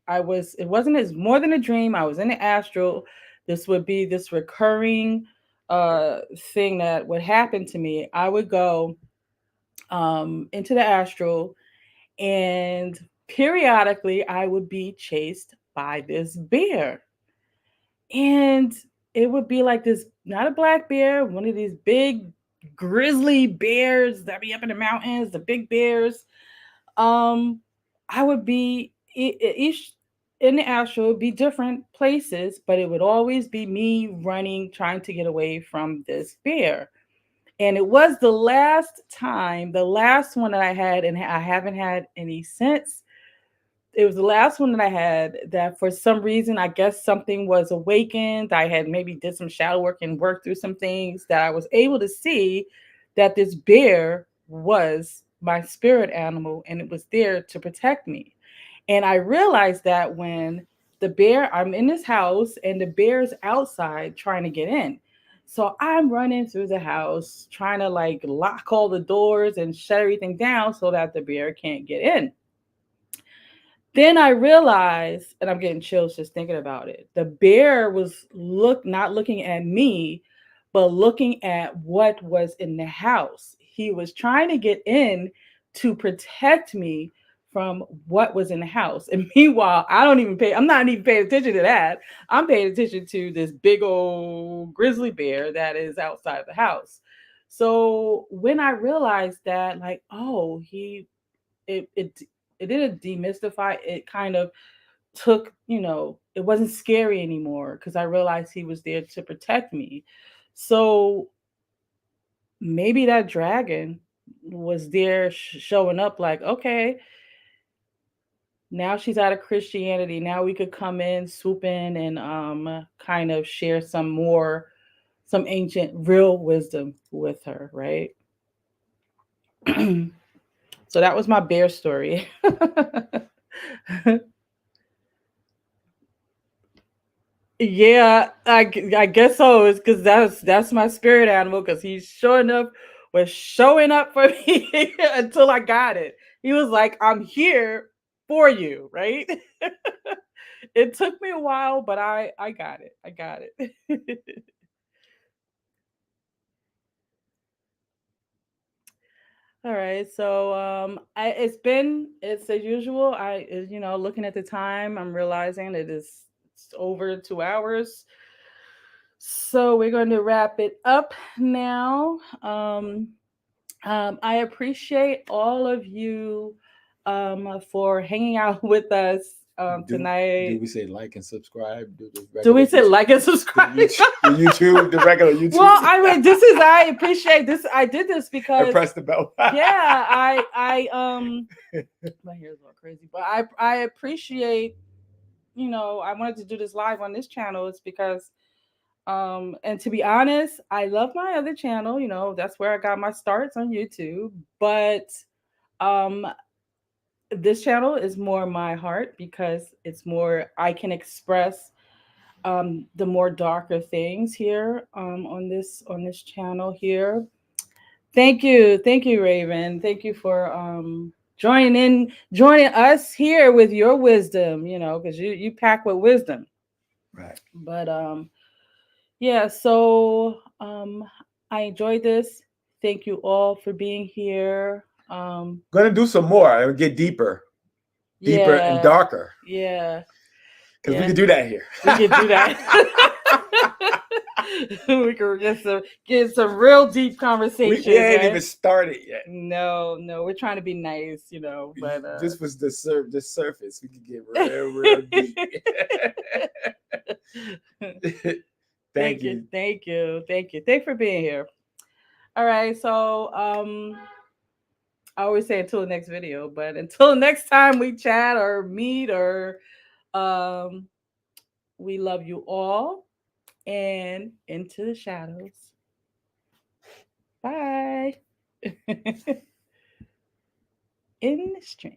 I was, it wasn't as more than a dream. I was in the astral. This would be this recurring uh thing that would happen to me. I would go into the astral, and periodically I would be chased by this bear. And it would be like this, not a black bear, one of these big grizzly bears that be up in the mountains, the big bears. um I would be each in the astral would be different places, but it would always be me running, trying to get away from this bear. And it was the last time, the last one that I had, and I haven't had any since. It was the last one that I had that for some reason, I guess something was awakened. I had maybe did some shadow work and worked through some things that I was able to see that this bear was my spirit animal and it was there to protect me. And I realized that when the bear, I'm in this house and the bear's outside trying to get in. So I'm running through the house trying to like lock all the doors and shut everything down so that the bear can't get in. Then I realized, and I'm getting chills just thinking about it. The bear was not looking at me, but looking at what was in the house. He was trying to get in to protect me from what was in the house. And meanwhile, I'm not even paying attention to that. I'm paying attention to this big old grizzly bear that is outside the house. So when I realized that, like, oh, it it it didn't demystify it, kind of took, it wasn't scary anymore because I realized he was there to protect me. So maybe that dragon was there showing up like, okay, now she's out of Christianity, now we could come in, swoop in, and kind of share some ancient real wisdom with her, right? So that was my bear story. Yeah, I guess so. It's because that's my spirit animal. Because he sure enough was showing up for me until I got it. He was like, "I'm here for you," right? It took me a while, but I got it. I got it. All right, so it's as usual. Looking at the time, I'm realizing it's over 2 hours. So we're going to wrap it up now. I appreciate all of you for hanging out with us Do tonight. we say like and subscribe? Do the Do regular we say YouTube, like and subscribe? the regular YouTube, Well, I mean, I appreciate this. I did this and because press the bell. yeah, my hair's all crazy, but I appreciate, I wanted to do this live on this channel. It's because and to be honest, I love my other channel, that's where I got my starts on YouTube, but um this channel is more my heart because it's more I can express the more darker things here on this channel here. Thank you, Raven. Thank you for joining us here with your wisdom, because you pack with wisdom. Right. But yeah, so I enjoyed this. Thank you all for being here. Gonna do some more. I'll get deeper, deeper and Yeah, darker, yeah, because we yeah. can do that here. We can do that. We can get some real deep We conversations, ain't even right? started yet. No, no, we're trying to be nice, but This was the surface. We could get real, real deep. indeed. Thank you. Thank you. Thanks for being here. All right. So I always say until the next video, but until next time we chat or meet or um we love you all and into the shadows. Bye. In the stream.